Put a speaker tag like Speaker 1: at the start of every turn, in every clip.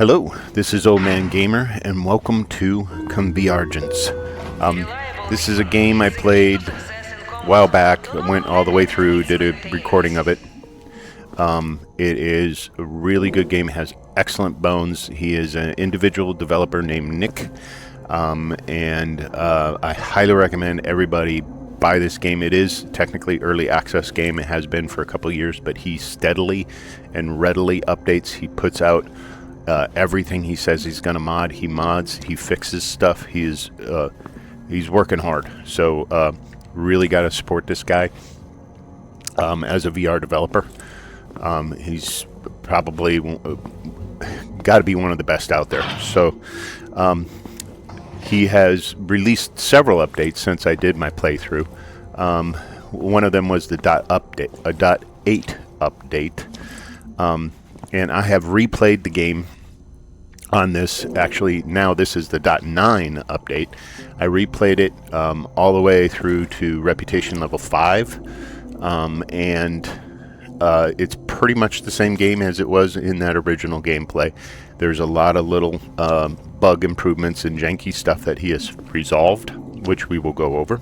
Speaker 1: Hello, this is Old Man Gamer, and welcome to Convergence. This is a game I played a while back. I went all the way through, did a recording of it. It is a really good game. It has excellent bones. He is an individual developer named Nick, and I highly recommend everybody buy this game. It is technically early access game. It has been for a couple of years, but he steadily and readily updates. He puts out everything he says he's going to mod. He mods, he fixes stuff. He's working hard. So really got to support this guy as a VR developer. He's probably got to be one of the best out there. So he has released several updates since I did my playthrough. One of them was the .8 update. And I have replayed the game on this. Actually, now this is the .9 update. I replayed it all the way through to Reputation level 5. And it's pretty much the same game as it was in that original gameplay. There's a lot of little bug improvements and janky stuff that he has resolved, which we will go over.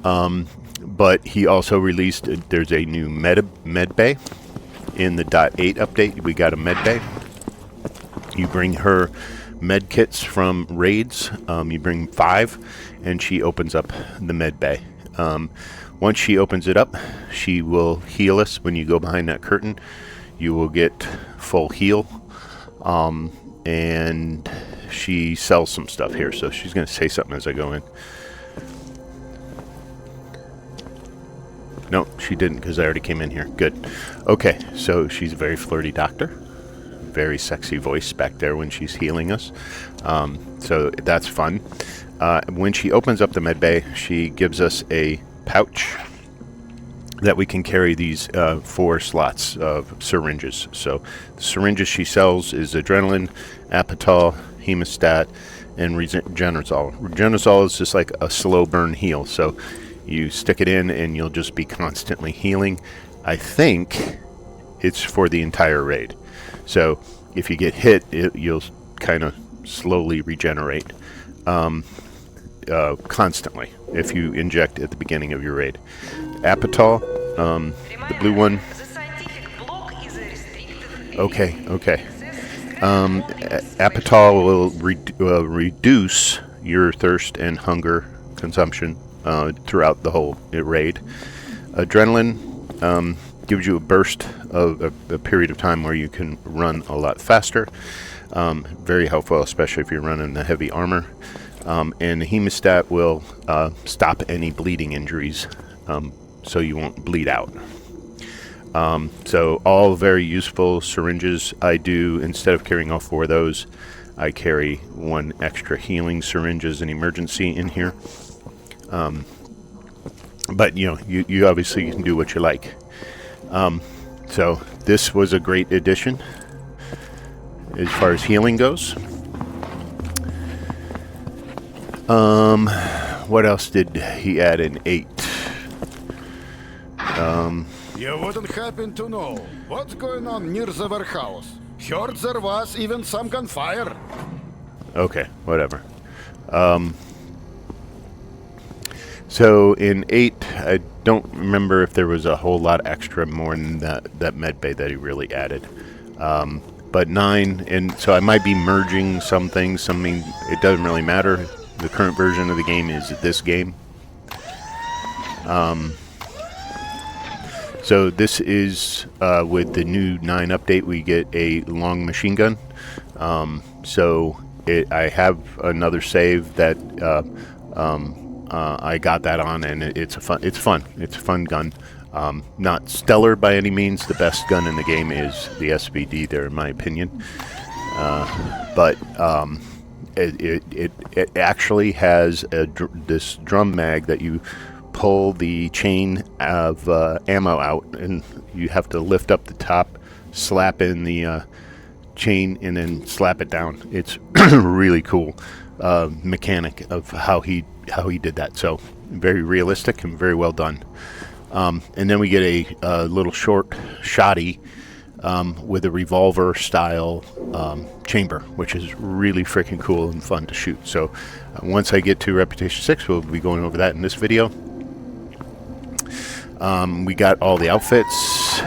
Speaker 1: But he also released, there's a new Medbay. In the .8 update, we got a Medbay. You bring her med kits from raids. You bring 5, and she opens up the Medbay. Once she opens it up, she will heal us. When you go behind that curtain, you will get full heal. And she sells some stuff here, so she's going to say something as I go in. No, she didn't, because I already came in here. Good. Okay, so she's a very flirty doctor. Very sexy voice back there when she's healing us. So that's fun. When she opens up the medbay, she gives us a pouch that we can carry these 4 slots of syringes. So the syringes she sells is adrenaline, apitol, hemostat, and regenerazole. Regenerazole is just like a slow burn heal. So you stick it in and you'll just be constantly healing. I think it's for the entire raid. So if you get hit, you'll kind of slowly regenerate constantly if you inject at the beginning of your raid. Apitol, the blue one. Okay. Apitol will reduce your thirst and hunger consumption throughout the whole raid. Adrenaline gives you a burst of a period of time where you can run a lot faster. Very helpful, especially if you're running the heavy armor. And the hemostat will stop any bleeding injuries, so you won't bleed out. So all very useful syringes. I do, instead of carrying all 4 of those, I carry 1 extra healing syringe as an emergency in here. But you obviously can do what you like. So this was a great addition as far as healing goes. What else did he add in 8?
Speaker 2: You wouldn't happen to know what's going on near the warehouse. Heard there was even some gunfire.
Speaker 1: Okay, whatever. So in 8, I don't remember if there was a whole lot extra more than that medbay that he really added. But 9, and so I might be merging some things. I mean, it doesn't really matter. The current version of the game is this game. So this is with the new 9 update, we get a long machine gun. I have another save that I got that on, and it's fun. It's a fun gun. Not stellar by any means. The best gun in the game is the SVD there, in my opinion. But it actually has this drum mag that you pull the chain of ammo out, and you have to lift up the top, slap in the chain, and then slap it down. It's really cool mechanic of how he did that. So very realistic and very well done. And then we get a little short Shorty with a revolver style chamber, which is really freaking cool and fun to shoot. So once I get to Reputation 6, we'll be going over that in this video. We got all the outfits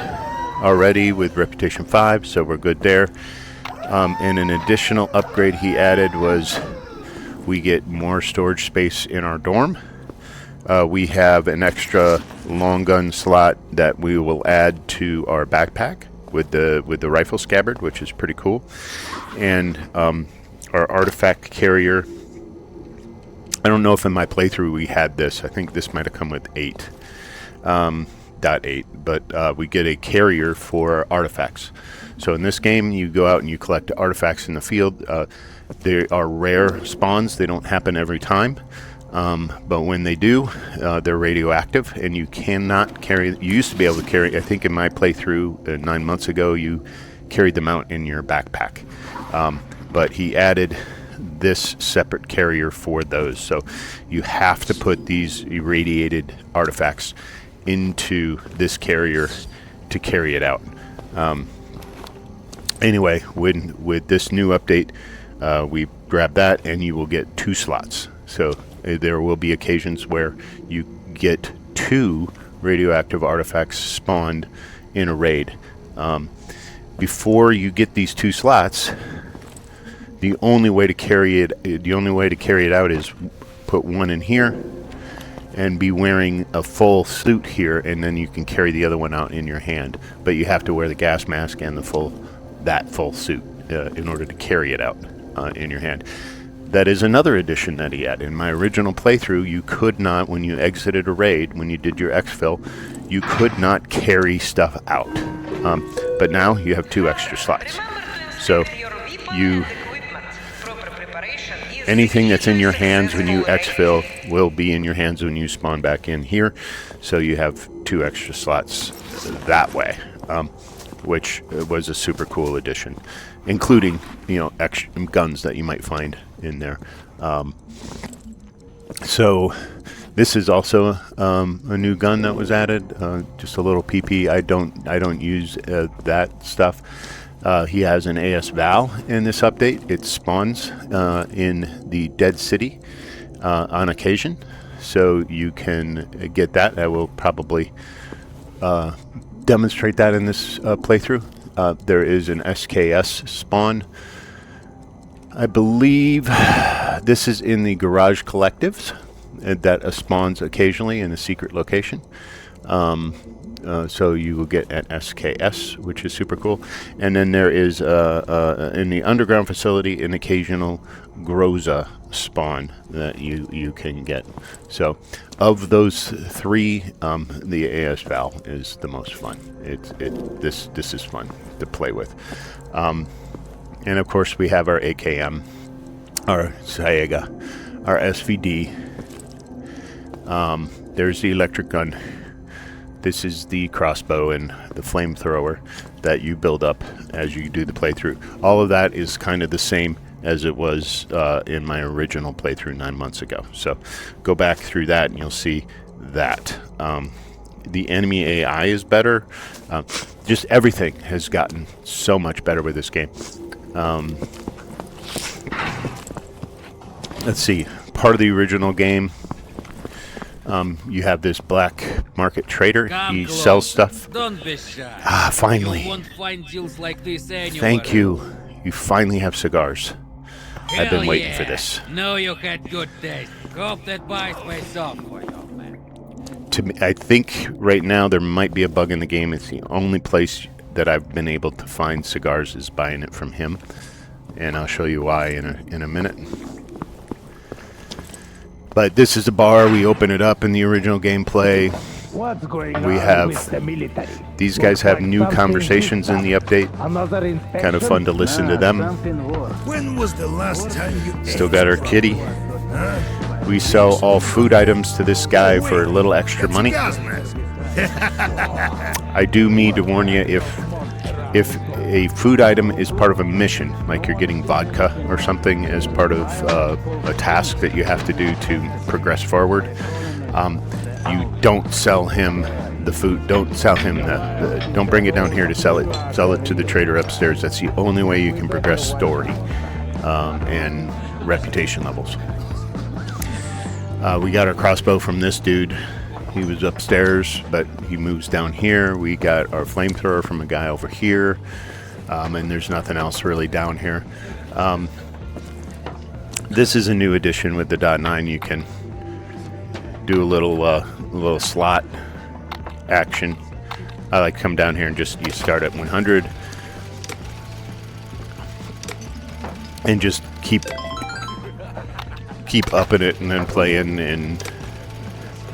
Speaker 1: already with Reputation 5, so we're good there. And an additional upgrade he added was we get more storage space in our dorm. We have an extra long gun slot that we will add to our backpack with the rifle scabbard, which is pretty cool. And our artifact carrier, I don't know if in my playthrough we had this. I think this might have come with 8.8, but we get a carrier for artifacts. So in this game, you go out and you collect artifacts in the field. They are rare spawns. They don't happen every time. But when they do, they're radioactive, and you cannot carry. You used to be able to carry, I think in my playthrough 9 months ago, you carried them out in your backpack. But he added this separate carrier for those. So you have to put these irradiated artifacts into this carrier to carry it out. Anyway, with this new update, we grab that, and you will get 2 slots. So there will be occasions where you get 2 radioactive artifacts spawned in a raid. Before you get these 2 slots, the only way to carry it out is put one in here and be wearing a full suit here, and then you can carry the other one out in your hand. But you have to wear the gas mask and that full suit in order to carry it out in your hand. That is another addition that he had. In my original playthrough, you could not, when you exited a raid, when you did your exfil, you could not carry stuff out. But now you have 2 extra slots. So anything that's in your hands when you exfil will be in your hands when you spawn back in here. So you have 2 extra slots that way, which was a super cool addition, including, extra guns that you might find in there. So this is also a new gun that was added, just a little PP. I don't use that stuff. He has an AS Val in this update. It spawns in the Dead City on occasion, so you can get that. I will probably demonstrate that in this playthrough. There is an SKS spawn. I believe this is in the Garage Collectives that spawns occasionally in a secret location. So you will get an SKS, which is super cool. And then there is, in the underground facility, an occasional Groza spawn that you can get. So of those 3, the AS Val is the most fun. This is fun to play with. And of course we have our AKM, our Saega, our SVD. There's the electric gun. This is the crossbow and the flamethrower that you build up as you do the playthrough. All of that is kind of the same as it was in my original playthrough 9 months ago. So go back through that and you'll see that. The enemy AI is better. Just everything has gotten so much better with this game. Let's see. Part of the original game, you have this black market trader. He sells stuff.
Speaker 3: Don't be shy.
Speaker 1: Ah, finally.
Speaker 3: You won't find deals like this anywhere.
Speaker 1: Thank you. You finally have cigars. I've been
Speaker 3: Hell
Speaker 1: waiting
Speaker 3: yeah.
Speaker 1: for this.
Speaker 3: Know you had good taste. Hope that buys pays off for you, man.
Speaker 1: To me, I think right now there might be a bug in the game. It's the only place that I've been able to find cigars is buying it from him, and I'll show you why in a minute. But this is a bar. We open it up in the original gameplay.
Speaker 4: What's going
Speaker 1: We
Speaker 4: on
Speaker 1: have
Speaker 4: with the military?
Speaker 1: These guys have new conversations in the update.
Speaker 4: Another inspection?
Speaker 1: Kind of fun to listen to them.
Speaker 4: Something worse.
Speaker 5: When was the last time you
Speaker 1: Still got our kitty. We sell all food items to this guy for a little extra money.
Speaker 5: Gas mask.
Speaker 1: I do need to warn you, if a food item is part of a mission, like you're getting vodka or something as part of a task that you have to do to progress forward, you don't sell him the food. Don't sell him don't bring it down here to sell it. Sell it to the trader upstairs. That's the only way you can progress story and reputation levels. We got our crossbow from this dude. He was upstairs, but he moves down here. We got our flamethrower from a guy over here, and there's nothing else really down here. This is a new addition with the .9. You can do a little slot action. I like to come down here and just you start at 100 and just keep upping it and then playing, and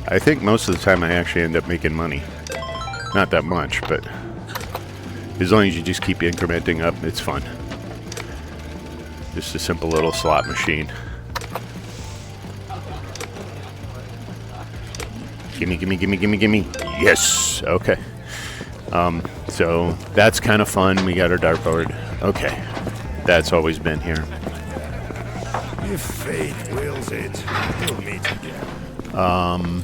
Speaker 1: I think most of the time I actually end up making money. Not that much, but as long as you just keep incrementing up, it's fun. Just a simple little slot machine. Gimme, gimme, gimme, gimme, gimme. Yes! Okay. So that's kind of fun. We got our dartboard. Okay. That's always been here.
Speaker 5: If fate wills it, we'll meet again.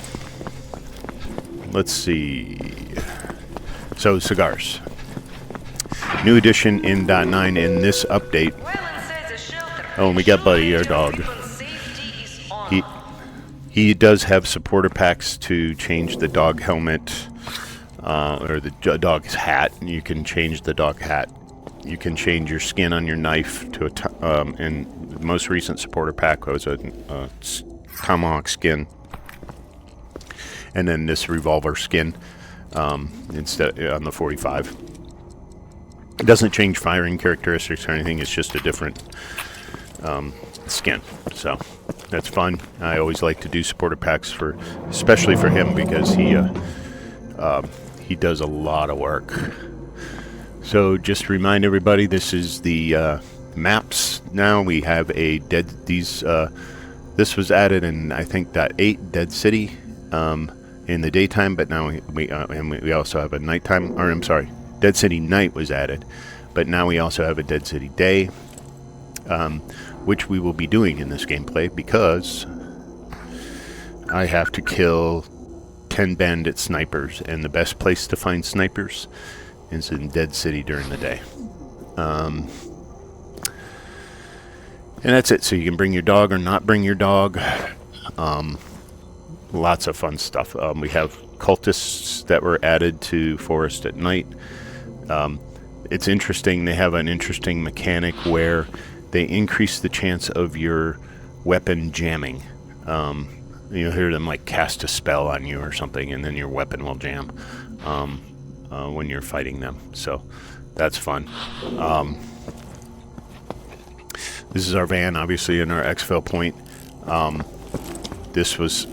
Speaker 1: Let's see. So, cigars. New addition in .9 in this update. Oh, and we got Buddy, our dog. He does have supporter packs to change the dog helmet or the dog's hat. You can change the dog hat. You can change your skin on your knife to a and the most recent supporter pack was a tomahawk skin, and then this revolver skin instead on the 45. It doesn't change firing characteristics or anything. It's just a different skin. So that's fun. I always like to do supporter packs especially for him, because he does a lot of work. So just remind everybody, this is the maps. Now we have a this was added in I think .8 Dead City in the daytime, but now we also have a nighttime. Or I'm sorry, Dead City Night was added, but now we also have a Dead City Day, which we will be doing in this gameplay because I have to kill 10 bandit snipers, and the best place to find snipers is in Dead City during the day. And that's it. So you can bring your dog or not bring your dog. Lots of fun stuff. We have cultists that were added to Forest at Night. It's interesting. They have an interesting mechanic where they increase the chance of your weapon jamming. You'll hear them like cast a spell on you or something, and then your weapon will jam when you're fighting them. So that's fun. This is our van, obviously, in our exfil point. This was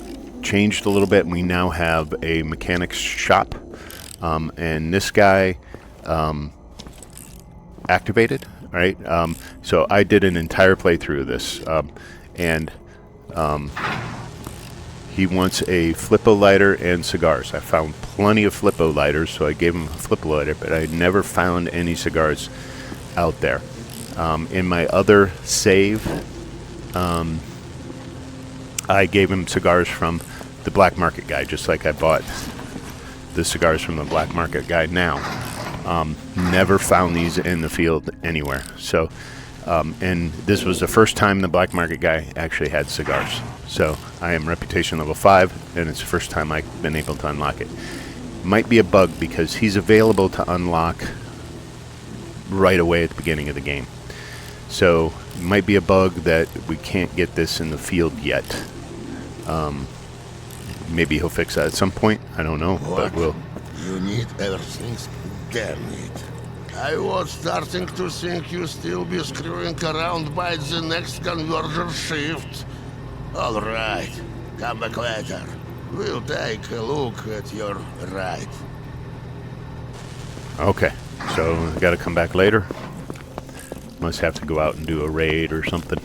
Speaker 1: changed a little bit, and we now have a mechanic's shop. And this guy activated, right? So I did an entire playthrough of this, and he wants a Flippo lighter and cigars. I found plenty of Flippo lighters, so I gave him a Flippo lighter, but I never found any cigars out there. In my other save, I gave him cigars from the black market guy, just like I bought the cigars from the black market guy now. Never found these in the field anywhere. So, and this was the first time the black market guy actually had cigars. So I am reputation level 5, and it's the first time I've been able to unlock it. Might be a bug because he's available to unlock right away at the beginning of the game. So it might be a bug that we can't get this in the field yet. Maybe he'll fix that at some point. I don't know, but we'll.
Speaker 6: You need everything. Damn it. I was starting to think you still be screwing around by the next converger shift. All right. Come back later. We'll take a look at your ride.
Speaker 1: Okay, so I gotta come back later. Must have to go out and do a raid or something.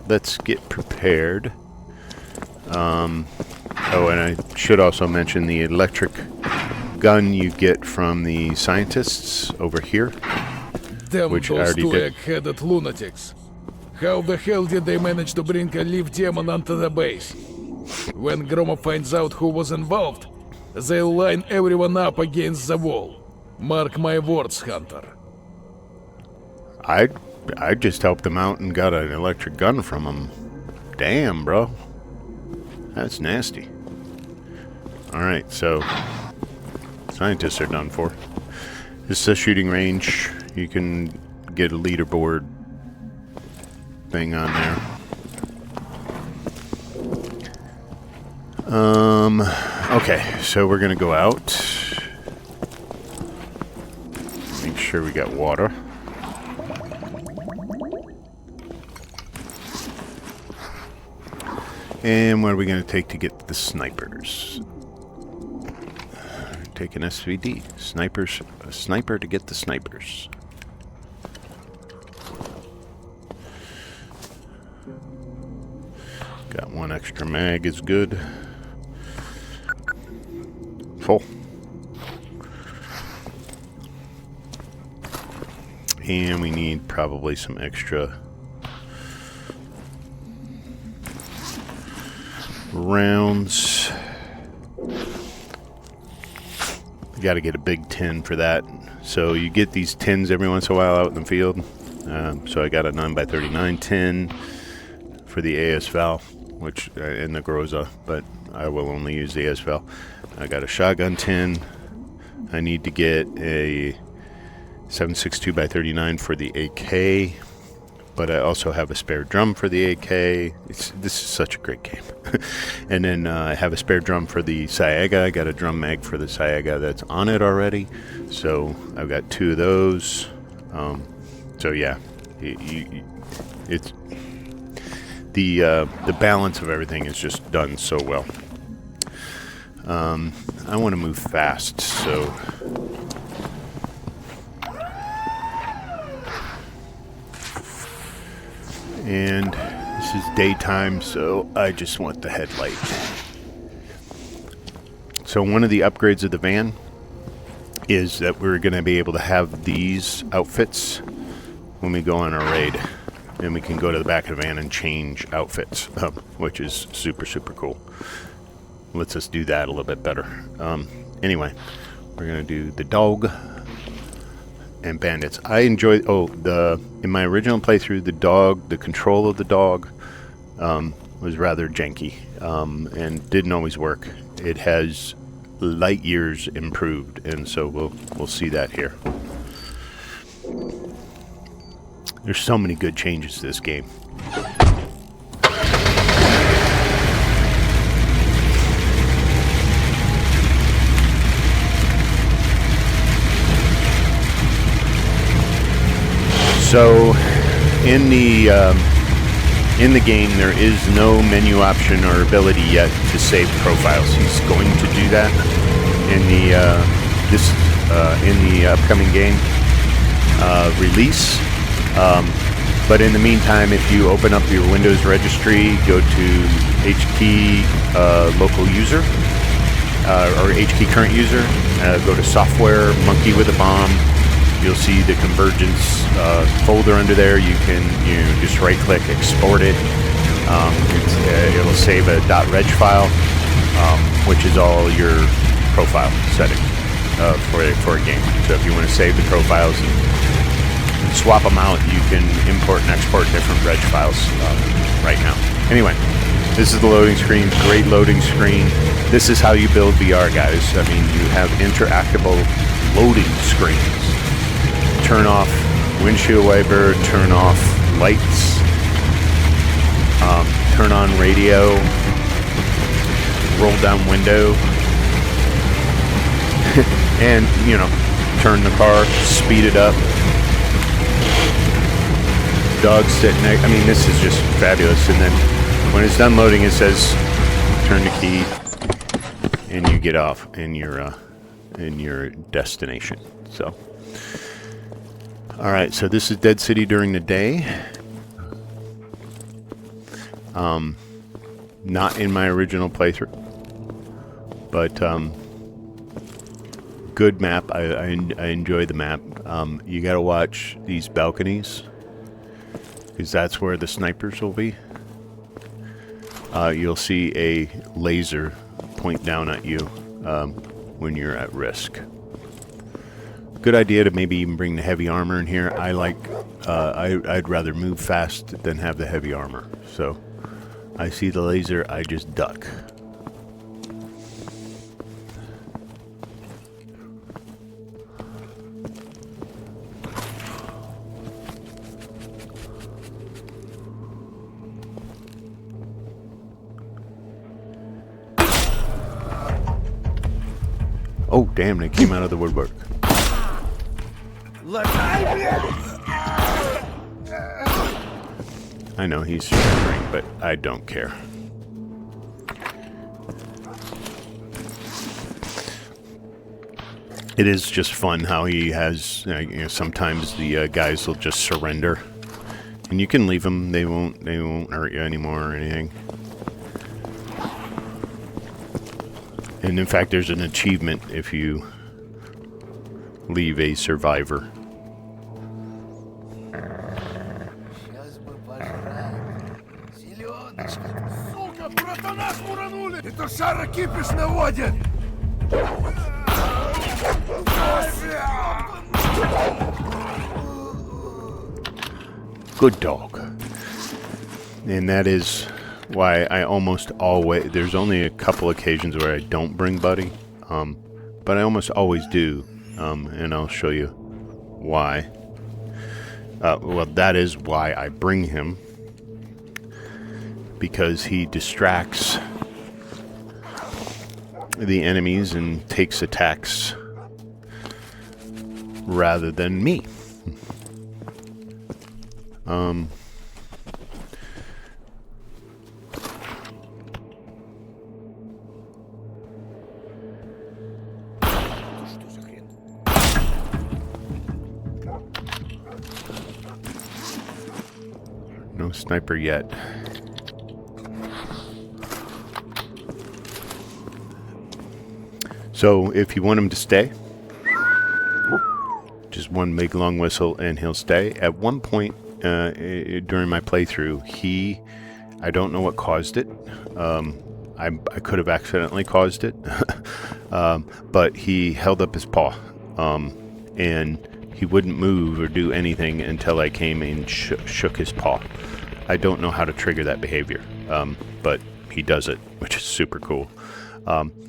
Speaker 1: Let's get prepared. Oh, and I should also mention the electric gun you get from the scientists over here,
Speaker 7: Damn
Speaker 1: which I
Speaker 7: those
Speaker 1: already
Speaker 7: two
Speaker 1: did.
Speaker 7: egg-headed lunatics. How the hell did they manage to bring a live demon onto the base? When Groma finds out who was involved, they'll line everyone up against the wall. Mark my words, Hunter.
Speaker 1: I just helped them out and got an electric gun from them. Damn, bro. That's nasty. Alright, so scientists are done for. This is a shooting range. You can get a leaderboard thing on there. Okay, so we're gonna go out. Make sure we got water. And what are we gonna take to get the snipers? Take an SVD. Snipers, a sniper to get the snipers. Got one extra mag is good. Full. And we need probably some extra rounds. You got to get a big tin for that. So you get these tins every once in a while out in the field. So I got a 9x39 tin for the AS Val, which in the Groza, but I will only use the AS Val. I got a shotgun tin. I need to get a 7.62x39 for the AK, but I also have a spare drum for the AK. This is such a great game. And then I have a spare drum for the Saiga. I got a drum mag for the Saiga that's on it already. So I've got two of those. So yeah, it's the balance of everything is just done so well. I want to move fast, so and this is daytime, so I just want the headlight. So one of the upgrades of the van is that we're going to be able to have these outfits when we go on our raid. And we can go to the back of the van and change outfits, which is super, super cool. Lets us do that a little bit better. Anyway, we're going to do the dog and bandits. I enjoy, in my original playthrough, the control of the dog was rather janky and didn't always work. It has light years improved, and so we'll see that here. There's so many good changes to this game. So in the game there is no menu option or ability yet to save profiles. He's going to do that in the upcoming game release. But in the meantime, if you open up your Windows registry, go to HKey local user or HKey current user, go to software, monkey with a bomb. You'll see the Convergence folder under there. You can just right click, export it. It'll save a .reg file, which is all your profile setting for a game. So if you want to save the profiles and swap them out, you can import and export different reg files right now. Anyway, this is the loading screen. Great loading screen. This is how you build VR, guys. I mean, you have interactable loading screens. Turn off windshield wiper, turn off lights, turn on radio, roll down window, and, turn the car, speed it up. Dog sitting next. I mean, this is just fabulous. And then when it's done loading, it says turn the key, and you get off in your destination. So. Alright, so this is Dead City during the day. Not in my original playthrough. But, good map. I enjoy the map. You gotta watch these balconies, because that's where the snipers will be. you'll see a laser point down at you when you're at risk. Good idea to maybe even bring the heavy armor in here. I'd rather move fast than have the heavy armor. So I see the laser, I just duck. Oh, damn, they came out of the woodwork. I know he's surrendering, but I don't care. It is just fun how he has, you know, sometimes the guys will just surrender. And you can leave them, they won't hurt you anymore or anything. And in fact, there's an achievement if you leave a survivor. Good dog. And that is why I almost always, there's only a couple occasions where I don't bring Buddy, but I almost always do, and I'll show you why. Well, that is why I bring him, because he distracts the enemies and takes attacks rather than me. No sniper yet. So if you want him to stay, just one big long whistle and he'll stay. At one point during my playthrough, I don't know what caused it. I could have accidentally caused it, but he held up his paw, and he wouldn't move or do anything until I came and shook his paw. I don't know how to trigger that behavior, but he does it, which is super cool.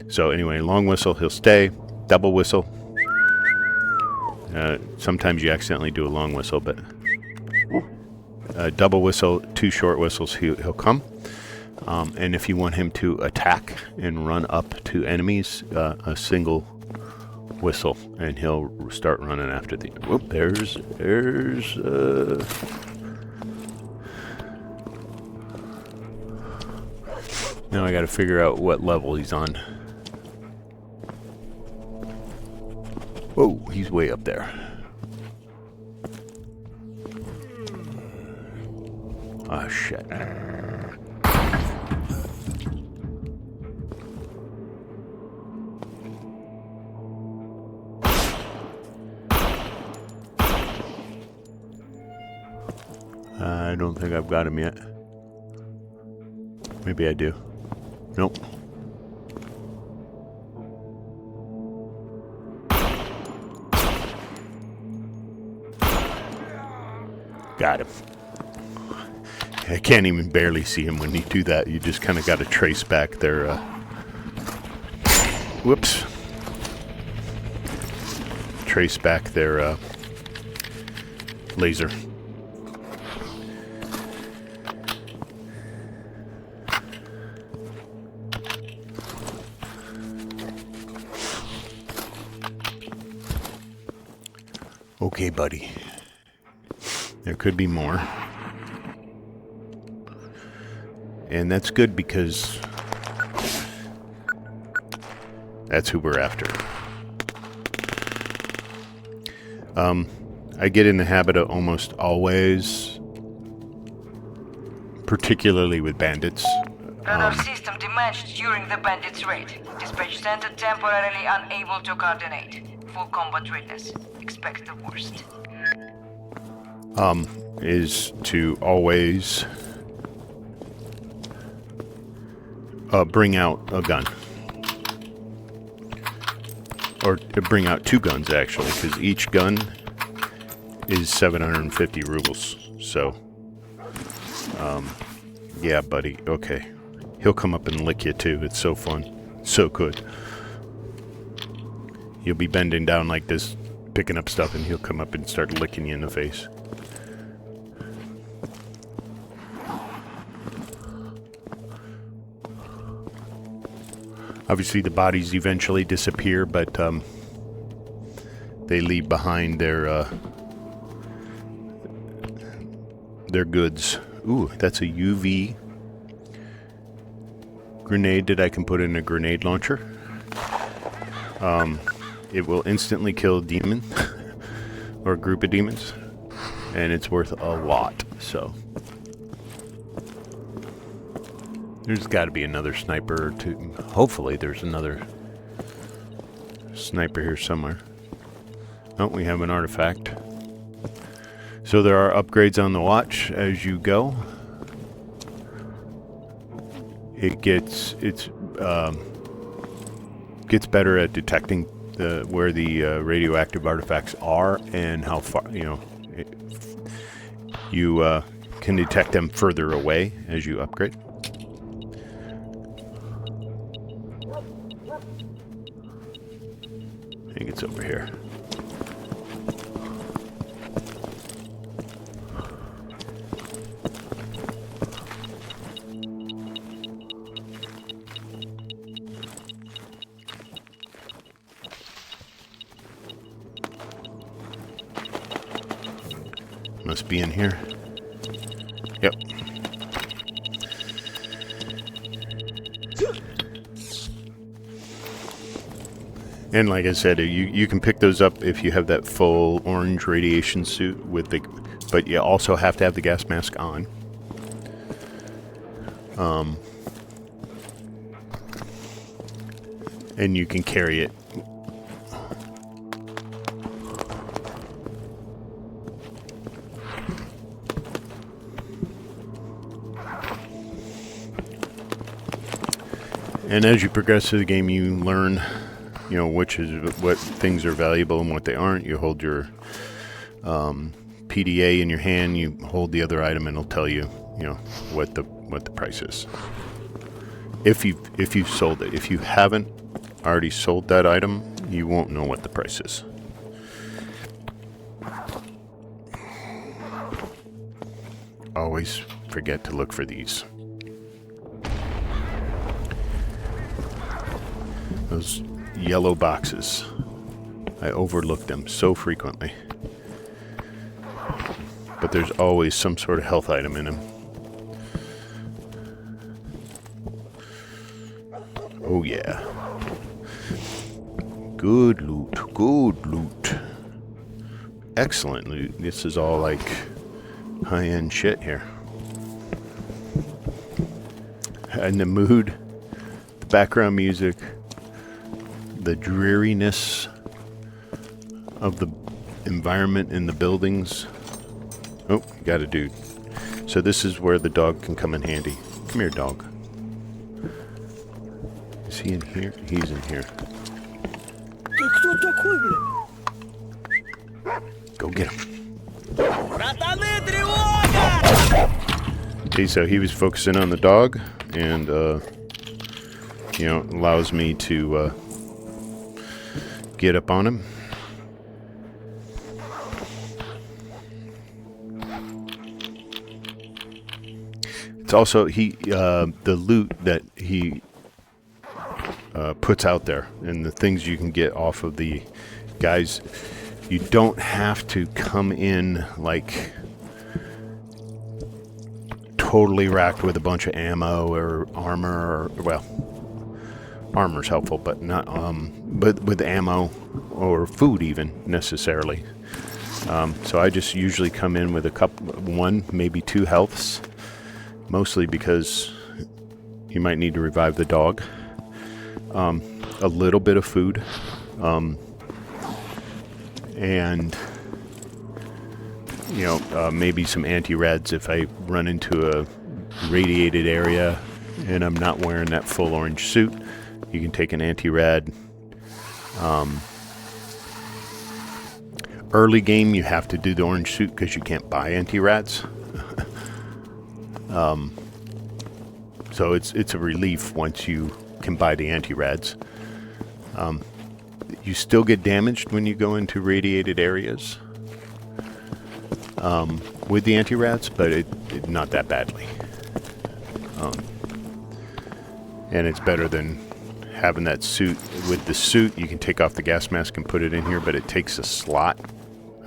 Speaker 1: So anyway, long whistle, he'll stay. Double whistle. Sometimes you accidentally do a long whistle, but double whistle, 2 short whistles, he'll come. And if you want him to attack and run up to enemies, a single whistle, and he'll start running after the... Whoop, there's... Now I gotta figure out what level he's on. Whoa, he's way up there. Ah, shit. I don't think I've got him yet. Maybe I do. Nope. Got him. I can't even barely see him when you do that. You just kind of got to trace back their... Whoops. Trace back their laser. Okay, buddy. There could be more. And that's good because that's who we're after. I get in the habit of almost always, particularly with bandits.
Speaker 8: Radar system damaged during the bandits' raid. Dispatch center temporarily unable to coordinate. Full combat readiness. Expect the worst.
Speaker 1: Is to always bring out a gun. Or bring out 2 guns, actually, because each gun is 750 rubles. So, yeah, buddy. Okay. He'll come up and lick you, too. It's so fun. So good. You'll be bending down like this, picking up stuff, and he'll come up and start licking you in the face. Obviously, the bodies eventually disappear, but they leave behind their goods. Ooh, that's a UV grenade that I can put in a grenade launcher. It will instantly kill a demon or a group of demons, and it's worth a lot. So there's got to be another sniper or two. Hopefully there's another sniper here somewhere. Oh, we have an artifact. So there are upgrades on the watch as you go. It gets better at detecting where the radioactive artifacts are and how far, you can detect them further away as you upgrade. I think it's over here. Must be in here. Yep. And like I said, you can pick those up if you have that full orange radiation suit with the, but you also have to have the gas mask on. And you can carry it. And as you progress through the game, you learn, what things are valuable and what they aren't. You hold your PDA in your hand. You hold the other item, and it'll tell you, what the price is. If you've sold it. If you haven't already sold that item, you won't know what the price is. Always forget to look for these. Those yellow boxes. I overlook them so frequently. But there's always some sort of health item in them. Oh yeah. Good loot. Good loot. Excellent loot. This is all like high-end shit here. And the mood, the background music, the dreariness of the environment in the buildings. Oh, got a dude. So this is where the dog can come in handy. Come here, dog. Is he in here? He's in here. Go get him. Okay, so he was focusing on the dog, and allows me to get up on him. It's also the loot that he puts out there and the things you can get off of the guys. You don't have to come in like totally racked with a bunch of ammo or armor, armor's helpful, but not but with ammo or food even necessarily. So I just usually come in with one, maybe 2 healths, mostly because you might need to revive the dog. A little bit of food, and maybe some anti-rads if I run into a radiated area and I'm not wearing that full orange suit, you can take an anti-rad. Early game, you have to do the orange suit because you can't buy anti-rads. So it's a relief once you can buy the anti-rads. You still get damaged when you go into radiated areas with the anti-rads, but it not that badly. And it's better than having that suit. With the suit, you can take off the gas mask and put it in here, but it takes a slot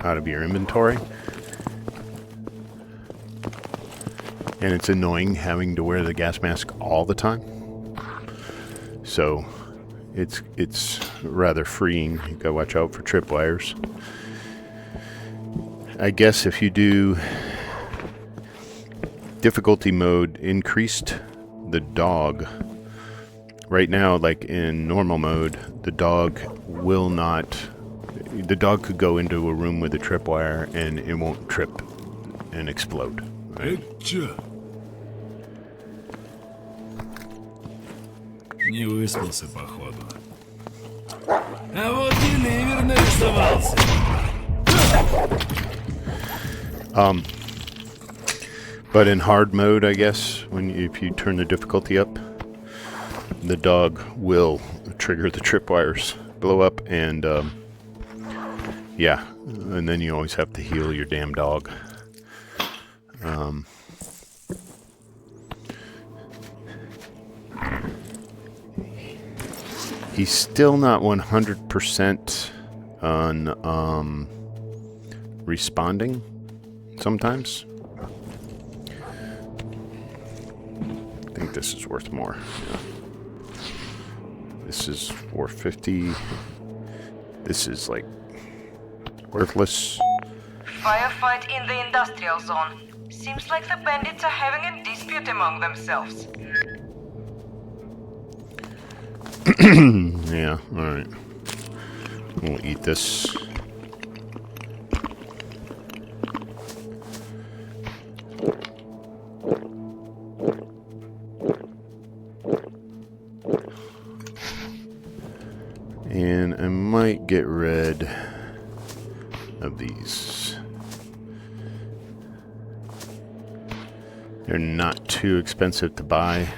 Speaker 1: out of your inventory. And it's annoying having to wear the gas mask all the time. So it's rather freeing. You gotta watch out for tripwires. I guess if you do difficulty mode increased, the dog, right now, like in normal mode, the dog will not, the dog could go into a room with a tripwire and it won't trip and explode. Right?
Speaker 9: Не выспался, походу. А вот и ливер нарисовался.
Speaker 1: But in hard mode, I guess, if you turn the difficulty up, the dog will trigger the tripwires, blow up, and yeah, and then you always have to heal your damn dog. He's still not 100% on responding sometimes. I think this is worth more. Yeah. This is 450. This is like worthless.
Speaker 8: Firefight in the industrial zone. Seems like the bandits are having a dispute among themselves.
Speaker 1: Yeah, alright. We'll eat this. And I might get rid of these. They're not too expensive to buy.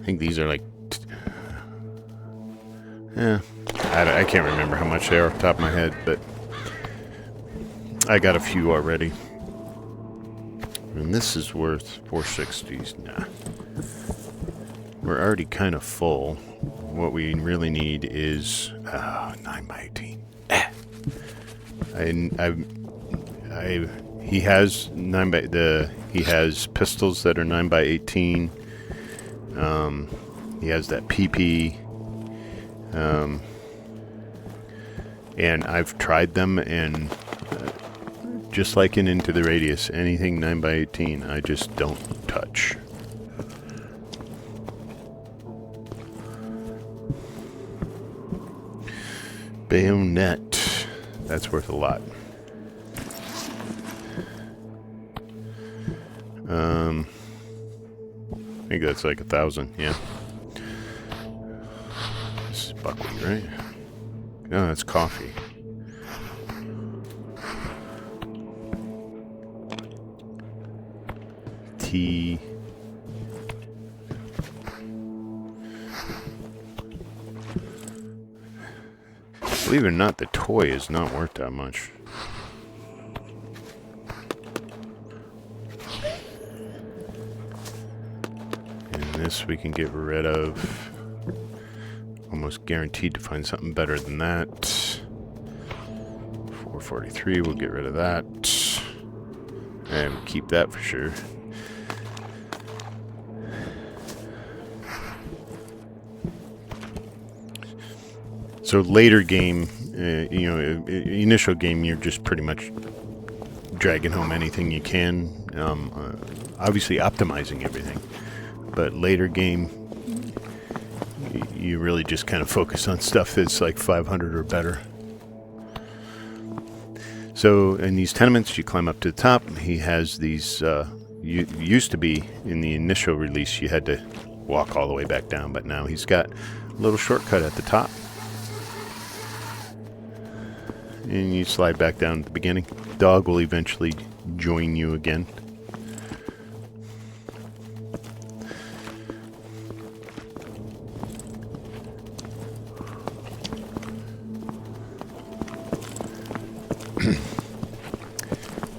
Speaker 1: I think these are like, I can't remember how much they are off the top of my head, but I got a few already. And this is worth 460s. Nah. We're already kind of full. What we really need is 9x18. He has he has pistols that are 9x18. He has that PP. And I've tried them, and just like in Into the Radius, anything 9x18, I just don't touch. Bayonet. That's worth a lot. I think that's like 1,000, yeah. This is buckwheat, right? No, that's coffee. Tea. Believe it or not, the toy is not worth that much. And this we can get rid of. Almost guaranteed to find something better than that. 443, we'll get rid of that. And we'll keep that for sure. So later game, initial game, you're just pretty much dragging home anything you can. Obviously optimizing everything. But later game, you really just kind of focus on stuff that's like 500 or better. So in these tenements, you climb up to the top. He has these You used to be in the initial release, you had to walk all the way back down, but now he's got a little shortcut at the top. And you slide back down at the beginning. Dog will eventually join you again.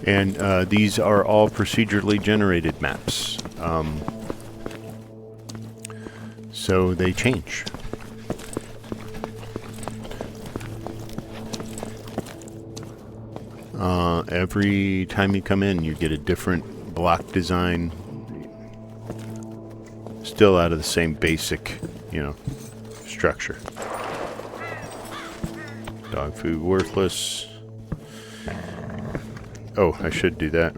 Speaker 1: And these are all procedurally generated maps. So they change. Every time you come in, you get a different block design. Still out of the same basic, structure. Dog food worthless. Oh, I should do that.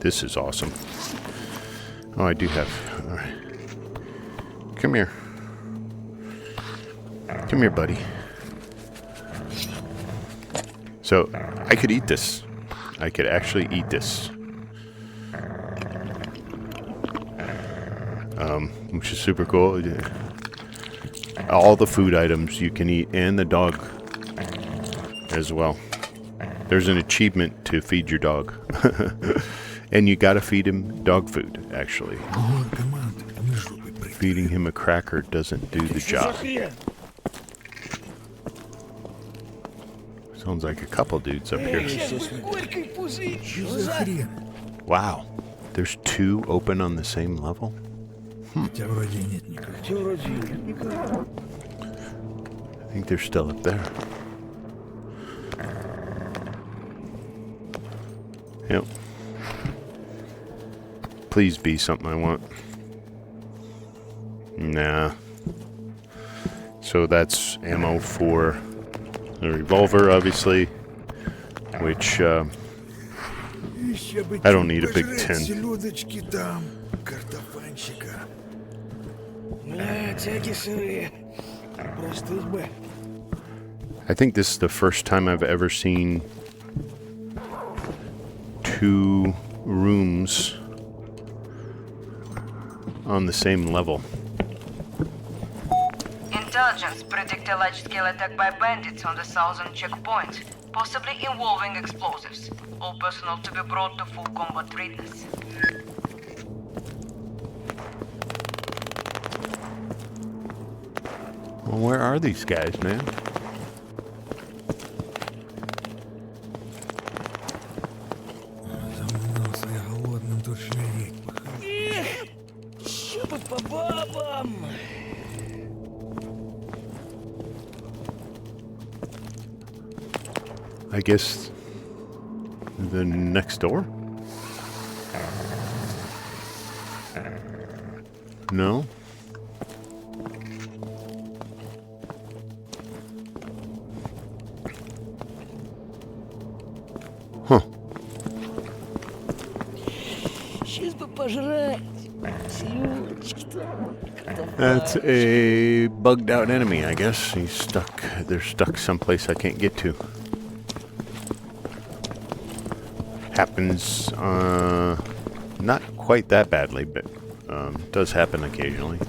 Speaker 1: This is awesome. Oh, I do have... All right. Come here. Come here, buddy. So, I could eat this. I could actually eat this. Which is super cool. All the food items you can eat, and the dog as well. There's an achievement to feed your dog. And you gotta feed him dog food, actually. Feeding him a cracker doesn't do the job. Sounds like a couple dudes up here. Wow. There's two open on the same level? I think they're still up there. Yep. Please be something I want. Nah. So that's ammo for the revolver, obviously. Which, I don't need a big tin. I think this is the first time I've ever seen two rooms on the same level.
Speaker 8: Intelligence predict a large-scale attack by bandits on the southern checkpoint, possibly involving explosives. All personnel to be brought to full combat readiness.
Speaker 1: Well, where are these guys, man? I guess the next door? No? Huh. That's a bugged out enemy, I guess. He's stuck. They're stuck someplace I can't get to. Happens, not quite that badly, but does happen occasionally.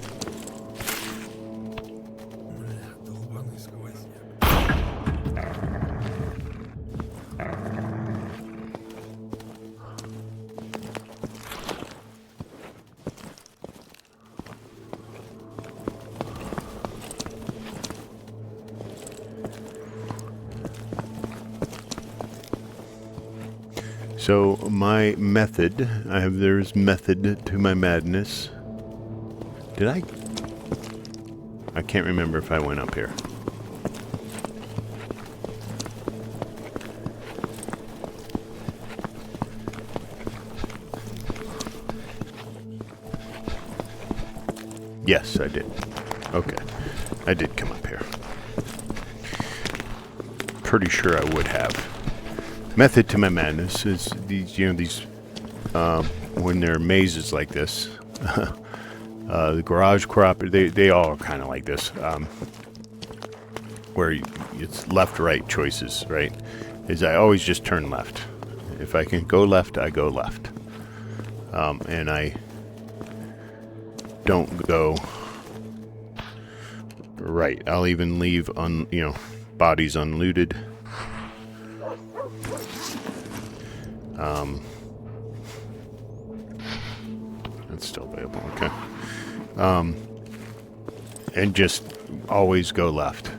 Speaker 1: So my method, there's method to my madness. Did I can't remember if I went up here. Yes, I did. Okay. I did come up here. Pretty sure I would have. Method to my madness is these, when they're mazes like this, the garage cooperative, they all are kind of like this, where it's left-right choices, right? Is I always just turn left. If I can go left, I go left. and I don't go right. I'll even leave bodies unlooted. That's still available. Okay. And just always go left.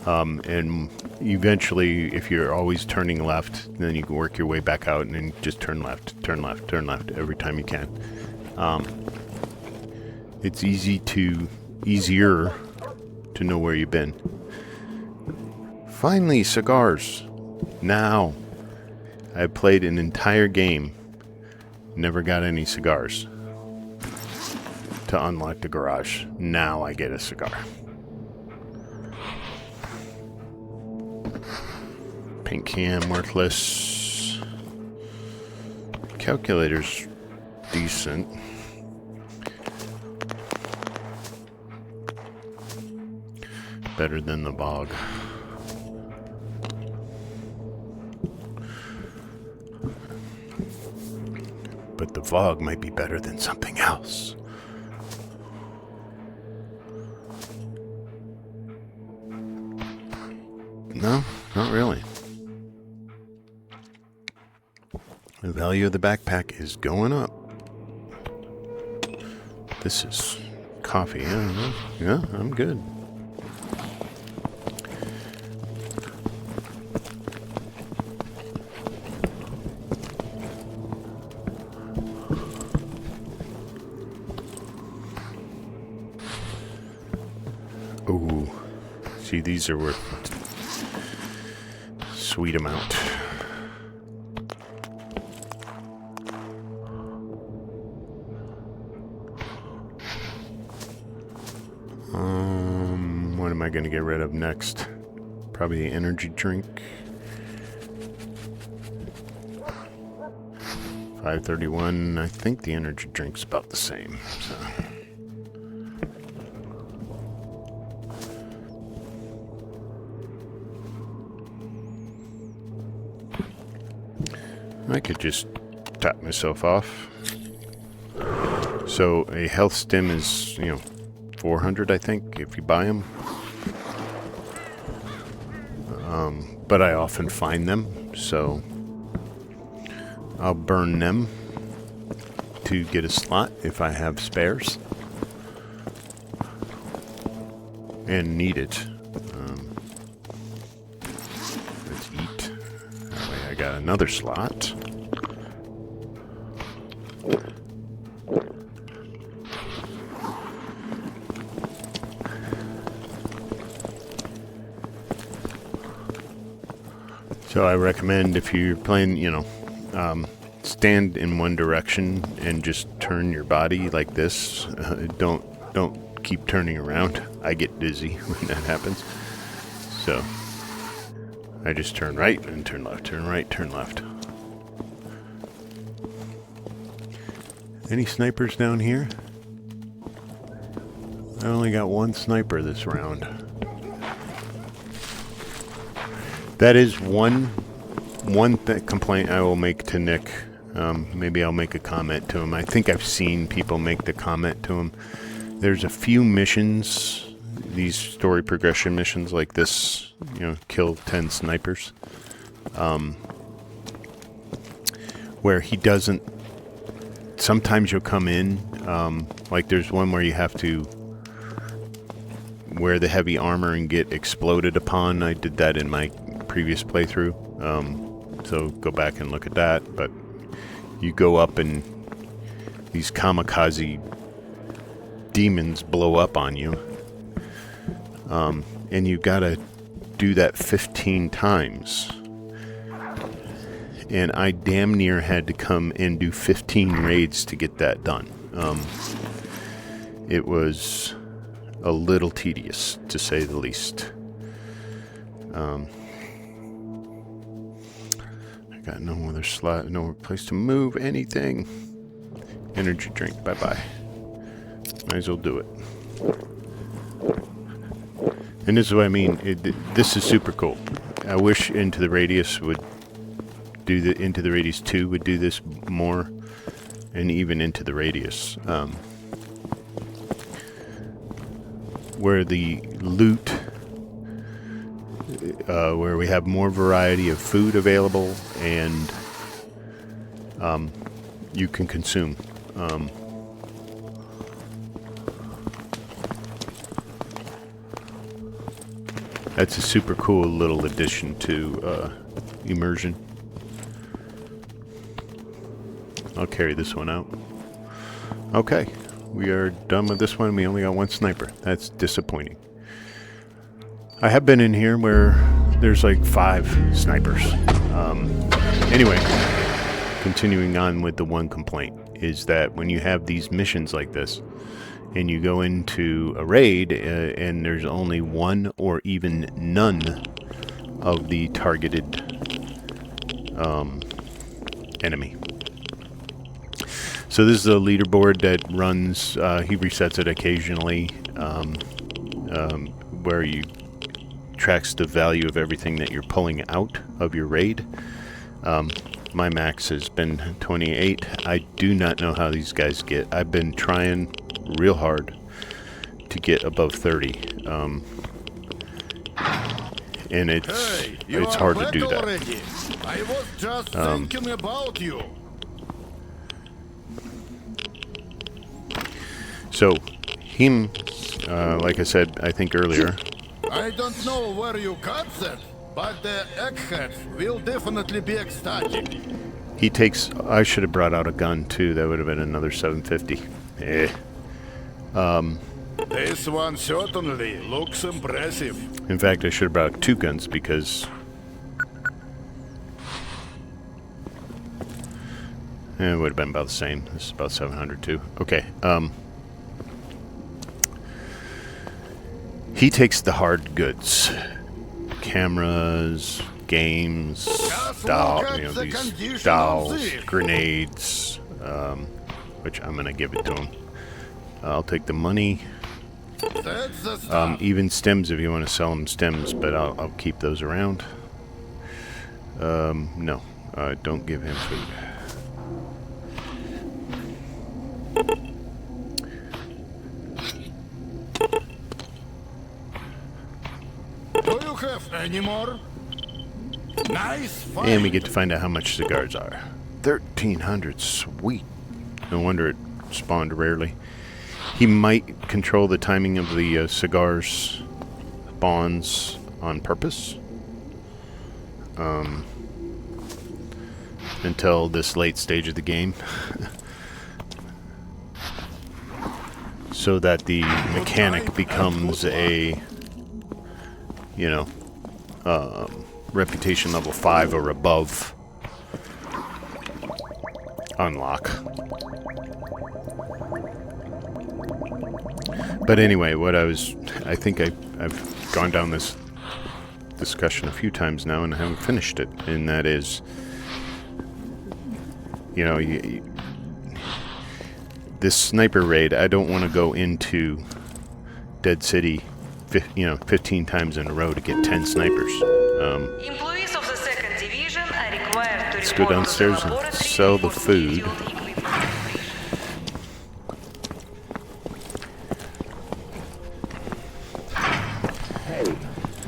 Speaker 1: And eventually, if you're always turning left, then you can work your way back out and then just turn left every time you can. It's easier to know where you've been. Finally, cigars. Now, I played an entire game, never got any cigars to unlock the garage. Now I get a cigar. Paint can, worthless. Calculator's decent. Better than the bog. But the VOG might be better than something else. No, not really. The value of the backpack is going up. This is coffee. Yeah, I'm good. Ooh, see, these are worth a sweet amount. What am I going to get rid of next? Probably the energy drink. 531. I think the energy drink's about the same. So. I could just top myself off. So a health stim is, 400, I think, if you buy them. But I often find them, so I'll burn them to get a slot if I have spares and need it. Let's eat. That way I got another slot. So I recommend if you're playing, stand in one direction and just turn your body like this. Don't keep turning around. I get dizzy when that happens. So I just turn right and turn left, turn right, turn left. Any snipers down here? I only got one sniper this round. That is one complaint I will make to Nick. Maybe I'll make a comment to him. I think I've seen people make the comment to him. There's a few missions, these story progression missions like this, kill 10 snipers, where he doesn't. Sometimes you'll come in, like there's one where you have to wear the heavy armor and get exploded upon. I did that in my previous playthrough, so go back and look at that. But you go up and these kamikaze demons blow up on you, and you gotta do that 15 times, and I damn near had to come and do 15 raids to get that done. It was a little tedious, to say the least. I got no other slot, no place to move anything. Energy drink, bye-bye. Might as well do it. And this is what I mean. This is super cool. I wish Into the Radius would do Into the Radius 2 would do this more, and even into the radius. Where the loot, where we have more variety of food available and you can consume. That's a super cool little addition to immersion. I'll carry this one out. Okay, we are done with this one. We only got one sniper. That's disappointing. I have been in here where there's like 5 snipers. Anyway, continuing on with the one complaint is that when you have these missions like this and you go into a raid and there's only one or even none of the targeted enemy. So this is a leaderboard that runs, he resets it occasionally, where you tracks the value of everything that you're pulling out of your raid. My max has been 28. I do not know how these guys get. I've been trying real hard to get above 30. And it's hard to do that.
Speaker 2: Already. I was just thinking about you.
Speaker 1: So, him, like I said, I think earlier,
Speaker 2: I don't know where you got that, but the eggheads will definitely be ecstatic.
Speaker 1: he takes... I should have brought out a gun, too. That would have been another 750.
Speaker 2: This one certainly looks impressive.
Speaker 1: In fact, I should have brought 2 guns, because... it would have been about the same. This is about 700, too. Okay, he takes the hard goods. Cameras, games, these dolls, grenades, which I'm going to give it to him. I'll take the money.
Speaker 2: That's the stuff.
Speaker 1: Even stems if you want to sell them stems, but I'll keep those around. No, don't give him food.
Speaker 2: Do you have any more? Nice find.
Speaker 1: And we get to find out how much cigars are. 1,300, sweet. No wonder it spawned rarely. He might control the timing of the cigars spawns on purpose. Until this late stage of the game. So that the mechanic becomes a, you know, reputation level 5 or above unlock. But anyway, I think I've gone down this discussion a few times now and I haven't finished it, and that is, you know, this sniper raid, I don't want to go into Dead City 15 times in a row to get 10 snipers.
Speaker 8: Employees of the second division are required to
Speaker 1: Let's go downstairs and sell the food.
Speaker 4: Hey,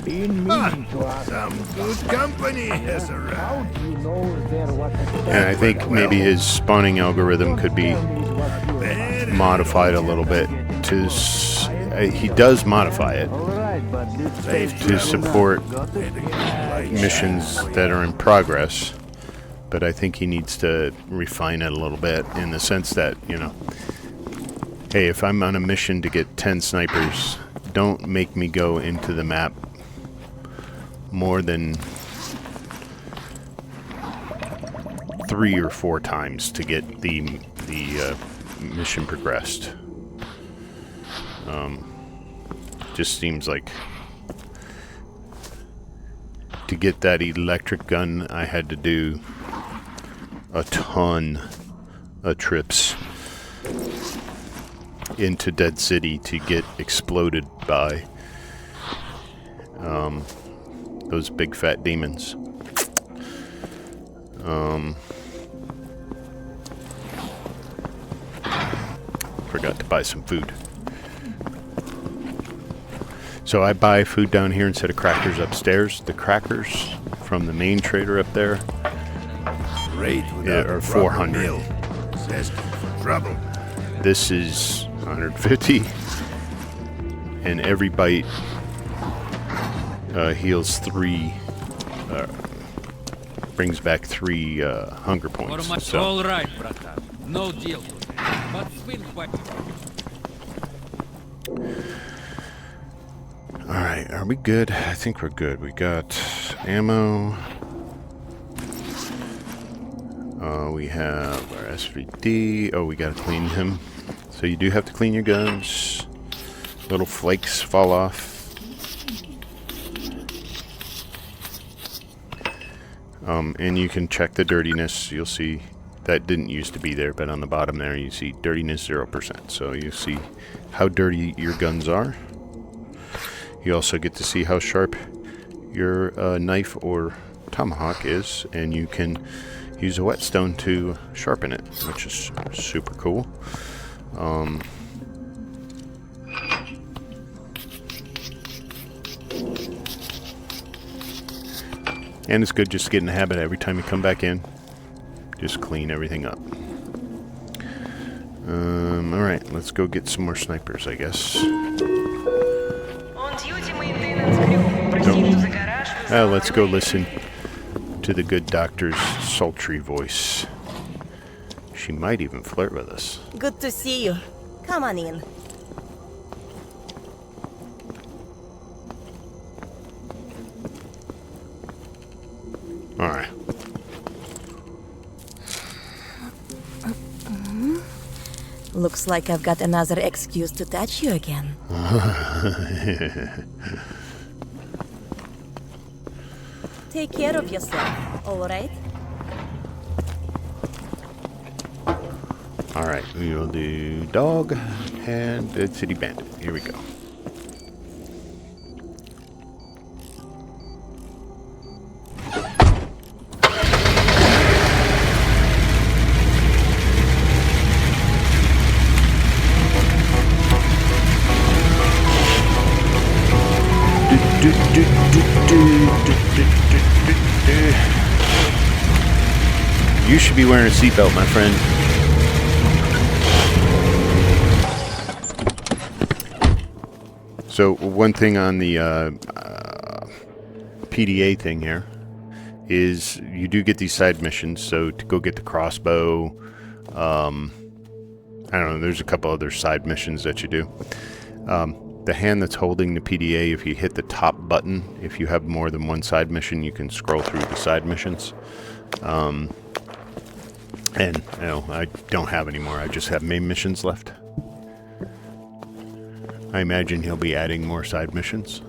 Speaker 4: been meaning to ask.
Speaker 5: Some good company has arrived.
Speaker 4: How do you know there was a...
Speaker 1: And I think maybe his spawning algorithm could be modified a little bit to... he does modify it to support missions that are in progress, but I think he needs to refine it a little bit in the sense that, you know, hey, if I'm on a mission to get 10 snipers, don't make me go into the map more than 3 or 4 times to get the mission progressed. Just seems like to get that electric gun, I had to do a ton of trips into Dead City to get exploded by those big fat demons. buy some food. So I buy food down here instead of crackers upstairs. The crackers from the main trader up there are 400.
Speaker 5: Trouble.
Speaker 1: This is 150, and every bite heals 3, brings back 3 hunger points. So.
Speaker 3: All right, brother. No deal today, but swing quite.
Speaker 1: All right, are we good? I think we're good. We got ammo. We have our SVD. Oh, we gotta clean him. So you do have to clean your guns. Little flakes fall off. And you can check the dirtiness. You'll see that didn't used to be there, but on the bottom there you see dirtiness 0%. So you see how dirty your guns are. You also get to see how sharp your knife or tomahawk is, and you can use a whetstone to sharpen it, which is super cool. And it's good just to get in the habit every time you come back in. Just clean everything up. Alright, let's go get some more snipers, I guess. Let's go listen to the good doctor's sultry voice. She might even flirt with us.
Speaker 10: Good to see you. Come on in.
Speaker 1: Alright.
Speaker 10: Looks like I've got another excuse to touch you again. Take care of yourself, alright?
Speaker 1: Alright, we will do dog and Dead City Bandit. Here we go. You should be wearing a seatbelt, my friend. So one thing on the PDA thing here is you do get these side missions. So to go get the crossbow, I don't know, there's a couple other side missions that you do. The hand that's holding the PDA, if you hit the top button, if you have more than one side mission, you can scroll through the side missions. And, you know, I don't have any more. I just have main missions left. I imagine he'll be adding more side missions.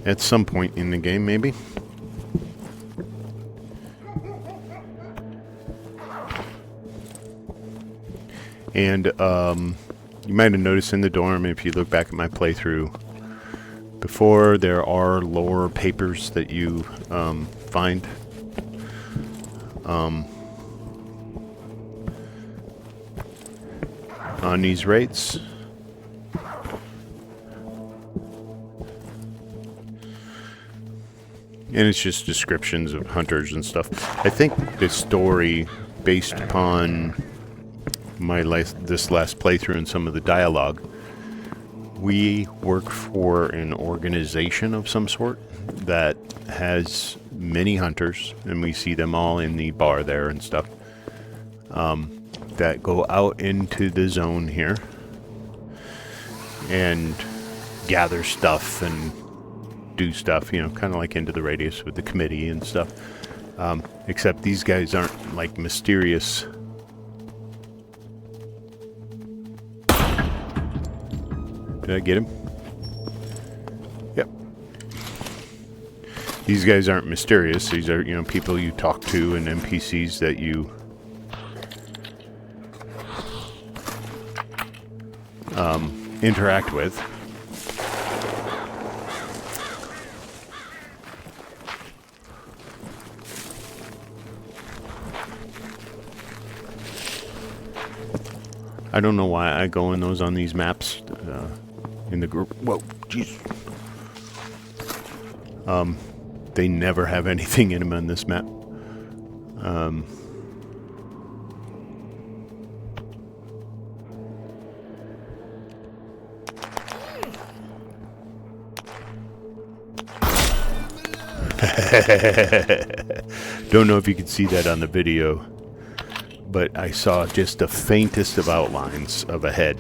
Speaker 1: At some point in the game, maybe. And you might have noticed in the dorm, if you look back at my playthrough before, there are lore papers that you find. On these raids. And it's just descriptions of hunters and stuff. I think the story, based upon my this last playthrough and some of the dialogue, we work for an organization of some sort that has many hunters, and we see them all in the bar there and stuff, that go out into the zone here and gather stuff and do stuff, you know, kind of like Into the Radius with the committee and stuff. Except these guys aren't like mysterious. Did I get him? Yep. These guys aren't mysterious. These are, you know, people you talk to and NPCs that you interact with. I don't know why I go in those on these maps in the group. Whoa, jeez. They never have anything in them on this map. Don't know if you can see that on the video, but I saw just the faintest of outlines of a head.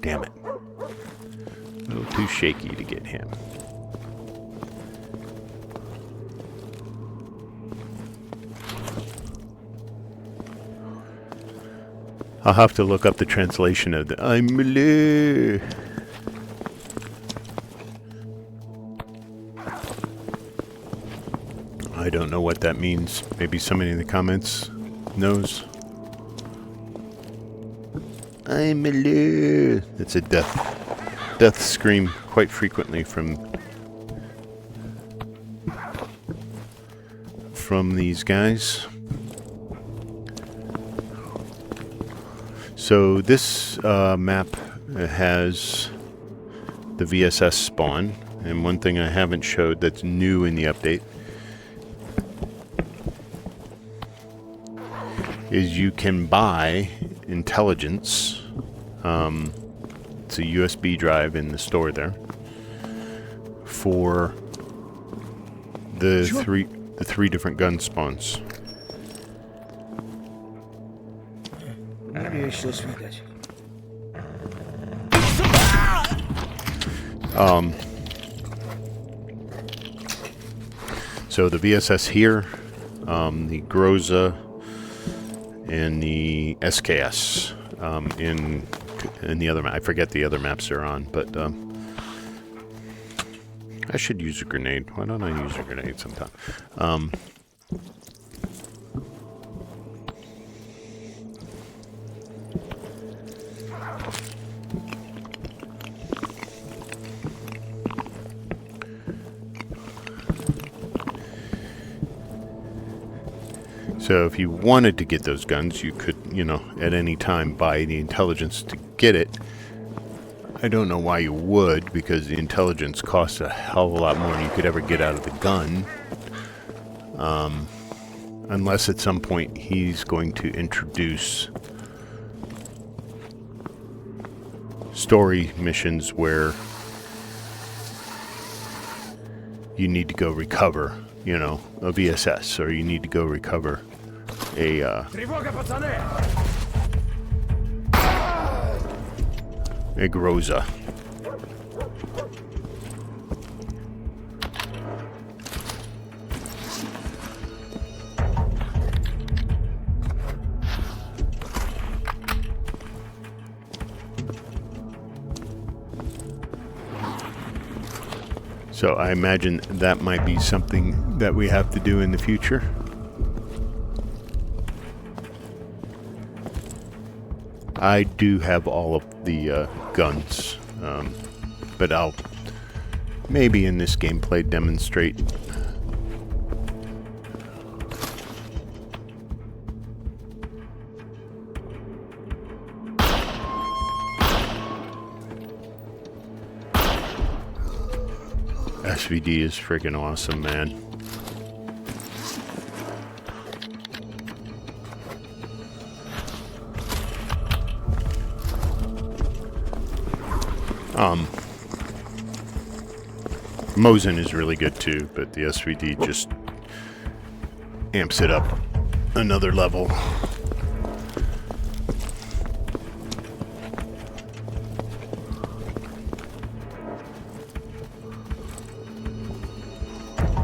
Speaker 1: Damn it. A little too shaky to get him. I'll have to look up the translation of the I'm blue. I don't know what that means. Maybe somebody in the comments knows. I'm blue. It's a death scream quite frequently from these guys. So this map has the VSS spawn, and one thing I haven't showed that's new in the update is you can buy intelligence. It's a USB drive in the store there for the three different gun spawns. So the VSS here, the Groza, and the SKS in the other map. I forget the other maps they're on, but I should use a grenade. Why don't I use a grenade sometime? So if you wanted to get those guns, you could, you know, at any time buy the intelligence to get it. I don't know why you would, because the intelligence costs a hell of a lot more than you could ever get out of the gun. Unless at some point he's going to introduce story missions where you need to go recover, you know, a VSS, or you need to go recover a Groza. So I imagine that might be something that we have to do in the future. I do have all of the guns, but I'll maybe in this gameplay demonstrate. SVD is freaking awesome, man. Mosin is really good too, but the SVD just amps it up another level.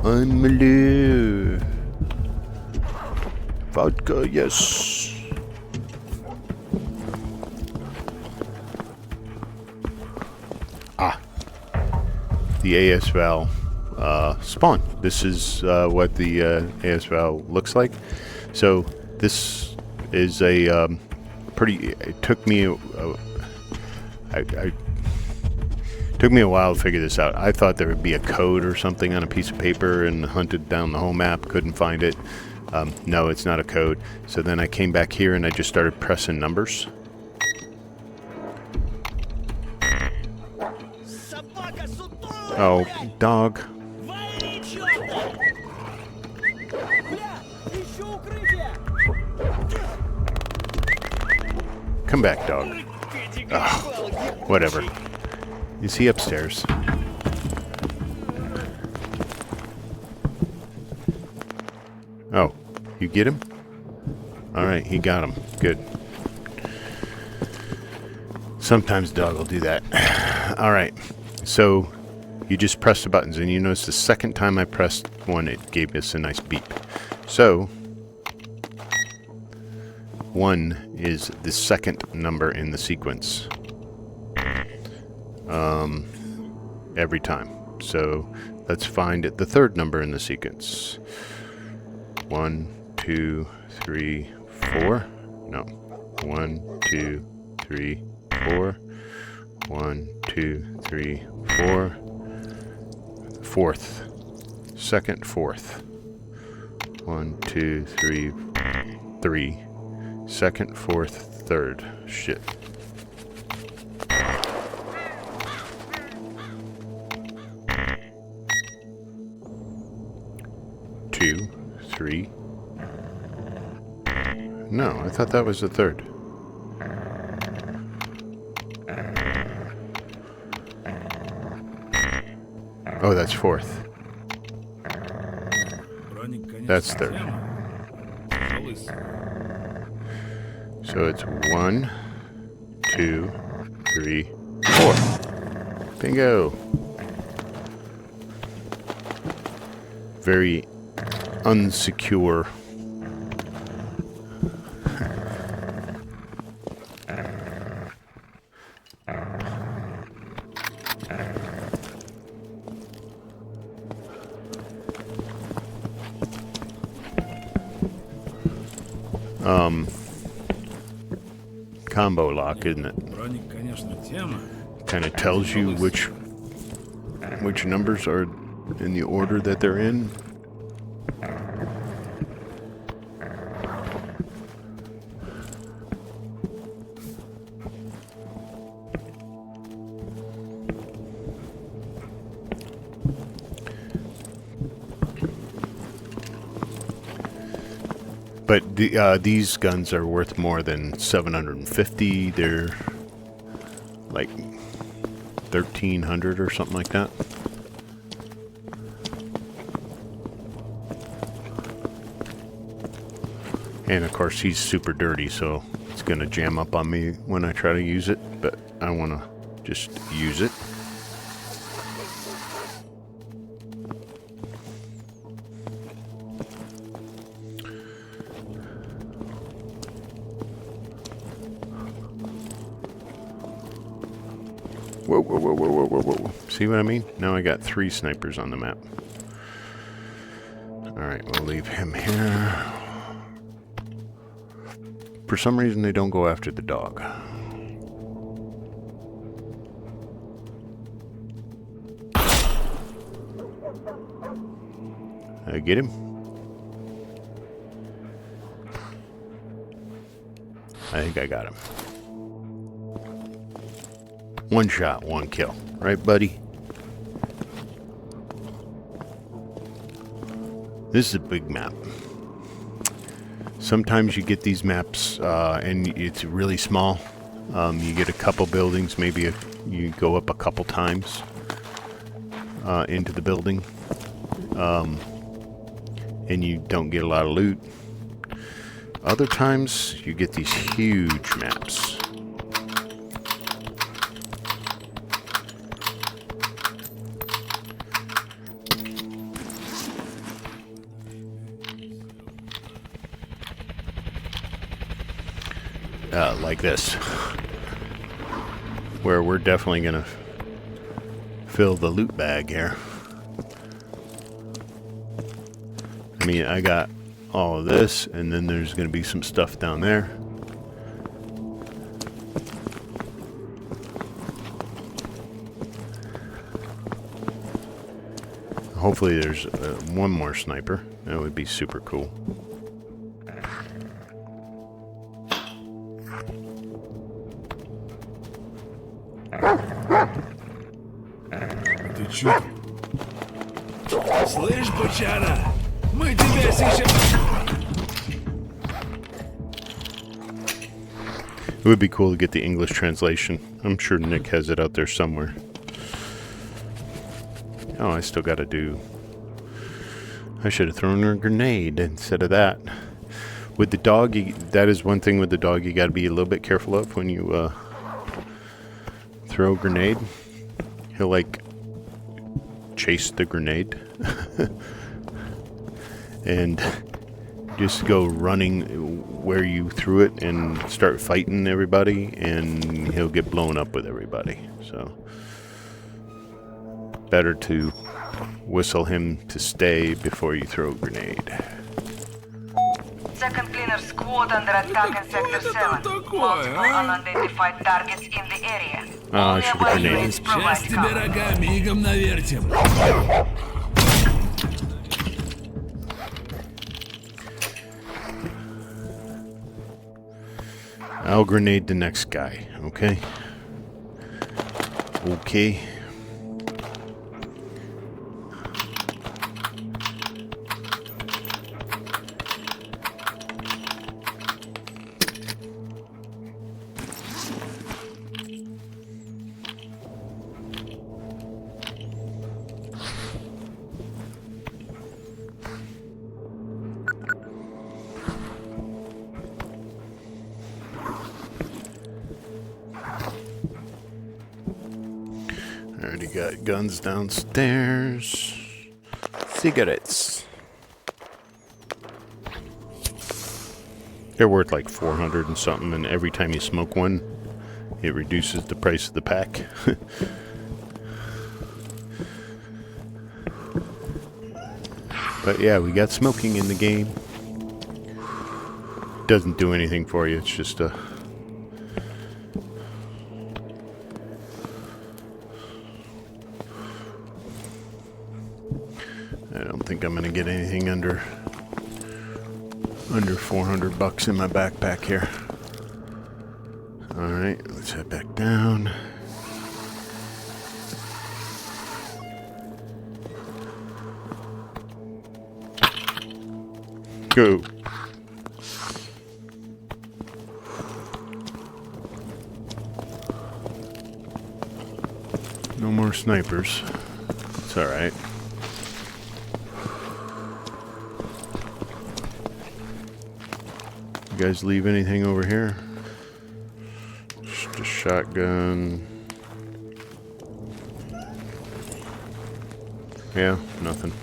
Speaker 1: I'm blue. Vodka, yes. the ASVAL spawn. This is what the ASVAL looks like. So this is a pretty. It took me took me a while to figure this out. I thought there would be a code or something on a piece of paper, and hunted down the whole map, couldn't find it. No, it's not a code. So then I came back here and I just started pressing numbers. Oh, dog. Come back, dog. Ugh, whatever. Is he upstairs? Oh, you get him? Alright, he got him. Good. Sometimes dog will do that. Alright, so you just press the buttons, and you notice the second time I pressed one, it gave us a nice beep. So 1 is the second number in the sequence. Every time. So let's find the third number in the sequence. 1, 2, 3, 4. No. 1, 2, 3, 4. 1, 2, 3, 4. Fourth. Second, fourth. 1, 2, 3, 3. Second, fourth, third. Shit. Two, 3. No, I thought that was the third. Oh, that's fourth. That's third. So it's 1, 2, 3, 4. Bingo. Very unsecure. Combo lock, isn't it? Kind of tells you which numbers are in the order that they're in. But these guns are worth more than 750. They're like 1,300 or something like that. And of course he's super dirty, so it's gonna jam up on me when I try to use it, but I wanna just use it. Whoa, whoa, whoa, whoa, whoa, whoa, whoa. See what I mean? Now I got 3 snipers on the map. Alright, we'll leave him here. For some reason, they don't go after the dog. I get him? I think I got him. 1 shot, 1 kill. Right, buddy? This is a big map. Sometimes you get these maps and it's really small. You get a couple buildings, maybe you go up a couple times into the building. And you don't get a lot of loot. Other times you get these huge maps. Like this, where we're definitely gonna fill the loot bag here. I mean, I got all of this, and then there's going to be some stuff down there. Hopefully there's one more sniper. That would be super cool.
Speaker 9: Ты чё? Слышь, бычара, мы тебя сейчас...
Speaker 1: It would be cool to get the English translation. I'm sure Nick has it out there somewhere. Oh, I still gotta do... I should have thrown her a grenade instead of that. With the dog, that is one thing with the dog you gotta be a little bit careful of when you throw a grenade. He'll like chase the grenade and just go running where you threw it and start fighting everybody, and he'll get blown up with everybody. So better to whistle him to stay before you throw a grenade.
Speaker 8: Second cleaner squad under attack in Sector 7. Multiple unidentified targets in the area.
Speaker 1: Oh, I should have grenades.
Speaker 9: Сейчас тебе рога мигом навертим.
Speaker 1: I'll grenade the next guy, okay? Okay. Already got guns downstairs. Cigarettes. They're worth like 400 and something, and every time you smoke one, it reduces the price of the pack. But yeah, we got smoking in the game. Doesn't do anything for you, it's just a... I don't think I'm gonna get anything under 400 bucks in my backpack here. Alright, let's head back down. Go. No more snipers. It's alright. You guys leave anything over here? Just a shotgun. Yeah, nothing.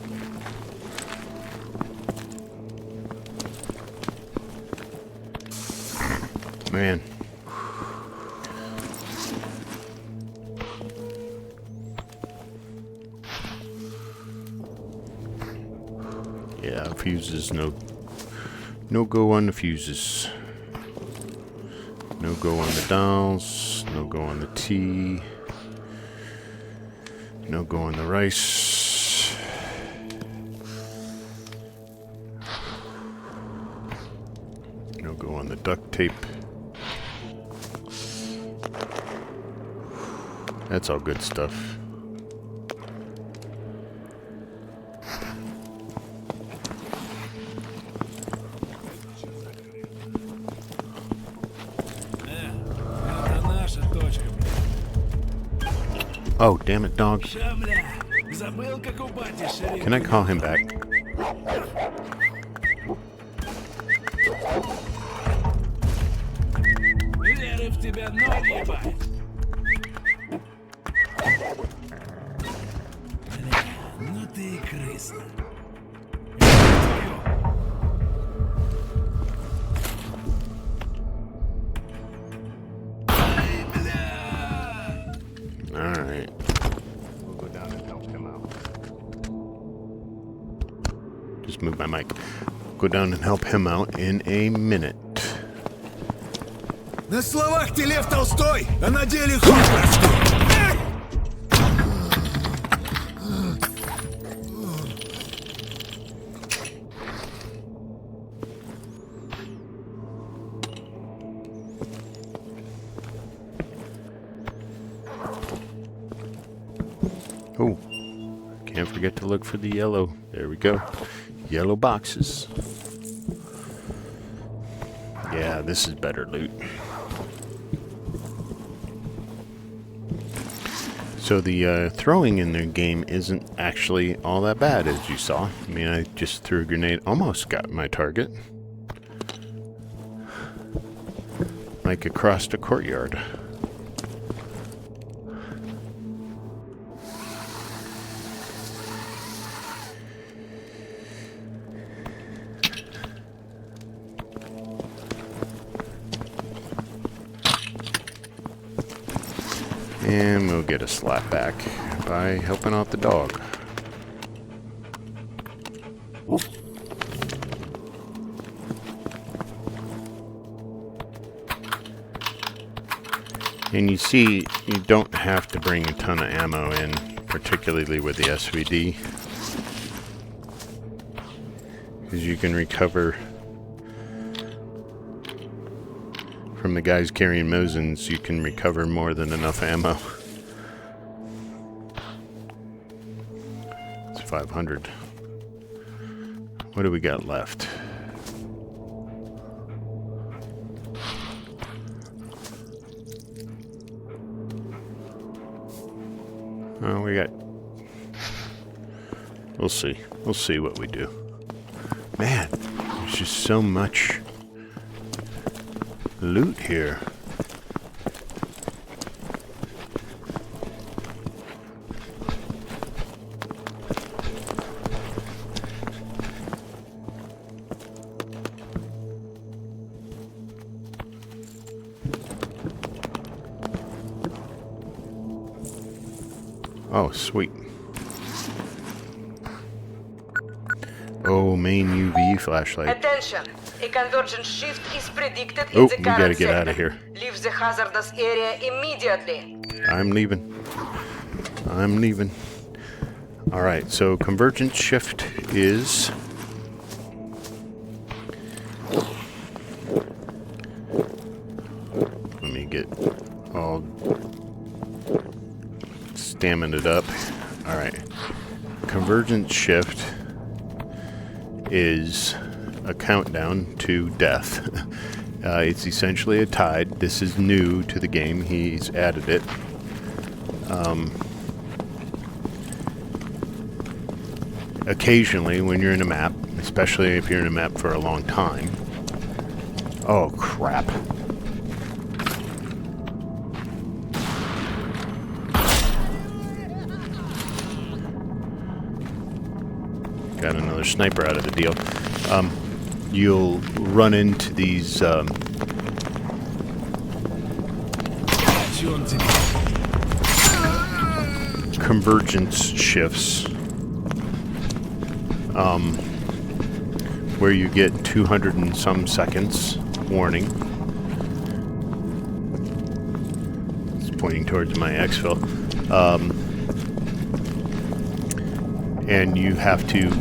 Speaker 1: Man. Yeah, fuses, no go on the fuses. No go on the downs. No go on the tea. No go on the rice. No go on the duct tape. That's all good stuff. Oh, damn it, dog. Can I call him back? just moved my mic. Go down and help him out in a minute.
Speaker 9: На словах ты Лев Толстой, а на деле хуй простой.
Speaker 1: Oh, can't forget to look for the yellow. There we go. Yellow boxes. Yeah, this is better loot. So the throwing in the game isn't actually all that bad, as you saw. I mean, I just threw a grenade, almost got my target. Like across the courtyard. And we'll get a slap back by helping out the dog. And you see, you don't have to bring a ton of ammo in, particularly with the SVD, because you can recover from the guys carrying Mosins. You can recover more than enough ammo. It's 500. What do we got left? Oh, we got... We'll see. We'll see what we do. Man, there's just so much loot here. Oh, sweet. Oh, main UV flashlight.
Speaker 8: Attention! A convergent shift is predicted
Speaker 1: Oh,
Speaker 8: in the
Speaker 1: we
Speaker 8: current
Speaker 1: gotta get
Speaker 8: sector.
Speaker 1: out of here.
Speaker 8: Leave the hazardous area immediately.
Speaker 1: I'm leaving. I'm leaving. Alright, so convergent shift is... Let me get all staminaed up. Alright. Convergent shift is a countdown to death. It's essentially a tide. This is new to the game. He's added it. Occasionally, when you're in a map, especially if you're in a map for a long time... Oh, crap. Got another sniper out of the deal. You'll run into these convergence shifts where you get 200 and some seconds warning. It's pointing towards my exfil. And you have to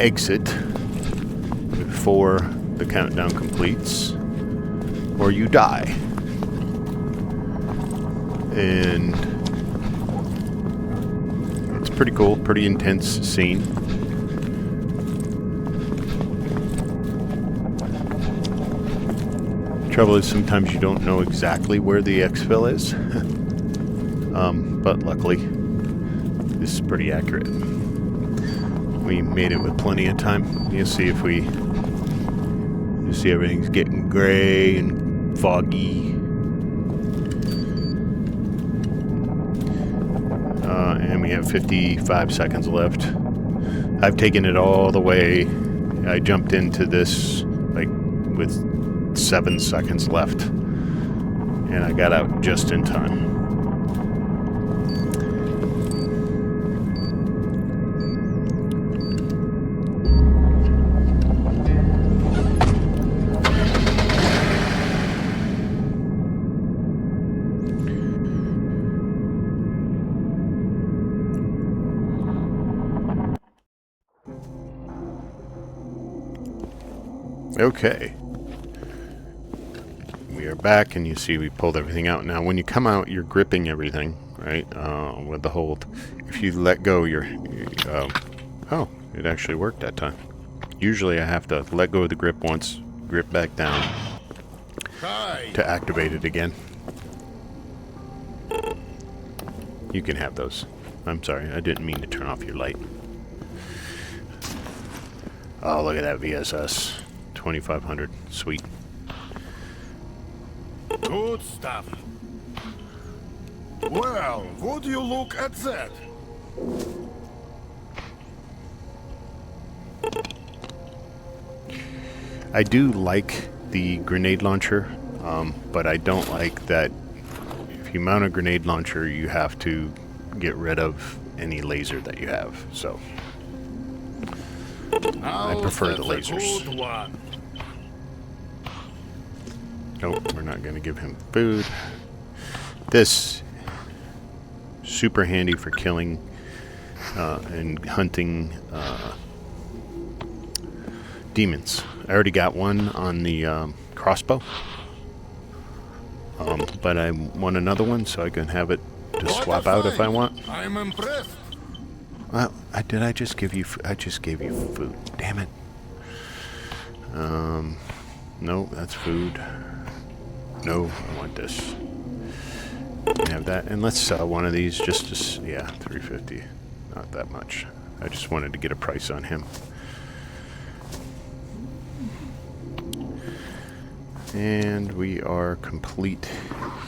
Speaker 1: exit before the countdown completes, or you die. And it's pretty cool, pretty intense scene. Trouble is, sometimes you don't know exactly where the exfil is. But luckily, this is pretty accurate. We made it with plenty of time. You'll see if we... You see everything's getting gray and foggy. And we have 55 seconds left. I've taken it all the way. I jumped into this like with 7 seconds left. And I got out just in time. Okay. We are back, and you see we pulled everything out. Now, when you come out, you're gripping everything, right, with the hold. If you let go, oh, it actually worked that time. Usually I have to let go of the grip once, grip back down to activate it again. You can have those. I'm sorry, I didn't mean to turn off your light. Oh, look at that VSS. 2500. Sweet.
Speaker 2: Good stuff. Well, would you look at that?
Speaker 1: I do like the grenade launcher, but I don't like that if you mount a grenade launcher, you have to get rid of any laser that you have. So I prefer the lasers. Nope, we're not going to give him food. This super handy for killing and hunting demons. I already got one on the crossbow, but I want another one so I can have it to swap out if I want.
Speaker 2: I'm impressed.
Speaker 1: Well, did I just give you? I just gave you food. Damn it. No, that's food. No, I want this. Have that, and let's sell one of these just to, yeah, 350. Not that much. I just wanted to get a price on him. And we are complete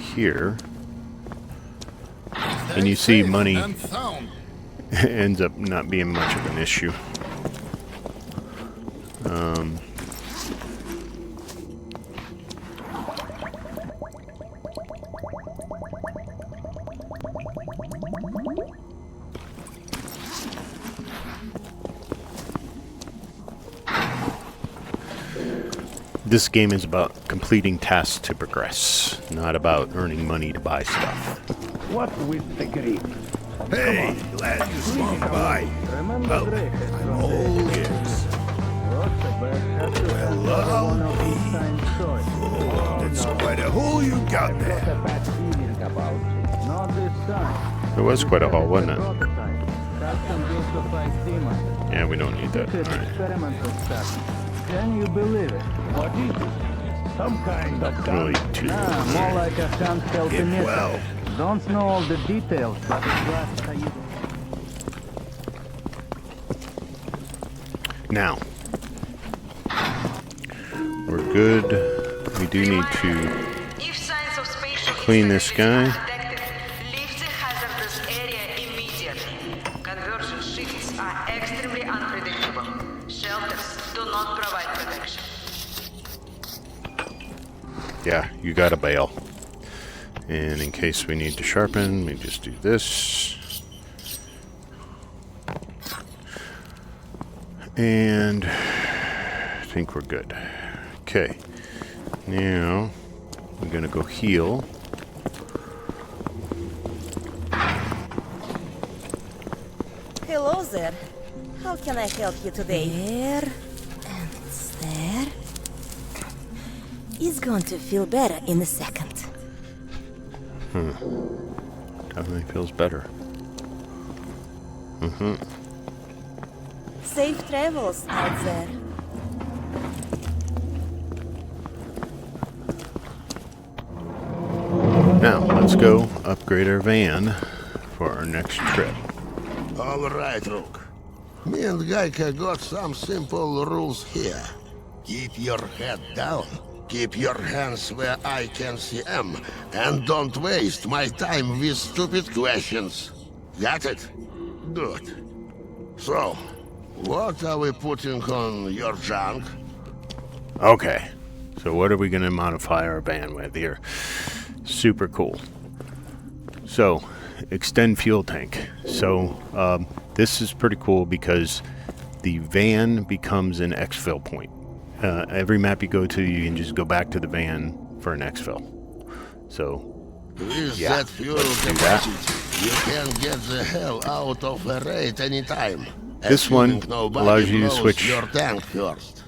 Speaker 1: here. And you see money ends up not being much of an issue. This game is about completing tasks to progress, not about earning money to buy stuff.
Speaker 4: What with the grip?
Speaker 9: Hey, glad you swung by. Well, I'm all ears. Well, I'll be. Oh, that's quite a hole you got there.
Speaker 1: It was quite a haul, wasn't it? Yeah, we don't need that. Alright.
Speaker 4: Can you believe it? What is it? Some kind of
Speaker 1: Really too.
Speaker 4: more like a handheld emitter.
Speaker 9: Well.
Speaker 4: Don't know all the details, but it's just how you...
Speaker 1: Now, we're good. We do need to clean this guy.
Speaker 8: Leave the hazardous area immediately. Convergent shifts are extremely unpredictable. Shelters do not provide protection.
Speaker 1: Yeah, you gotta bail. And in case we need to sharpen, we just do this. And I think we're good. Okay. Now, we're gonna go heal.
Speaker 10: Hello there. How can I help you today? There and there. He's going to feel better in a second.
Speaker 1: Definitely feels better.
Speaker 10: Safe travels out there.
Speaker 1: Now, let's go upgrade our van for our next trip.
Speaker 6: All right, Rook. Me and Gaika got some simple rules here. Keep your head down. Keep your hands where I can see them. And don't waste my time with stupid questions. Got it? Good. So, what are we putting on your junk?
Speaker 1: Okay. So what are we going to modify our van with here? Super cool. So, extend fuel tank. So, this is pretty cool because the van becomes an exfil point. Every map you go to, you can just go back to the van for an exfil. So,
Speaker 6: With
Speaker 1: yeah,
Speaker 6: that fuel
Speaker 1: let's do
Speaker 6: capacity,
Speaker 1: that.
Speaker 6: you can get the hell out of a raid anytime.
Speaker 1: This one
Speaker 6: Assuming nobody
Speaker 1: allows you to
Speaker 6: blows
Speaker 1: switch
Speaker 6: your tank first.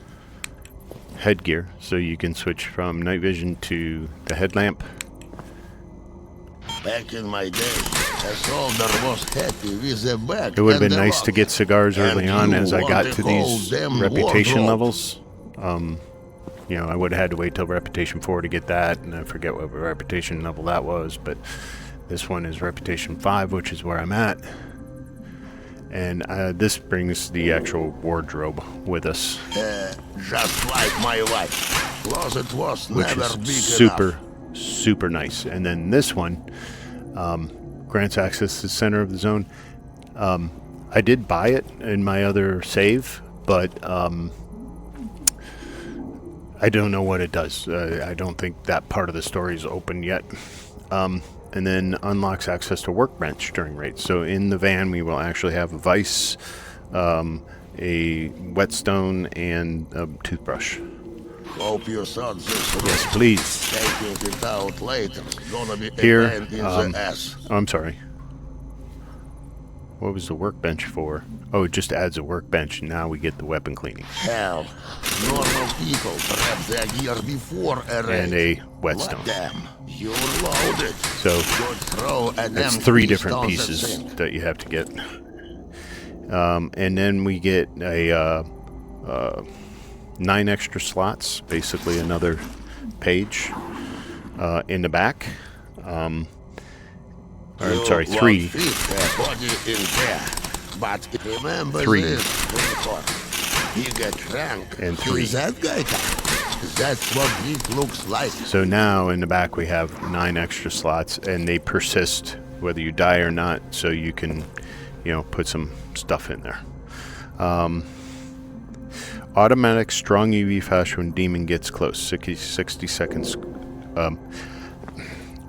Speaker 1: headgear, so you can switch from night vision to the headlamp.
Speaker 6: Back in my day, a soldier was happy with a bag.
Speaker 1: It would have
Speaker 6: and
Speaker 1: been
Speaker 6: a
Speaker 1: nice to
Speaker 6: lock.
Speaker 1: get cigars early
Speaker 6: And
Speaker 1: on
Speaker 6: you
Speaker 1: as I got
Speaker 6: want
Speaker 1: to
Speaker 6: a whole
Speaker 1: these
Speaker 6: damn
Speaker 1: reputation
Speaker 6: wardrobe.
Speaker 1: levels. You know, I would have had to wait till reputation 4 to get that, and I forget what reputation level that was, but this one is reputation 5, which is where I'm at. And this brings the actual wardrobe with us.
Speaker 6: Just like my wife. Closet was
Speaker 1: Which
Speaker 6: never
Speaker 1: is
Speaker 6: big
Speaker 1: super,
Speaker 6: enough.
Speaker 1: super nice. And then this one grants access to the center of the zone. I did buy it in my other save, but I don't know what it does. I don't think that part of the story is open yet. And then unlocks access to Workbench during raids. So in the van, we will actually have a vise, a whetstone, and a toothbrush.
Speaker 6: Hope you thought this
Speaker 1: Yes, please.
Speaker 6: taking it out later. Gonna be
Speaker 1: Here,
Speaker 6: a pain in the ass.
Speaker 1: Oh, I'm sorry. What was the workbench for? Oh, it just adds a workbench, and now we get the weapon cleaning.
Speaker 6: Hell, normal people prep their gear before a raid.
Speaker 1: And a whetstone.
Speaker 6: What damn, you're loaded.
Speaker 1: So,
Speaker 6: Good throw and
Speaker 1: that's
Speaker 6: them
Speaker 1: 3
Speaker 6: keys
Speaker 1: different
Speaker 6: down the
Speaker 1: pieces
Speaker 6: sink.
Speaker 1: that you have to get. And then we get a 9 extra slots, basically another page in the back. Or, I'm sorry, 3.
Speaker 6: Fit a body in there. But remember
Speaker 1: 3.
Speaker 6: this, Lincoln. He get drunk.
Speaker 1: And 3.
Speaker 6: Who's that guy? That's what it looks like.
Speaker 1: So now in the back we have 9 extra slots, and they persist whether you die or not, so you can, you know, put some stuff in there. Automatic strong UV flash when demon gets close, 60 seconds.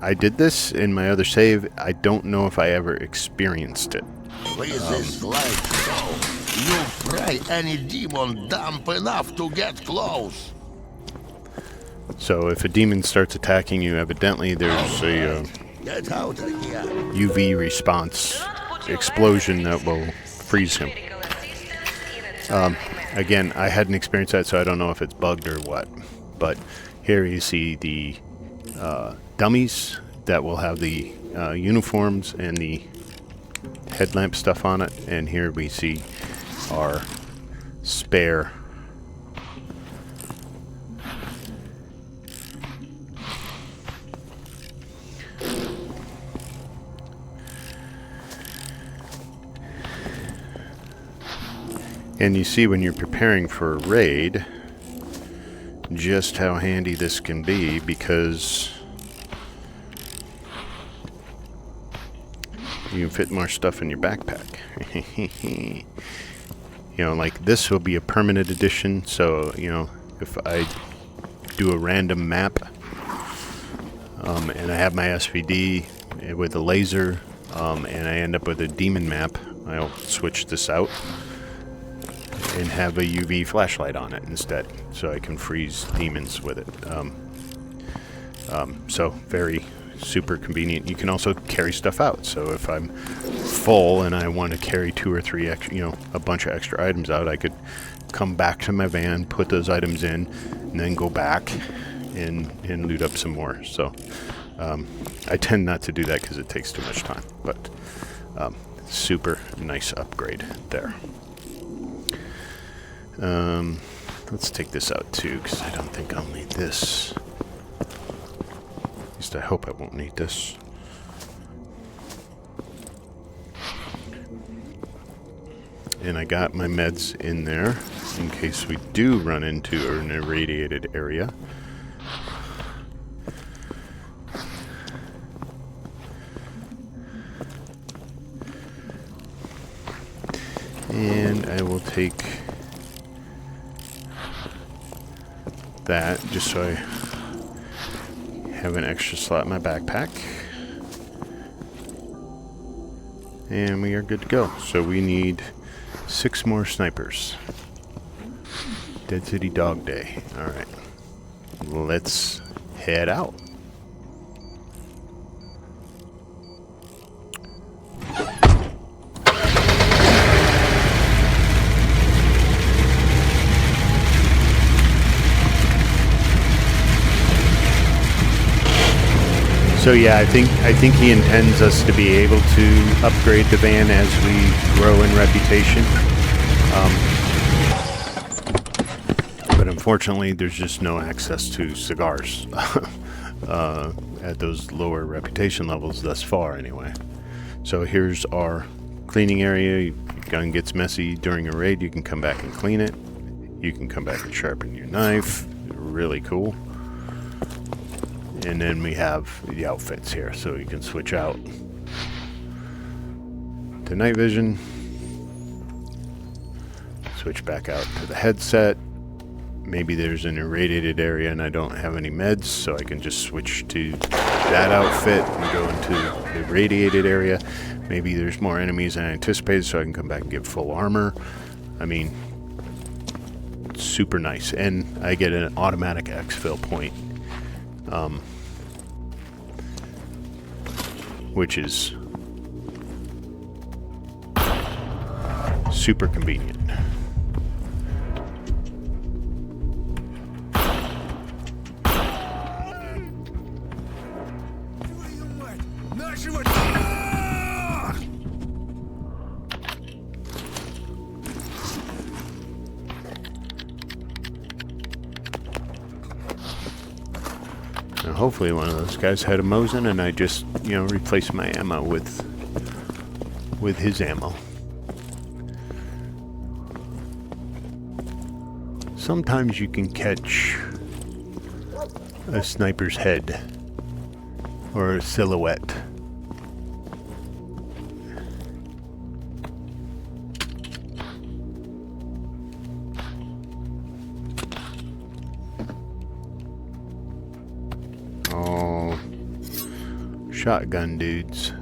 Speaker 1: I did this in my other save. I don't know if I ever experienced it.
Speaker 6: With this light show, you fry any demon dumb enough to get close.
Speaker 1: So if a demon starts attacking you, evidently there's a
Speaker 6: Get out of here.
Speaker 1: UV response explosion that will freeze him. Again, I hadn't experienced that, so I don't know if it's bugged or what. But here you see the dummies that will have the uniforms and the headlamp stuff on it, and here we see our spare and you see when you're preparing for a raid just how handy this can be, because you can fit more stuff in your backpack. You know, like this will be a permanent addition, so, you know, if I do a random map and I have my SVD with a laser and I end up with a demon map, I'll switch this out and have a UV flashlight on it instead, so I can freeze demons with it. So very super convenient. You can also carry stuff out, so if I'm full and I want to carry 2 or 3 extra, you know, a bunch of extra items out, I could come back to my van, put those items in, and then go back and loot up some more. So I tend not to do that because it takes too much time, but super nice upgrade there. Let's take this out too, because I don't think I'll need this. At least I hope I won't need this. And I got my meds in there in case we do run into an irradiated area. And I will take that just so I have an extra slot in my backpack. And we are good to go. So we need 6 more snipers. Dead City Dog Day. Alright. Let's head out. So yeah, I think he intends us to be able to upgrade the van as we grow in reputation. But unfortunately, there's just no access to cigars at those lower reputation levels thus far, anyway. So here's our cleaning area. Your gun gets messy during a raid, you can come back and clean it. You can come back and sharpen your knife. Really cool. And then we have the outfits here, so you can switch out to night vision. Switch back out to the headset. Maybe there's an irradiated area and I don't have any meds, so I can just switch to that outfit and go into the irradiated area. Maybe there's more enemies than I anticipated, so I can come back and get full armor. I mean, super nice. And I get an automatic exfil point, which is super convenient. Now hopefully one of those guys had a Mosin and I just, you know, replaced my ammo with his ammo. Sometimes you can catch a sniper's head or a silhouette. Oh, shotgun dudes.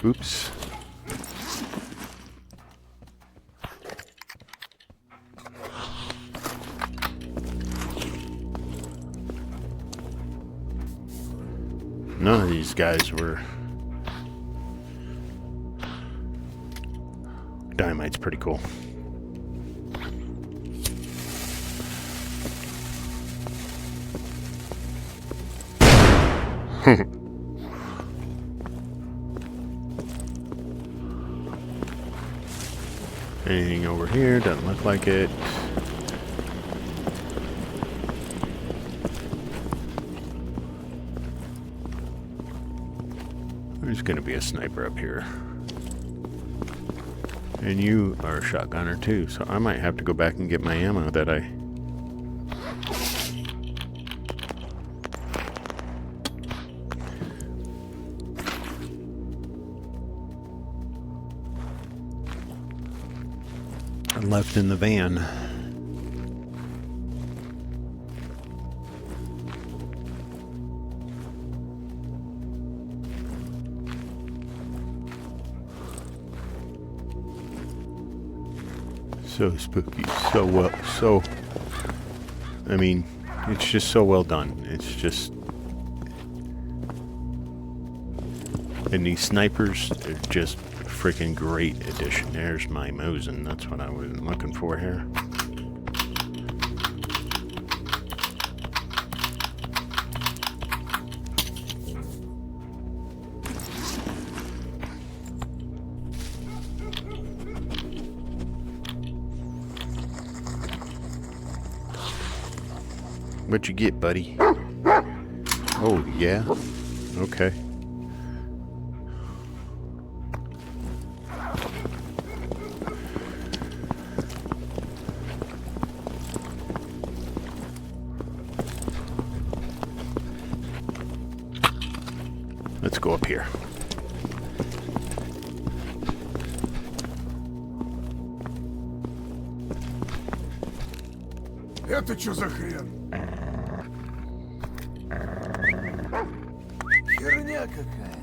Speaker 1: Oops. None of these guys were... Dynamite's pretty cool. Anything over here? Doesn't look like it. There's gonna be a sniper up here. And you are a shotgunner too, so I might have to go back and get my ammo that I... left in the van. So spooky, so well, so, I mean, it's just so well done. It's just, and these snipers, they're just freaking great addition. There's my Mosin. That's what I was looking for here. What you get, buddy? Oh, yeah? Okay. Let's go up here.
Speaker 9: Это что за хрен? Херня какая.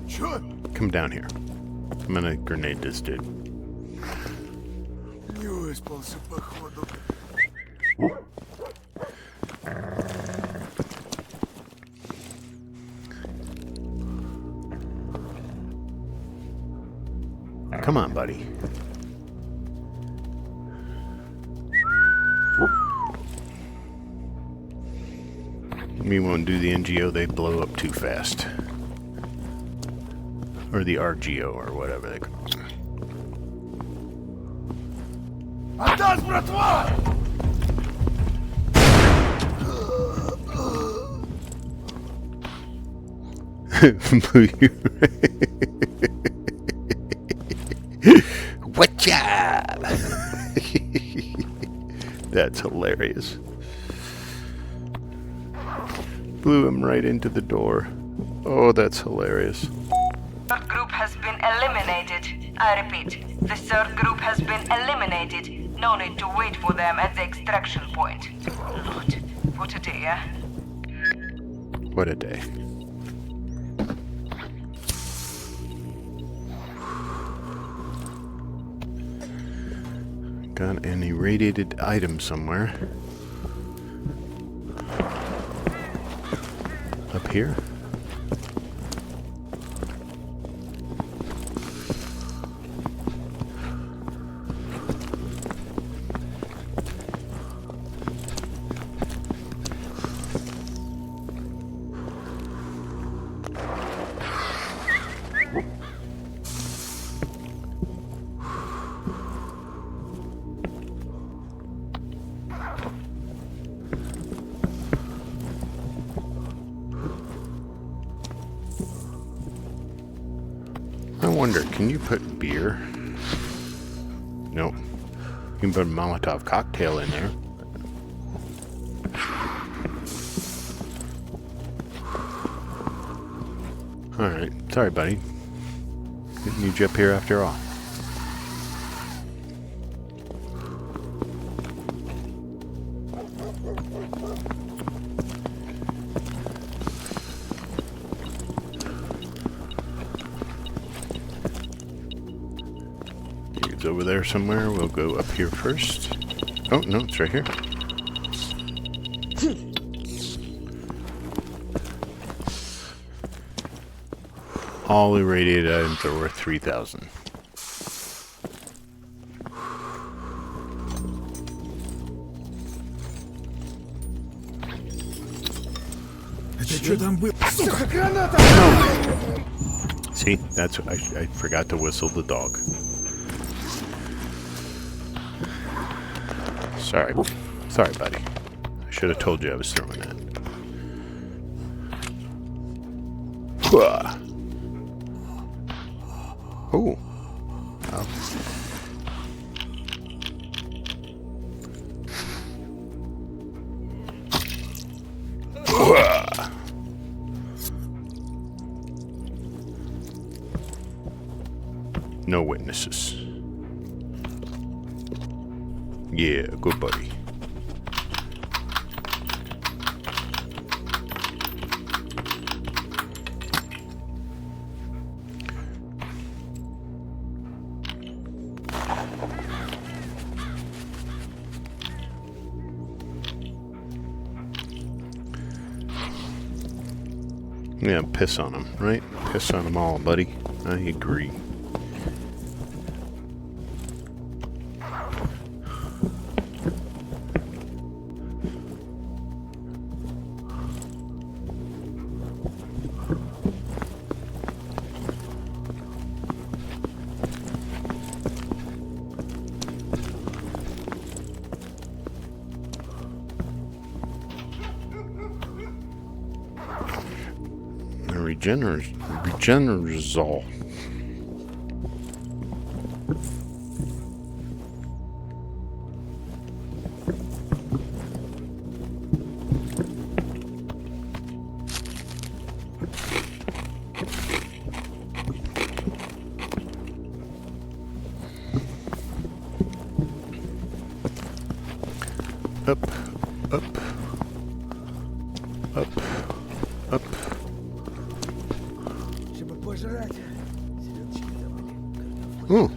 Speaker 9: Чё?
Speaker 1: Come down here. I'm gonna grenade this dude.
Speaker 9: Не выспался, походу.
Speaker 1: Come on, buddy. We won't do the NGO, they blow up too fast. Or the RGO, or whatever they call it.
Speaker 9: Отдать, братва!
Speaker 1: What job? That's hilarious. Blew him right into the door. Oh, that's hilarious.
Speaker 8: Third group has been eliminated. I repeat, the third group has been eliminated. No need to wait for them at the extraction point. Lord, what a day, eh?
Speaker 1: What a day. Got an irradiated item somewhere. Up here? I wonder, can you put beer? Nope. You can put a Molotov cocktail in there. Alright, sorry buddy. Didn't need you up here after all. It's over there somewhere. We'll go up here first. Oh, no, it's right here. All irradiated items are worth 3,000.
Speaker 9: Это что там было? Сука, граната!
Speaker 1: See, that's I forgot to whistle the dog. Sorry, buddy. I should have told you I was throwing that. Oh. No witnesses. Yeah, good buddy. Yeah, piss on them, right? Piss on them all, buddy. I agree. Regenerazole. Up, up, up, up. Ooh.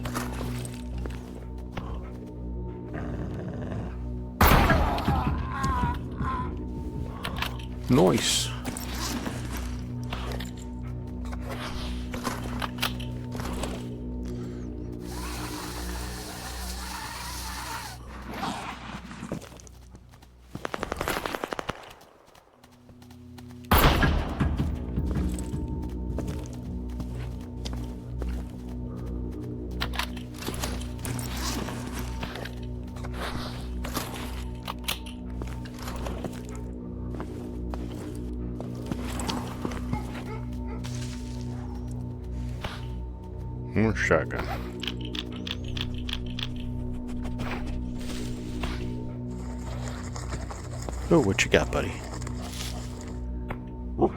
Speaker 1: Nice. More shotgun. Oh, what you got, buddy?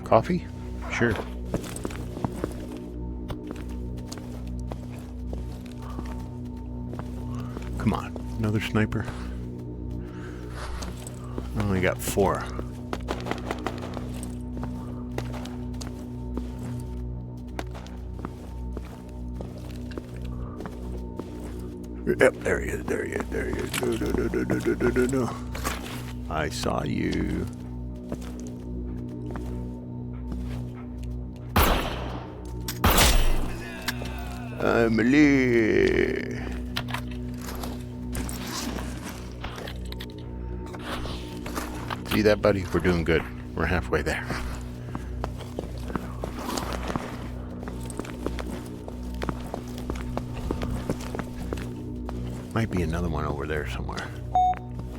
Speaker 1: Coffee? Sure. Come on, another sniper. I only got 4. Yep, there he is, there he is, there he is. No. I saw you. Emily. See that, buddy? We're doing good. We're halfway there. Might be another one over there somewhere.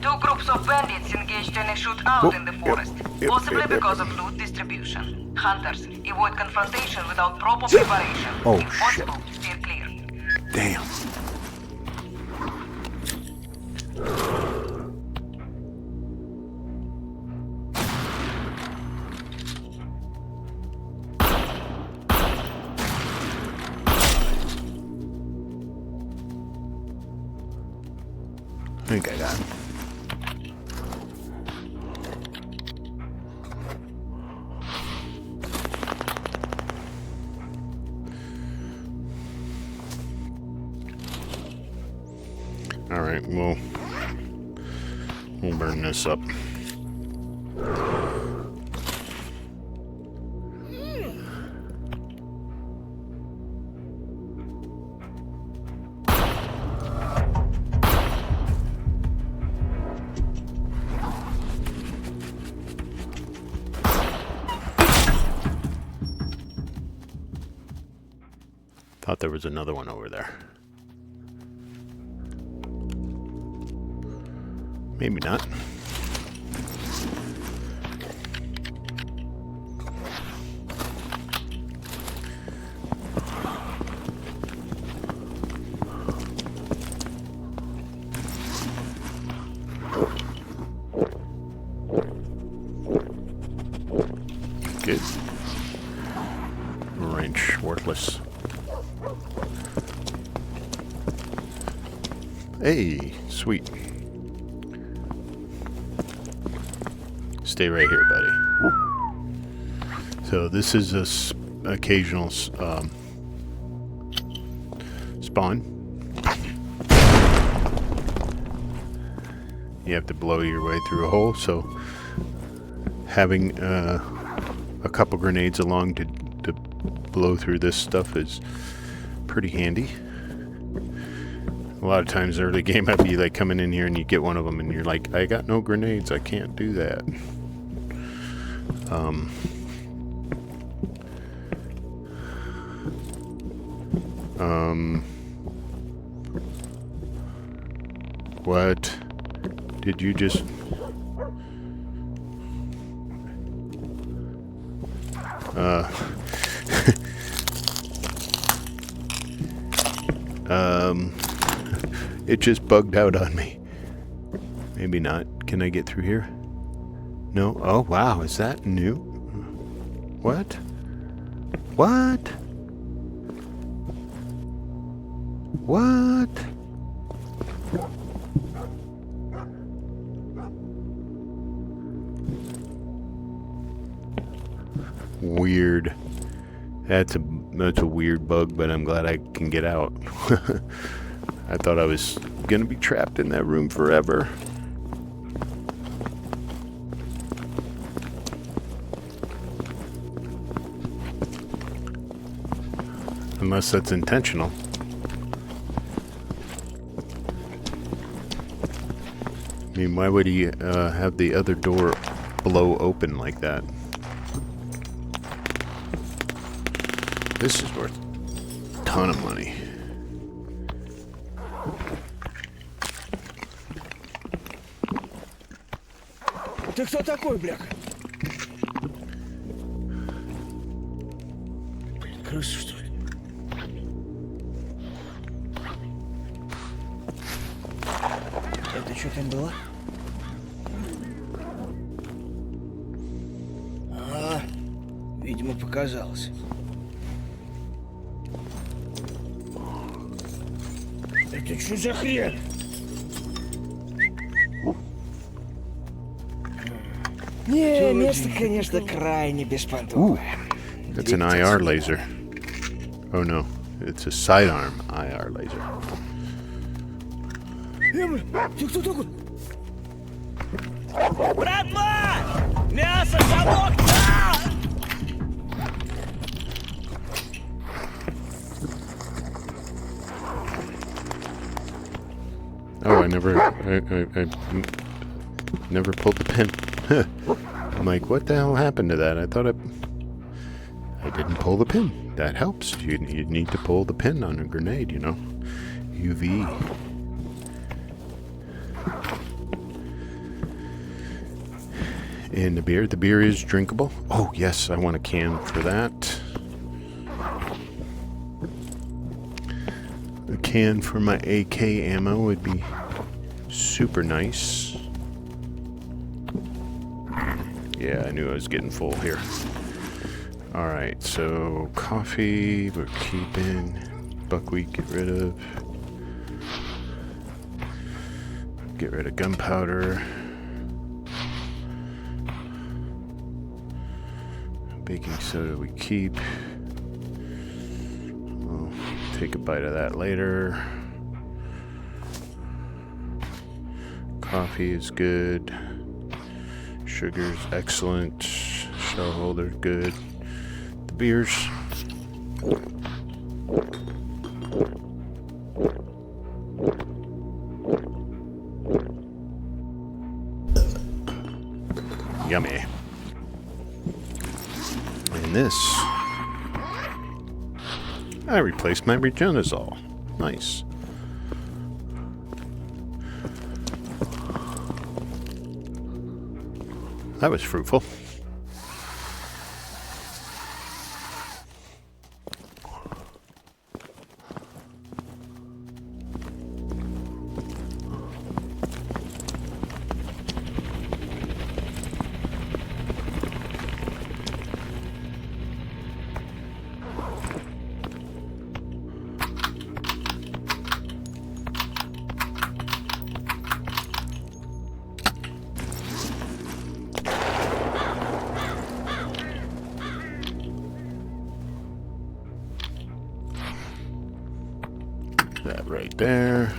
Speaker 8: 2 groups of bandits engaged in a shootout in the forest, possibly because of loot distribution. Hunters, avoid confrontation without proper preparation.
Speaker 1: Oh,
Speaker 8: Impossible to steer clear.
Speaker 1: Damn. I think I got him. Alright, we'll burn this up. Thought there was another one over there. Maybe not. Good. Wrench, worthless. Hey, sweet. Stay right here, buddy. So this is a occasional spawn. You have to blow your way through a hole, so having a couple grenades along to blow through this stuff is pretty handy. A lot of times early game I'd be like coming in here and you get one of them and you're like, I got no grenades, I can't do that. What did you just... It just bugged out on me. Maybe not. Can I get through here? No? Oh, wow. Is that new? What? What? What? That's a weird bug, but I'm glad I can get out. I thought I was gonna be trapped in that room forever. Unless that's intentional. I mean, why would he have the other door blow open like that? This is worth a ton of money.
Speaker 4: Ты кто такой, бляха? Блин, крыса, что ли? Это что там было? А, видимо, показалось. Это что за хрень? Не, место, конечно, крайне беспонтовое.
Speaker 1: That's an IR laser. Oh no, it's a sidearm IR laser.
Speaker 4: Ты кто такой? Братва! Мясо, замок!
Speaker 1: Oh, I never pulled the pin. I'm like, what the hell happened to that? I thought I didn't pull the pin. That helps. You need to pull the pin on a grenade, you know. UV. And the beer is drinkable. Oh yes, I want a can for that. A can for my AK ammo would be super nice. Yeah, I knew I was getting full here. Alright, so coffee, we're keeping. Buckwheat, get rid of. Get rid of gunpowder. Baking soda we keep. We'll take a bite of that later. Coffee is good. Sugar's excellent. Shell holder's good. The beers. Yummy. And this. I replaced my Regenazole. Nice. That was fruitful. That right there.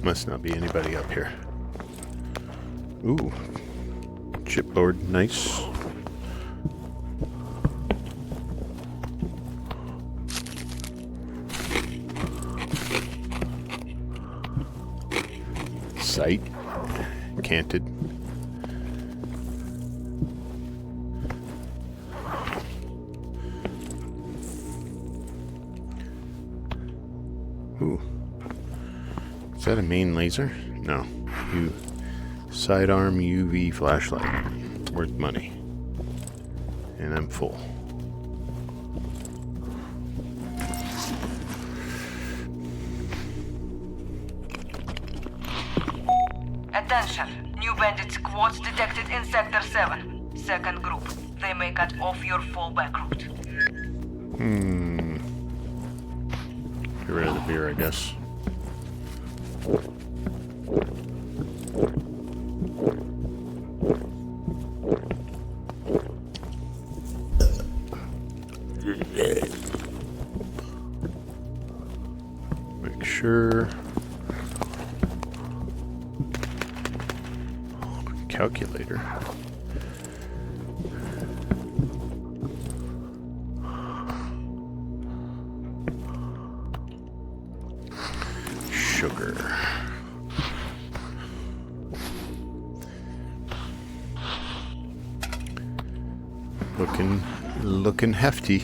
Speaker 1: Must not be anybody up here. Ooh. Chipboard, nice. Sight. Canted. Ooh. Is that a main laser? No. Sidearm UV flashlight. Worth money. And I'm full.
Speaker 8: Attention! New bandit squads detected in Sector 7. Second group. They may cut off your fallback route.
Speaker 1: Get rid of the beer, I guess. Make sure. Calculator. Sugar. Looking hefty.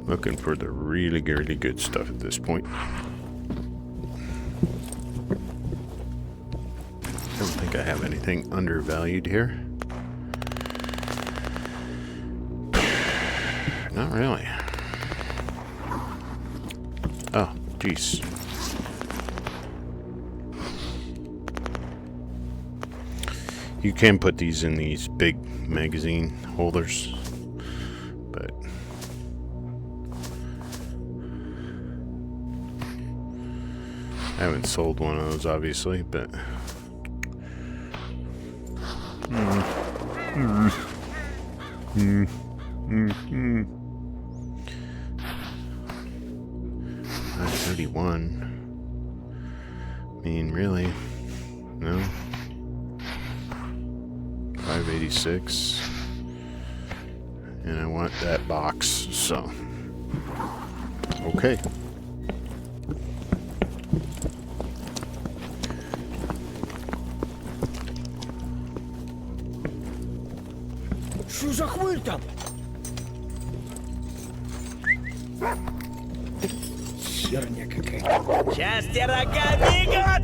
Speaker 1: Looking for the really good stuff at this point. Don't think I have anything undervalued here. Not really. Oh, jeez. You can put these in these big magazine holders, but I haven't sold one of those, obviously, but 31. I mean, really? No. 586. And I want that box, so. Okay.
Speaker 3: Что за хвыль там? Херня какая-то. Сейчас те рога бегут!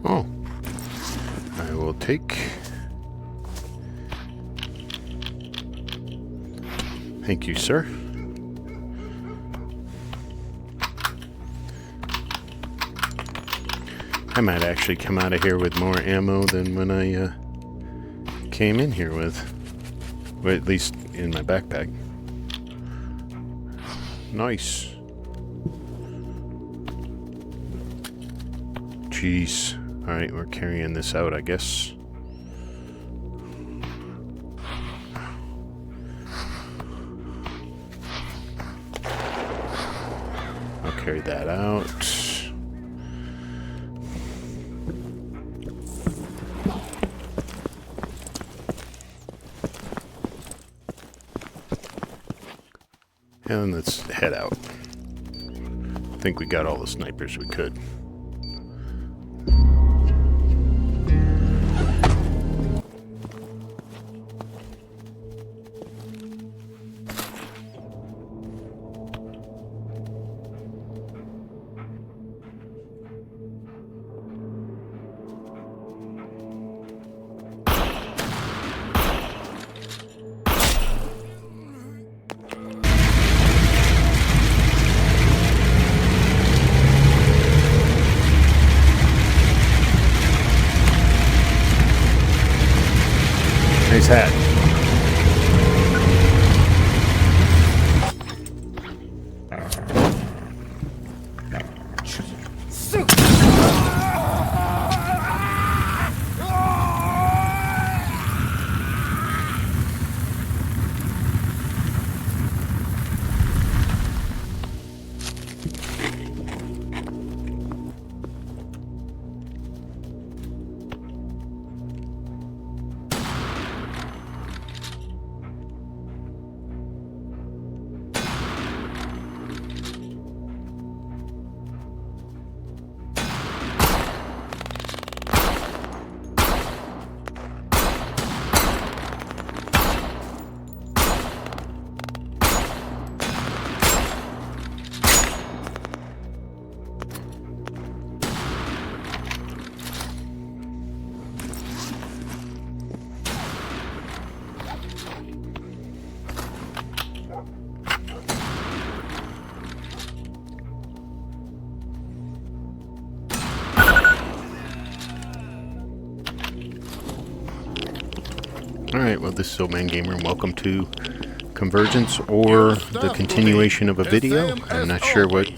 Speaker 1: Oh. I will take. Thank you, sir. I might actually come out of here with more ammo than when I came in here with. Well, at least in my backpack. Nice. Jeez. Alright, we're carrying this out, I guess. I'll carry that out. And let's head out. I think we got all the snipers we could. Nice hat. Alright, well, this is Old Man Gamer, and welcome to Convergence, or the continuation of a video. I'm not sure what...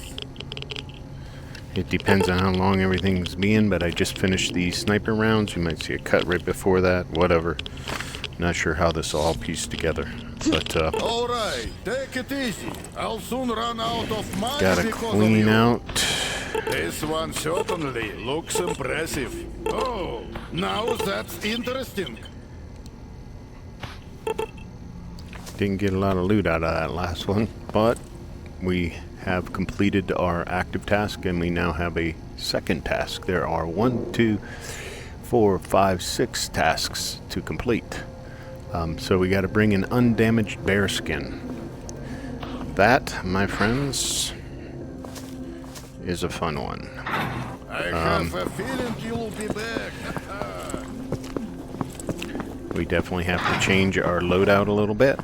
Speaker 1: It depends on how long everything's being, but I just finished the sniper rounds. You might see a cut right before that, whatever. Not sure how this all pieced together, but
Speaker 2: Alright, take it easy. I'll soon run out of money.
Speaker 1: gotta clean out.
Speaker 2: This one certainly looks impressive. Oh, now that's interesting.
Speaker 1: Didn't get a lot of loot out of that last one, but we have completed our active task, and we now have a second task. There are 1, 2, 4, 5, 6 tasks to complete. So we got to bring an undamaged bear skin. That, my friends, is a fun one.
Speaker 2: I have a feeling you'll be back.
Speaker 1: We definitely have to change our loadout a little bit.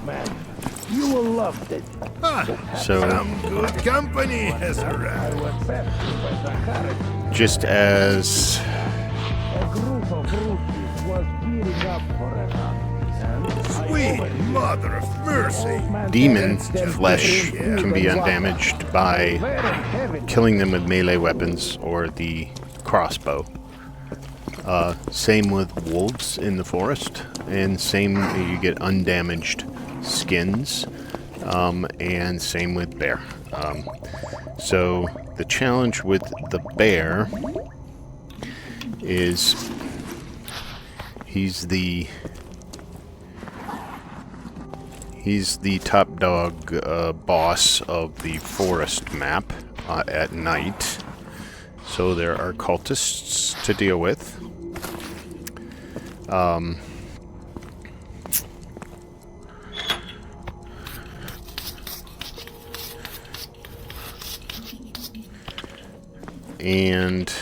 Speaker 4: Man, you will love this.
Speaker 1: So,
Speaker 9: Some good company has arrived.
Speaker 1: just as
Speaker 4: A group of rookies was gearing up for a hunt.
Speaker 9: Sweet mother of mercy.
Speaker 1: demon flesh can be undamaged by killing them with melee weapons or the crossbow. Same with wolves in the forest, and same, you get undamaged skins, and same with bear. So the challenge with the bear is he's the top dog boss of the forest map at night. So there are cultists to deal with. And,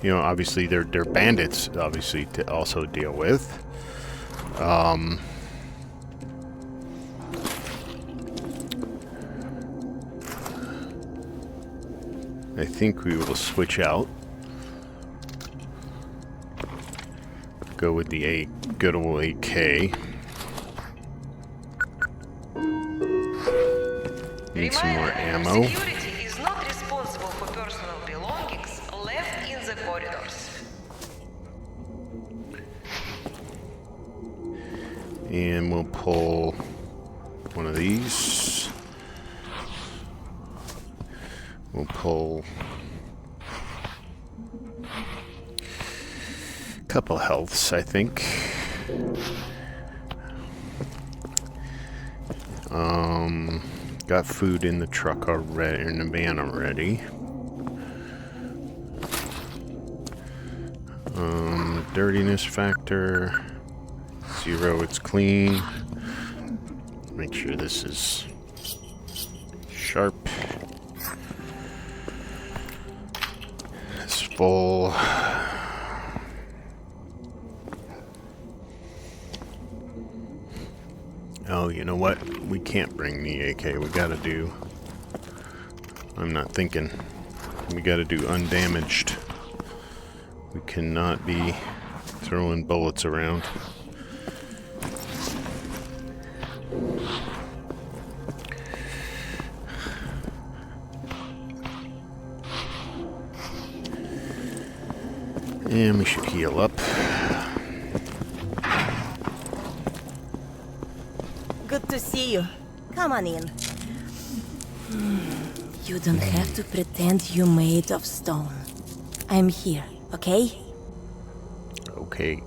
Speaker 1: you know, obviously they're bandits, obviously, to also deal with. I think we will switch out. Go with the good old AK. Need some more ammo.
Speaker 8: Security is not responsible for personal belongings left in the corridors.
Speaker 1: And we'll pull one of these. We'll pull a couple healths, I think. Got food in the truck already, in the van already. Dirtiness factor 0, it's clean. Make sure this is sharp. It's full. Oh, you know what? We can't bring the AK. We gotta do... I'm not thinking. We gotta do undamaged. We cannot be throwing bullets around. And we should heal up.
Speaker 10: Good to see you. Come on in. You don't have to pretend you're made of stone. I'm here, okay?
Speaker 1: Okay.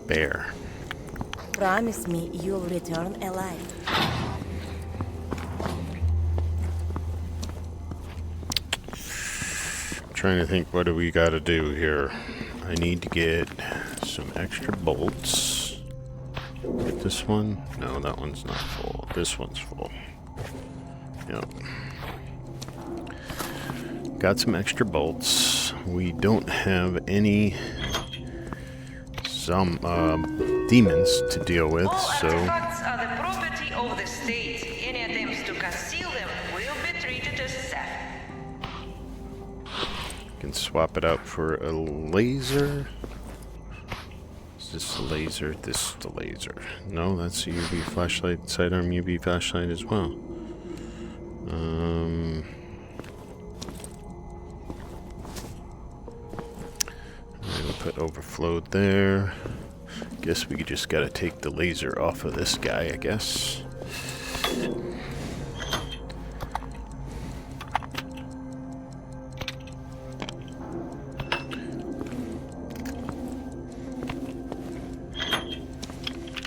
Speaker 1: Bear.
Speaker 10: Promise me you'll return alive.
Speaker 1: Trying to think, what do we gotta do here? I need to get some extra bolts. Get this one? No, that one's not full. This one's full. Yep. Got some extra bolts. We don't have any demons to deal with,
Speaker 8: All
Speaker 1: so
Speaker 8: artifacts are the property of the state. Any attempts to conceal them will be
Speaker 1: can swap it out for a laser. Is this the laser? This is the laser. No, that's a UV flashlight, sidearm UV flashlight as well. I'll put overflowed there. Guess we just gotta take the laser off of this guy, I guess.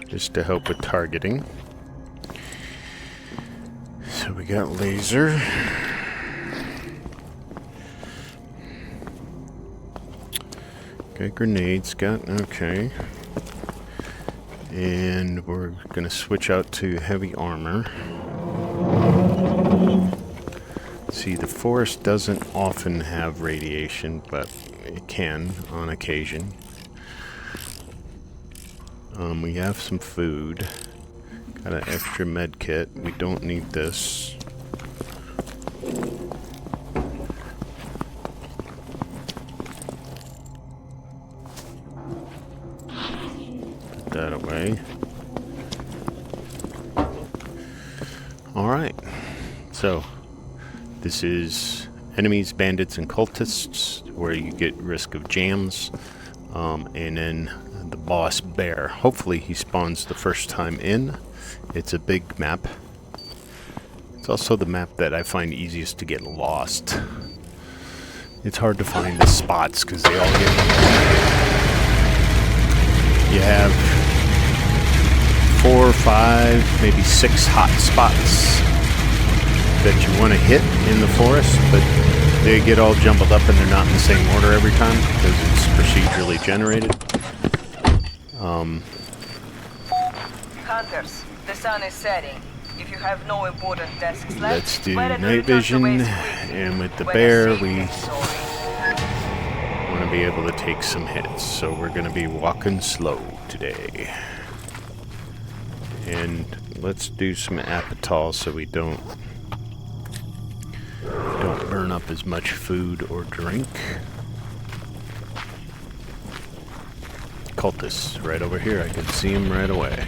Speaker 1: Just to help with targeting. So we got laser. Got grenades, okay. And we're gonna switch out to heavy armor. See, the forest doesn't often have radiation, but it can on occasion. We have some food. Got an extra med kit. We don't need this. Put that away. Alright. So, this is enemies, bandits, and cultists, where you get risk of jams. And then the boss bear. Hopefully he spawns the first time in. It's a big map. It's also the map that I find easiest to get lost. It's hard to find the spots because they all get... You have 4 or 5, maybe 6 hot spots that you want to hit in the forest, but they get all jumbled up and they're not in the same order every time because it's procedurally generated.
Speaker 8: Hunters, the sun is setting. If you have no important tasks left,
Speaker 1: let's do night vision, and with the bear we want to be able to take some hits, so we're going to be walking slow today. And let's do some Apital so we don't burn up as much food or drink. Cultists right over here. I can see him right away.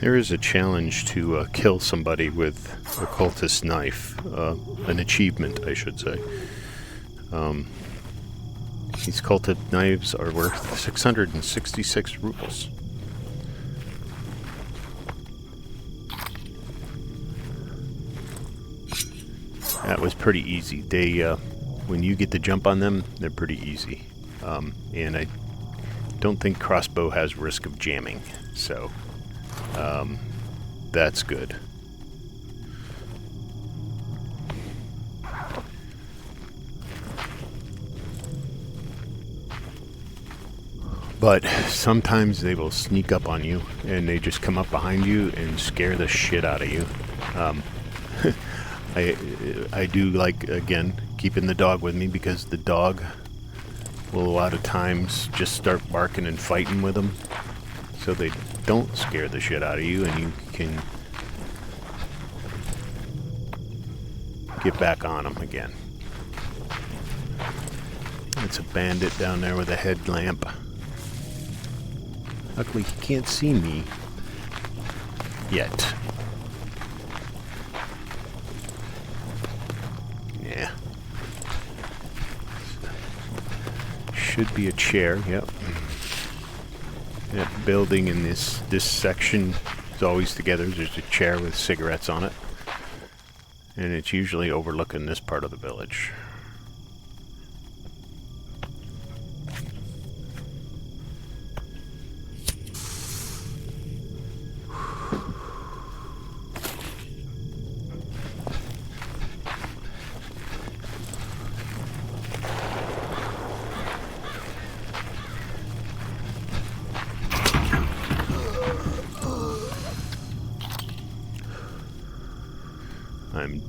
Speaker 1: There is a challenge to kill somebody with a cultist knife. An achievement, I should say. These cultist knives are worth 666 rubles. That was pretty easy. They, when you get the jump on them, they're pretty easy. And I don't think crossbow has risk of jamming, so that's good. But sometimes they will sneak up on you, and they just come up behind you and scare the shit out of you. I do like, again, keeping the dog with me, because the dog will a lot of times just start barking and fighting with them, so they don't scare the shit out of you, and you can get back on them again. It's a bandit down there with a headlamp. Luckily, he can't see me yet. Yeah. Should be a chair, yep. That building in this section is always together. There's a chair with cigarettes on it. And it's usually overlooking this part of the village.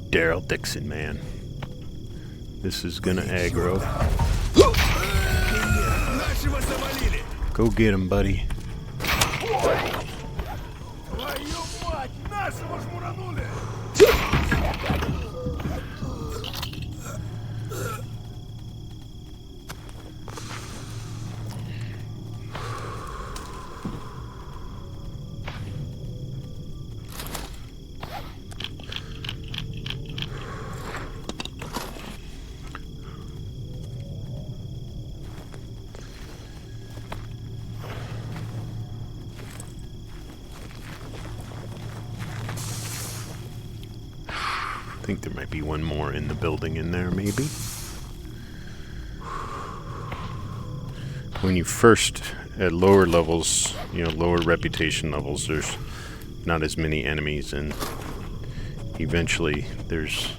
Speaker 1: Daryl Dixon, man. This is gonna aggro. Go get him, buddy. I think there might be one more in the building in there, maybe. When you first, at lower levels, you know, lower reputation levels, there's not as many enemies, and eventually there's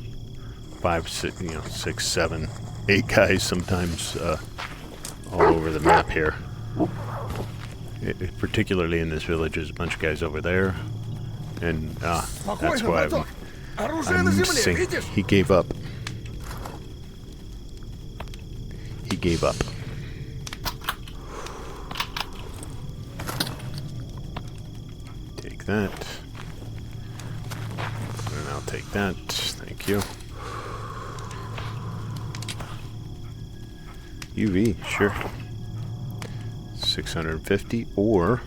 Speaker 1: 5, 6, 6, 7, 8 guys sometimes all over the map here. Particularly in this village, there's a bunch of guys over there, and that's why I'm saying he gave up. He gave up. Take that. And I'll take that. Thank you. UV, sure. 650, or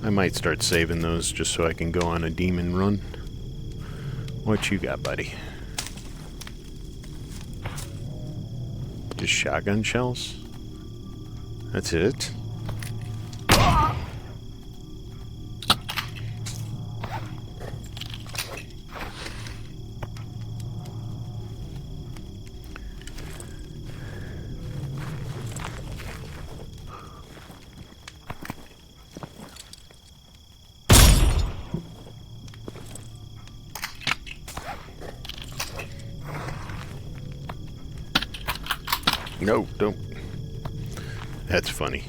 Speaker 1: I might start saving those just so I can go on a demon run. What you got, buddy? Just shotgun shells? That's it? No, don't. That's funny.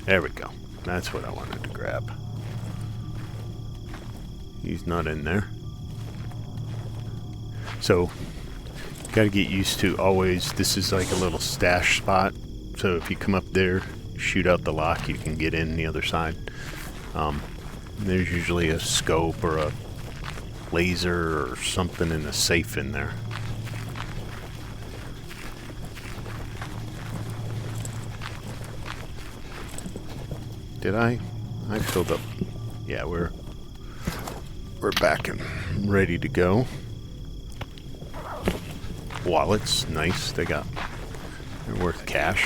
Speaker 1: There we go. That's what I wanted to grab. He's not in there. So, gotta get used to always, this is like a little stash spot. So if you come up there, shoot out the lock, you can get in the other side. There's usually a scope or a laser or something in a safe in there. Did I filled up. Yeah, we're back and ready to go. Wallets, nice. They're worth cash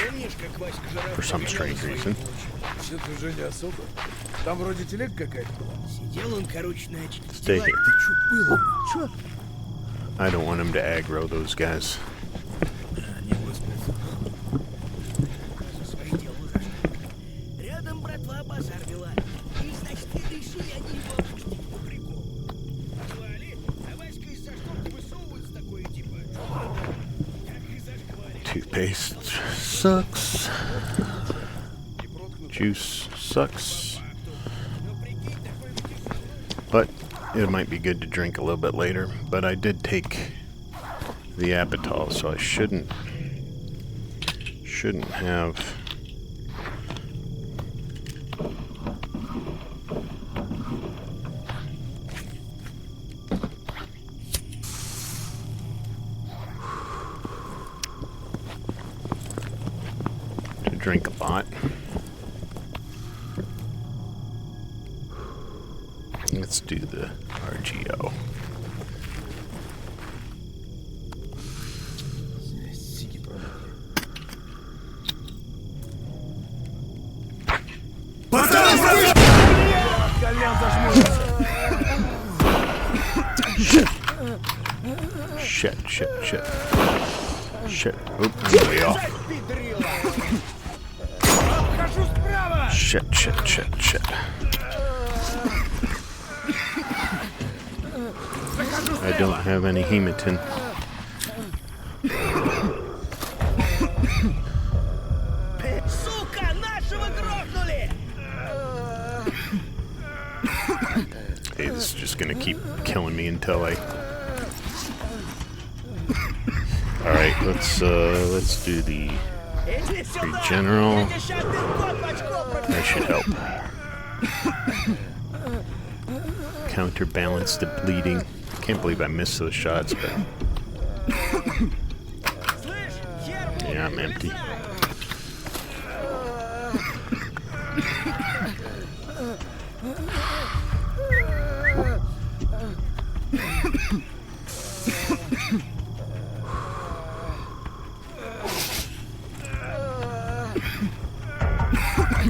Speaker 1: for some strange reason. Stay here. I don't want him to aggro those guys. Toothpaste sucks. Juice sucks. But it might be good to drink a little bit later. But I did take the Apital, so I shouldn't have. To drink a lot. Let's do the RGO. Shit. Oop, I'm way off. Shit. I don't have any hematin. Okay, this is just gonna keep killing me until I... Alright, let's do the general. That should help. Counterbalance the bleeding. Can't believe I missed those shots, but... Yeah, I'm empty.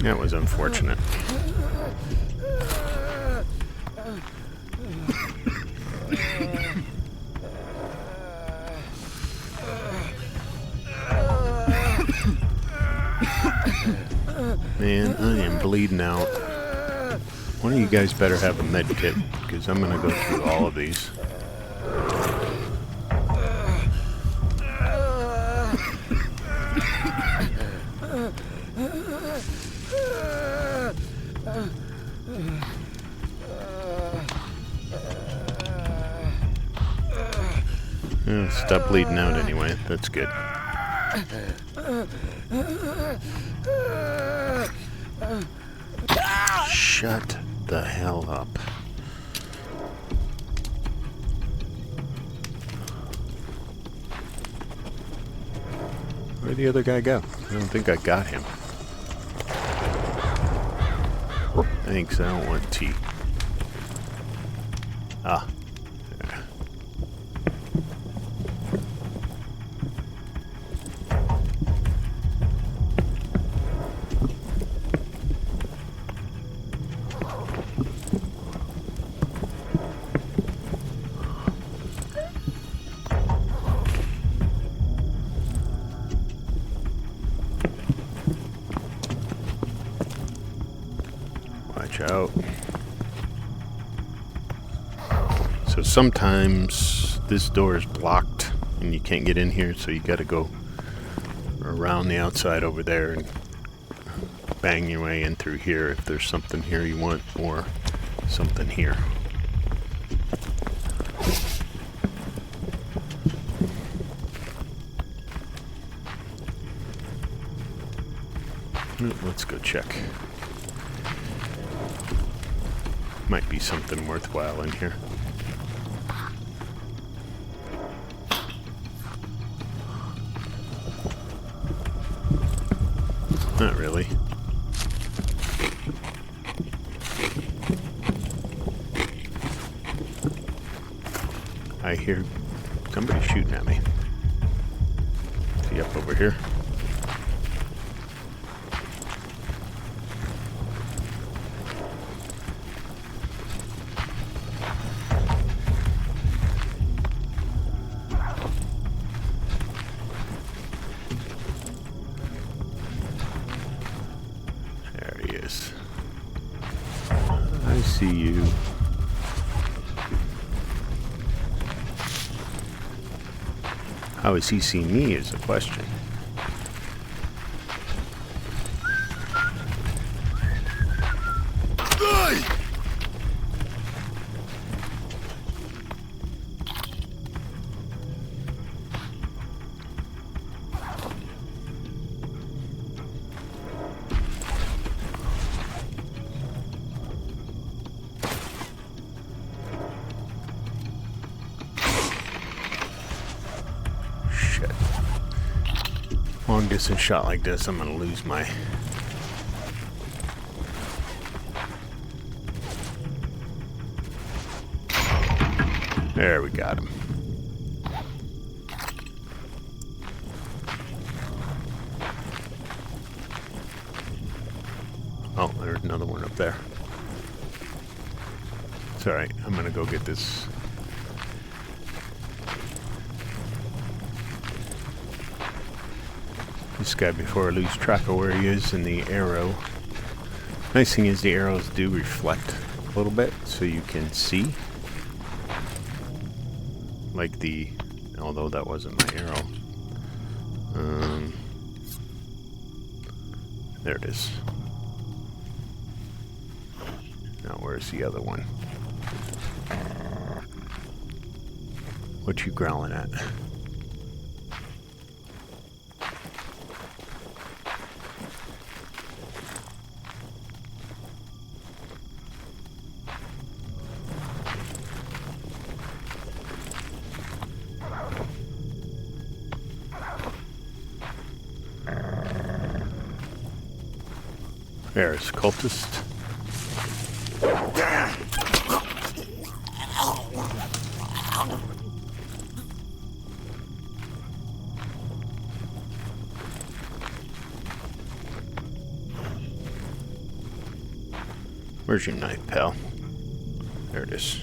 Speaker 1: That was unfortunate. Man, I am bleeding out. One of you guys better have a med kit, because I'm gonna go through all of these. Stop bleeding out anyway. That's good. Shut the hell up. Where'd the other guy go? I don't think I got him. Thanks, I don't want tea. Ah. There. Watch out. So sometimes this door is blocked and you can't get in here, so you gotta go around the outside over there and bang your way in through here if there's something here you want, or something here. Let's go check. Might be something worthwhile in here. Not really. I hear somebody shooting at me. Is he up over here? I see you. How has he seen me is the question. Long distance shot like this, I'm gonna lose my... There, we got him. Oh, there's another one up there. It's alright, I'm gonna go get this. This guy before I lose track of where he is in the arrow. Nice thing is the arrows do reflect a little bit so you can see. Like the, although that wasn't my arrow. There it is. Now where's the other one? What you growling at? There's cultist. Where's your knife, pal? There it is.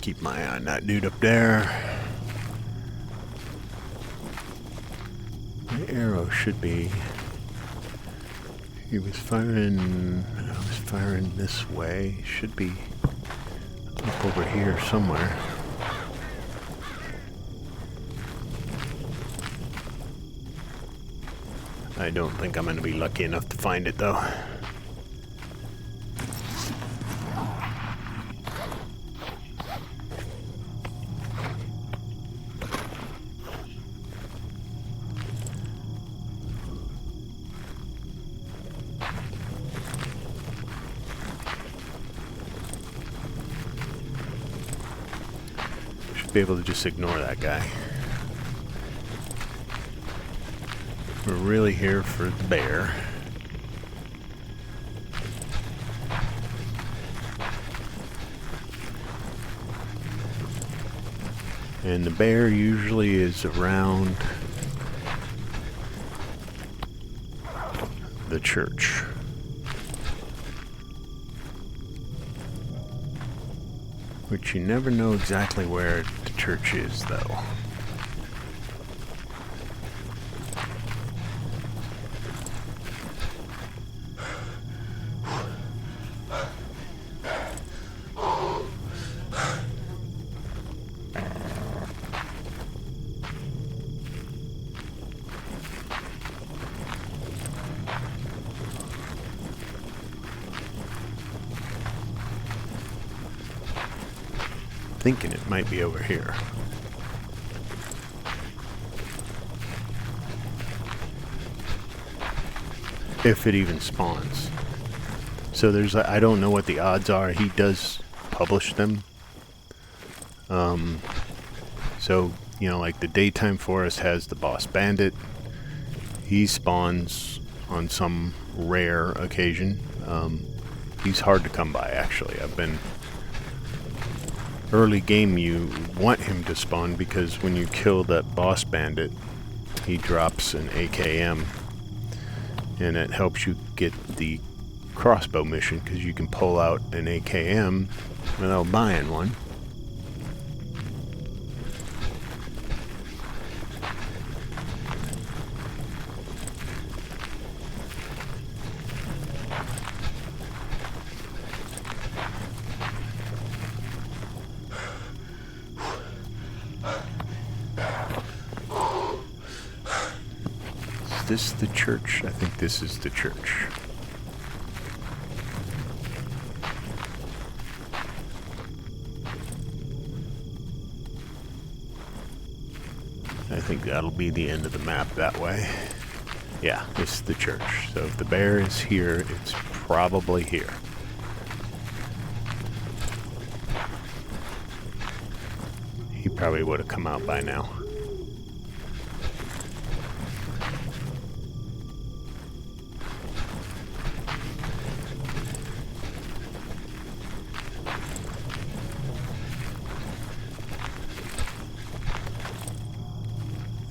Speaker 1: Keep my eye on that dude up there. The arrow should be... He was firing... I was firing this way. Should be up over here somewhere. I don't think I'm going to be lucky enough to find it, though. Should be able to just ignore that guy. We're really here for the bear. And the bear usually is around the church. Which you never know exactly where the church is, though. Thinking it might be over here. If it even spawns. So there's, I don't know what the odds are. He does publish them. So, you know, like the Daytime Forest has the Boss Bandit. He spawns on some rare occasion. He's hard to come by, actually. I've been... Early game, you want him to spawn because when you kill that Boss Bandit, he drops an AKM, and it helps you get the crossbow mission because you can pull out an AKM without buying one. Is this the church? I think this is the church. I think that'll be the end of the map that way. Yeah, this is the church. So if the bear is here, it's probably here. He probably would have come out by now.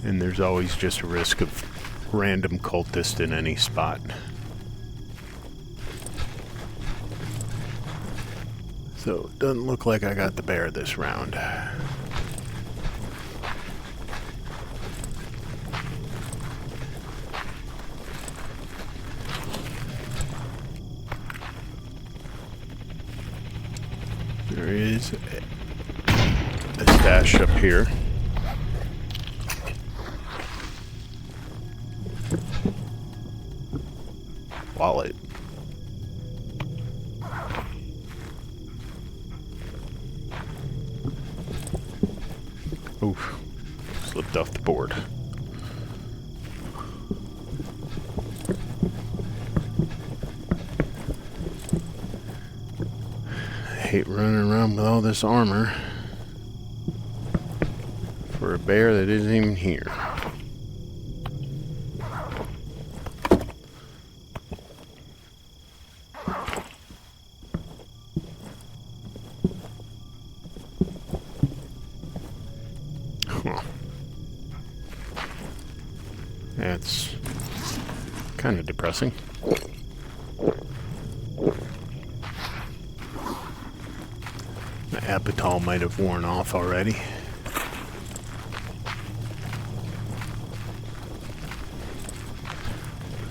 Speaker 1: And there's always just a risk of random cultist in any spot. So it doesn't look like I got the bear this round. There is a stash up here. Wallet. hate running around with all this armor for a bear that isn't even here. Huh. That's kind of depressing. The appetite might have worn off already.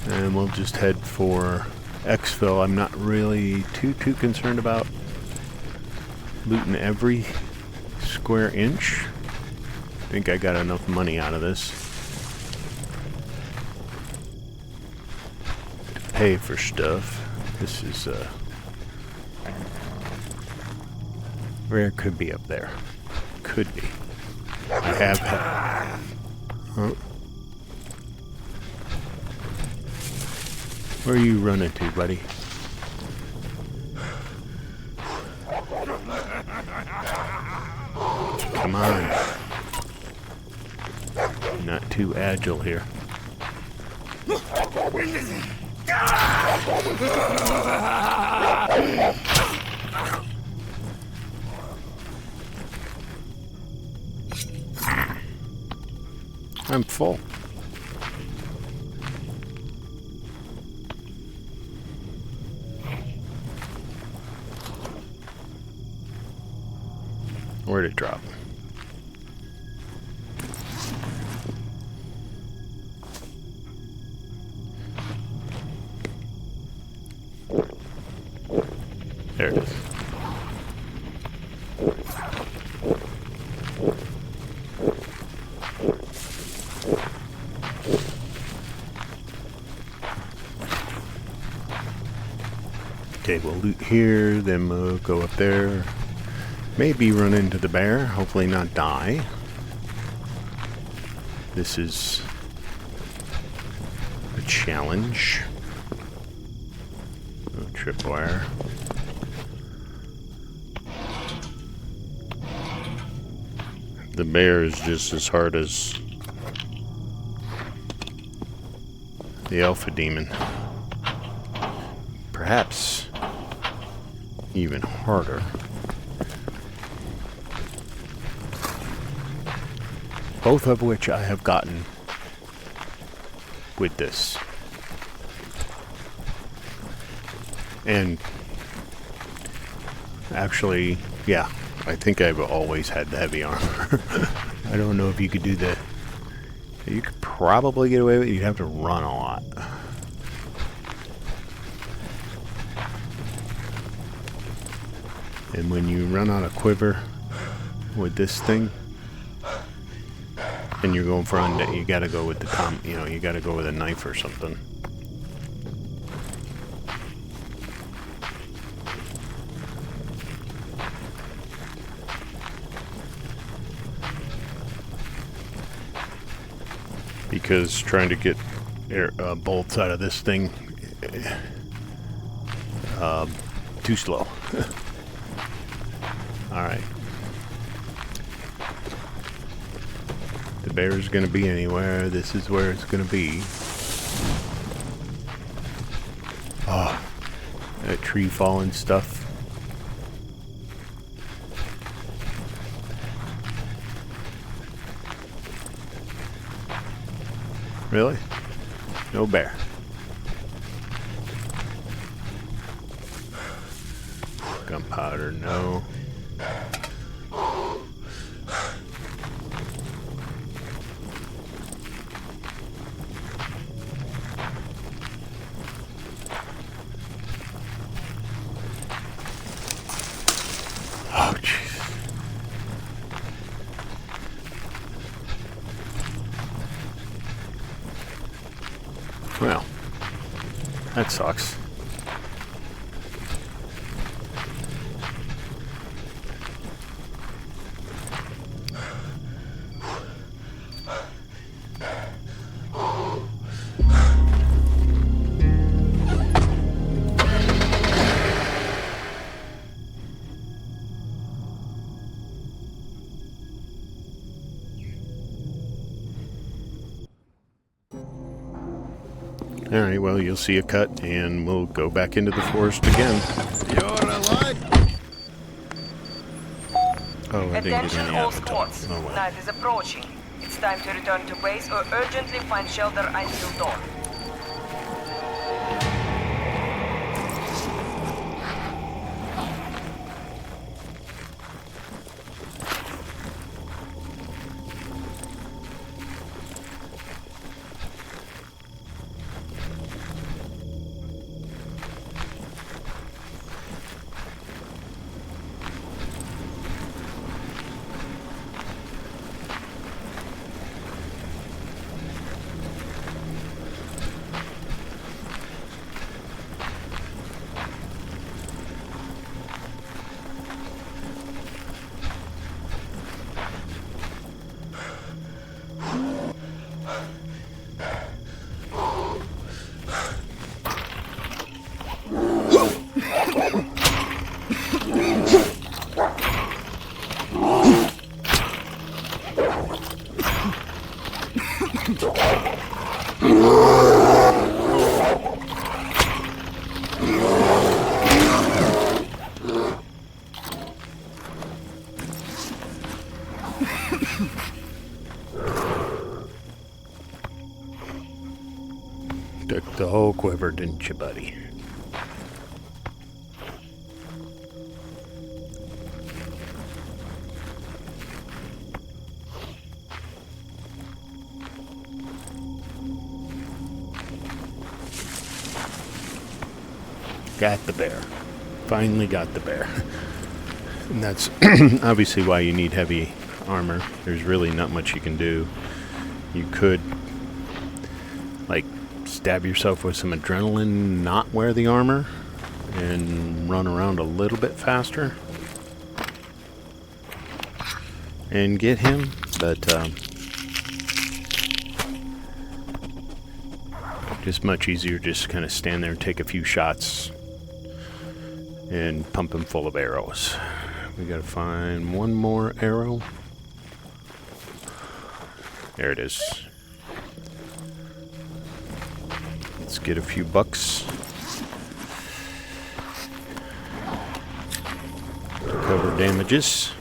Speaker 1: And we'll just head for exfil. I'm not really too concerned about looting every square inch. I think I got enough money out of this to pay for stuff. This is where it could be up there. Could be. I have had. Huh? Where are you running to, buddy? Come on. Not too agile here. I'm full. Where'd it drop? There it is. Okay, we'll loot here, then we'll go up there. Maybe run into the bear, hopefully not die. This is a challenge. Oh, tripwire. The bear is just as hard as the alpha demon. Perhaps even harder. Both of which I have gotten with this. And actually, yeah, I think I've always had the heavy armor. I don't know if you could do that. You could probably get away with it. You'd have to run a lot. And when you run out of quiver with this thing, and you're going for undead, you gotta go with the you gotta go with a knife or something. Because trying to get bolts out of this thing, too slow. Alright. The bear's gonna be anywhere. This is where it's gonna be. Oh, that tree falling stuff. Really? No bear. Gunpowder, no. Oh, jeez. Well, that sucks. Alright, well, you'll see a cut, and we'll go back into the forest again.
Speaker 2: You're alive?
Speaker 1: Oh, I didn't get
Speaker 8: Attention
Speaker 1: any
Speaker 8: all
Speaker 1: avatar.
Speaker 8: squads.
Speaker 1: Oh, well.
Speaker 8: Night is approaching. It's time to return to base or urgently find shelter until dawn.
Speaker 1: Took the whole quiver, didn't you, buddy? Got the bear. Finally got the bear. And that's obviously why you need heavy armor. There's really not much you can do. You could, like, stab yourself with some adrenaline, not wear the armor, and run around a little bit faster and get him, but just much easier just kind of stand there and take a few shots and pump him full of arrows. We gotta find one more arrow. There it is. Let's get a few bucks. Cover damages.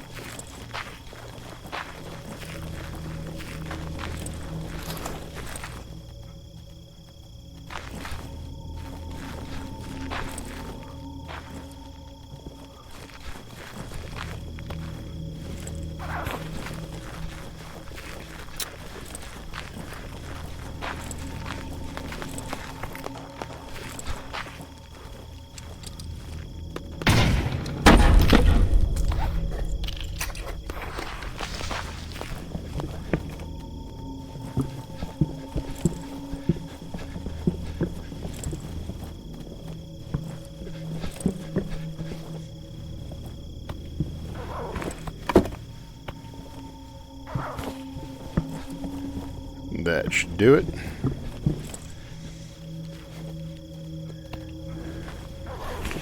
Speaker 1: That should do it.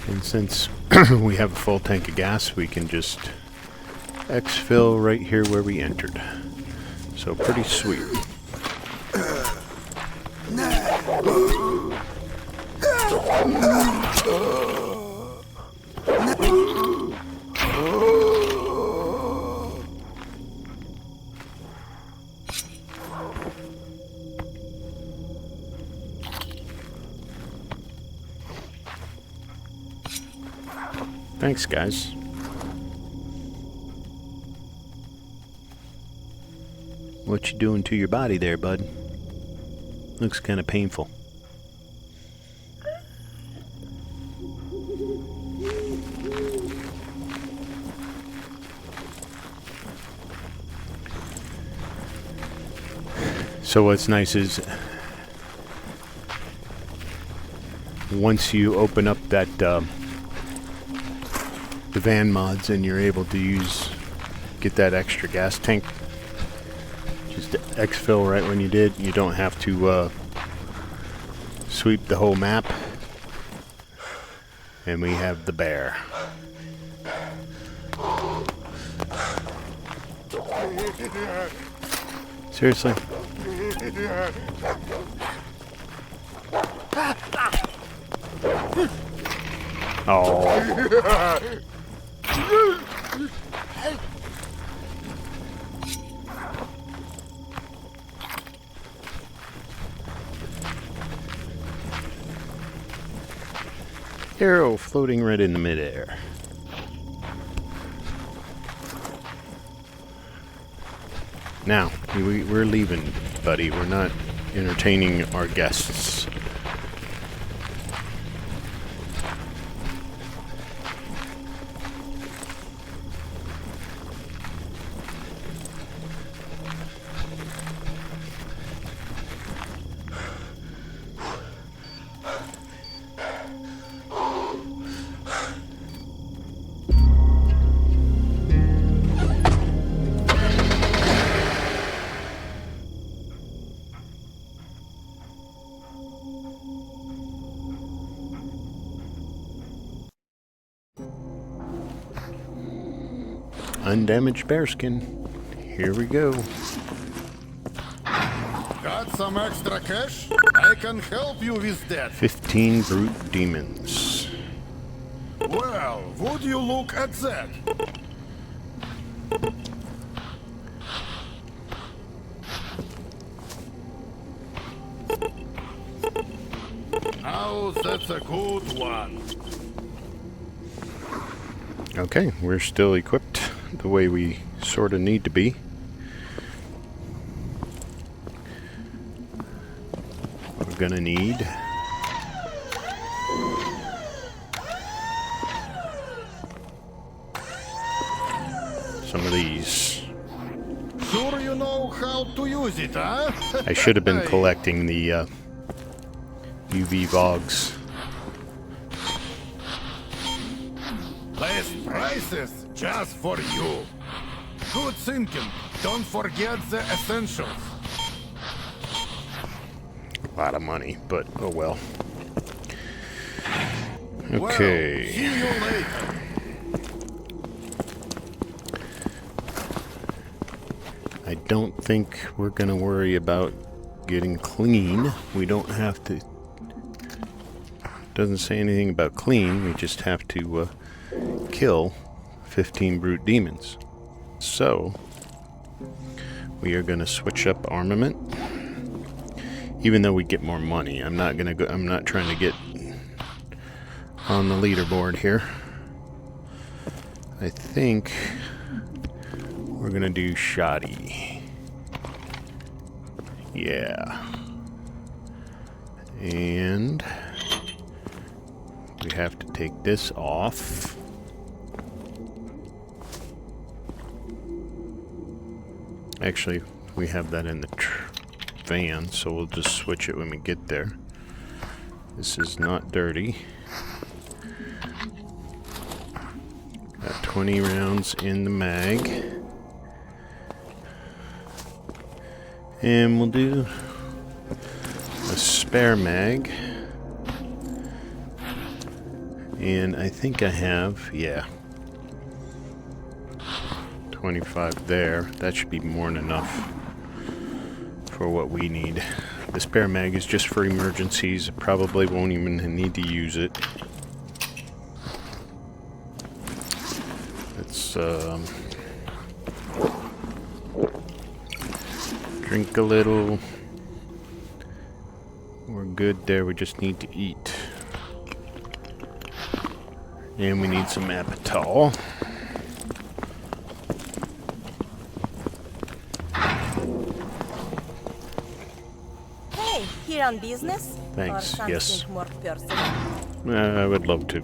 Speaker 1: And since we have a full tank of gas, we can just exfil right here where we entered. So pretty sweet. Thanks, guys. What you doing to your body there, bud? Looks kind of painful. So what's nice is once you open up that the van mods and you're able to get that extra gas tank, just exfil right when you did. You don't have to sweep the whole map. And we have the bear. Seriously? Oh. Arrow floating right in the midair. Now, we're leaving, buddy. We're not entertaining our guests. Undamaged bearskin. Here we go.
Speaker 2: Got some extra cash? I can help you with that.
Speaker 1: 15 brute demons.
Speaker 2: Well, would you look at that? Now that's a good one.
Speaker 1: Okay, we're still equipped the way we sort of need to be. We're gonna need some of these.
Speaker 2: Sure you know how to use it, huh?
Speaker 1: I should have been collecting the UV Vogs.
Speaker 2: Less prices just for you. Good thinking. Don't forget the essentials.
Speaker 1: A lot of money, but oh well. Okay.
Speaker 2: Well, see you later.
Speaker 1: I don't think we're gonna worry about getting clean. We don't have to. Doesn't say anything about clean. We just have to kill 15 brute demons. So we are gonna switch up armament. Even though we get more money, I'm not trying to get on the leaderboard here. I think we're gonna do Shorty. Yeah. And we have to take this off. Actually, we have that in the van, so we'll just switch it when we get there. This is not dirty. Got 20 rounds in the mag. And we'll do a spare mag. And I think I have, yeah, 25 there. That should be more than enough for what we need. The spare mag is just for emergencies. Probably won't even need to use it. Let's drink a little. We're good there. We just need to eat. And we need some Apital.
Speaker 10: Hey, here on business?
Speaker 1: Thanks,
Speaker 10: Or something
Speaker 1: yes.
Speaker 10: more personal?
Speaker 1: I would love to.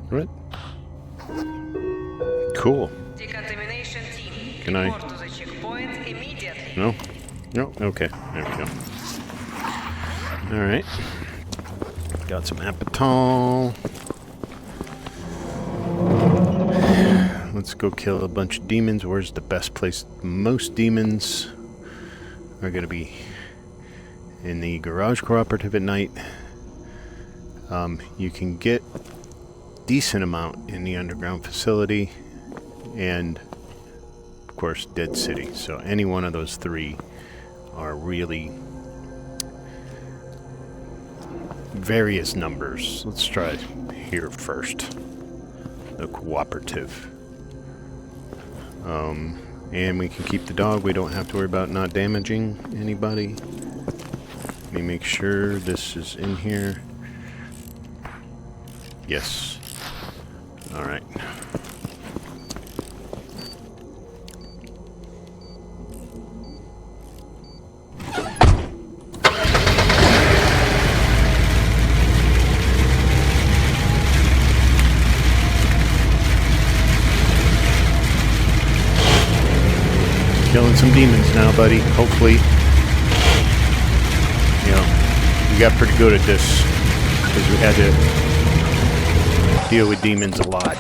Speaker 1: What? Cool.
Speaker 8: Decontamination team.
Speaker 1: Can I?
Speaker 8: Report to the checkpoint immediately.
Speaker 1: No? No? Okay. There we go. Alright. Got some Apital. Let's go kill a bunch of demons. Where's the best place? Most demons are going to be in the garage cooperative at night. You can get decent amount in the underground facility and course, Dead City. So any one of those three are really various numbers. Let's try here first. The cooperative. And we can keep the dog. We don't have to worry about not damaging anybody. Let me make sure this is in here. Yes. Alright. Killing some demons now, buddy. Hopefully. You know, we got pretty good at this because we had to deal with demons a lot.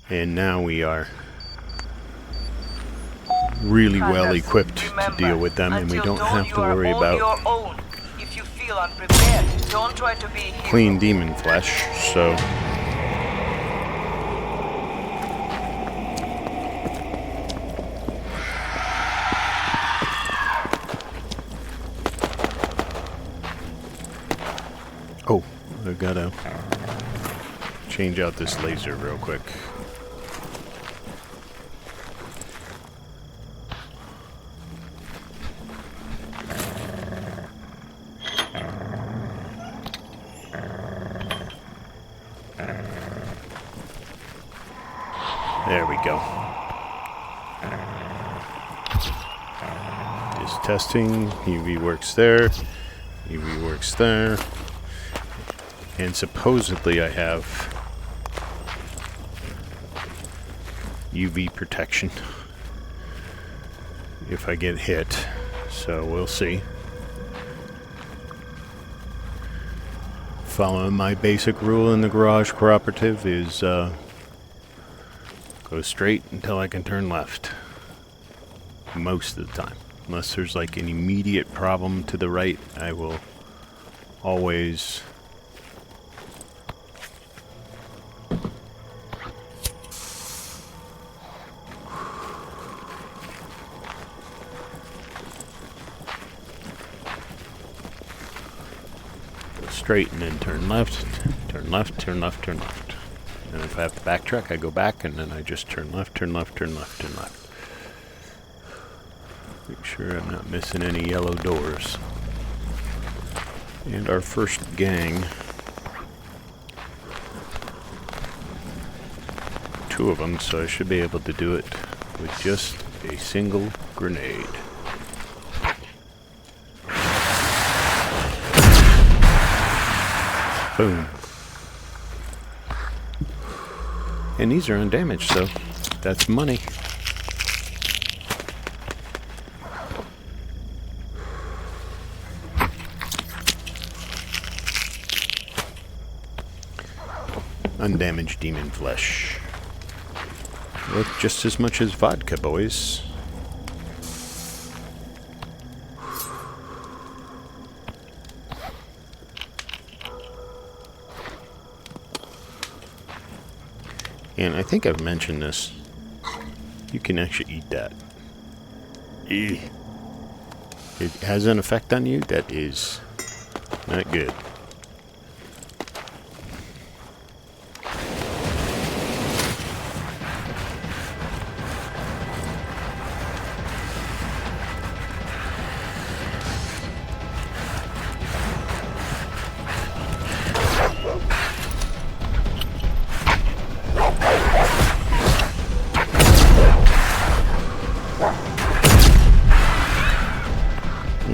Speaker 1: And now we are really well equipped to deal with them, and we don't have to worry about clean demon flesh, so... Oh, I've got to change out this laser real quick. There we go. Just testing. UV works there. UV works there. And supposedly I have UV protection if I get hit, so we'll see. Following my basic rule in the garage cooperative is go straight until I can turn left. Most of the time. Unless there's like an immediate problem to the right, I will always straight and then turn left, turn left, turn left, turn left. And if I have to backtrack, I go back and then I just turn left, turn left, turn left, turn left. Make sure I'm not missing any yellow doors. And our first gang, 2 of them, so I should be able to do it with just a single grenade. Boom. And these are undamaged, so that's money. Undamaged demon flesh. Worth just as much as vodka, boys. And I think I've mentioned this. You can actually eat that. Ew. It has an effect on you that is not good.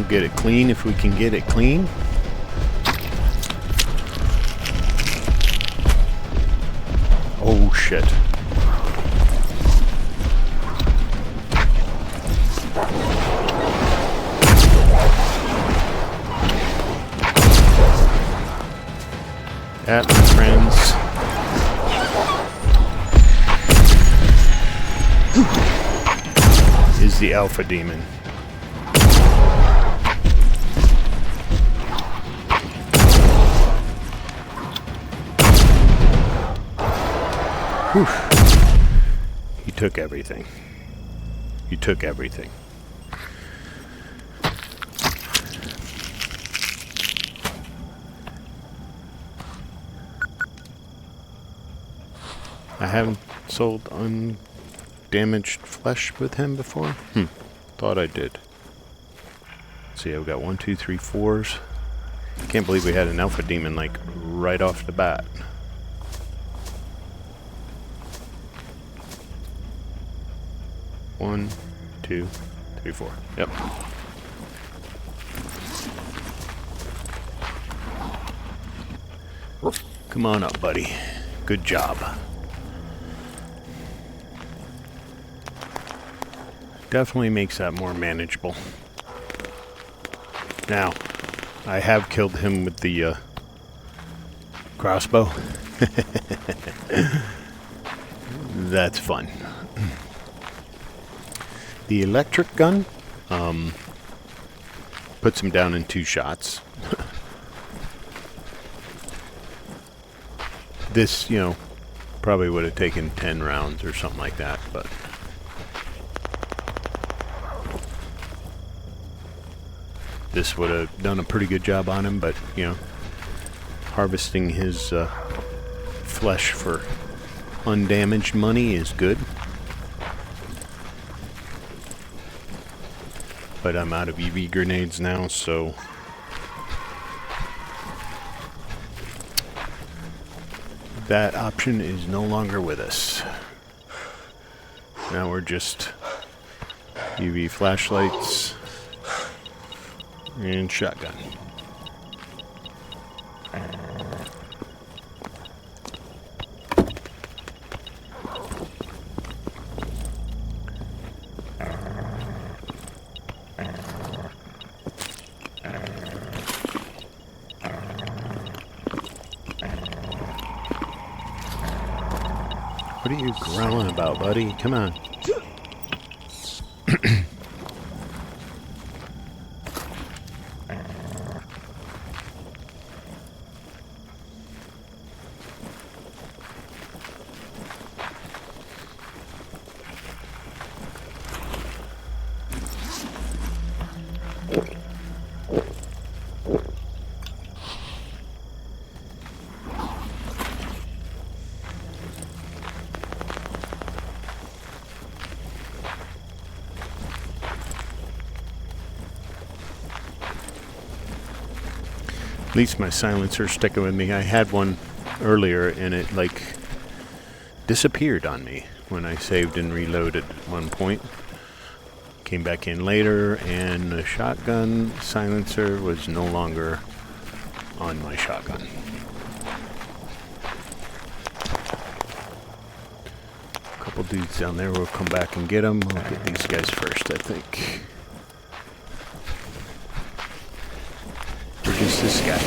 Speaker 1: Get it clean if we can get it clean. Oh shit. That, my friends, is the alpha demon. Whew. He took everything. You took everything. I haven't sold undamaged flesh with him before. Thought I did. Let's see, I've got 1, 2, 3, 4s. Can't believe we had an alpha demon like right off the bat. One, 2, 3, 4. Yep. Come on up, buddy. Good job. Definitely makes that more manageable. Now, I have killed him with the crossbow. That's fun. The electric gun puts him down in 2 shots. This, you know, probably would have taken 10 rounds or something like that, but this would have done a pretty good job on him, but, you know, harvesting his flesh for undamaged money is good. But I'm out of EV grenades now, so that option is no longer with us. Now we're just UV flashlights and shotgun. What are you growling about, buddy? Come on. At least my silencer's sticking with me. I had one earlier and it like disappeared on me when I saved and reloaded at one point. Came back in later and the shotgun silencer was no longer on my shotgun. A couple dudes down there, we'll come back and get them. We'll get these guys first, I think. Just this guy.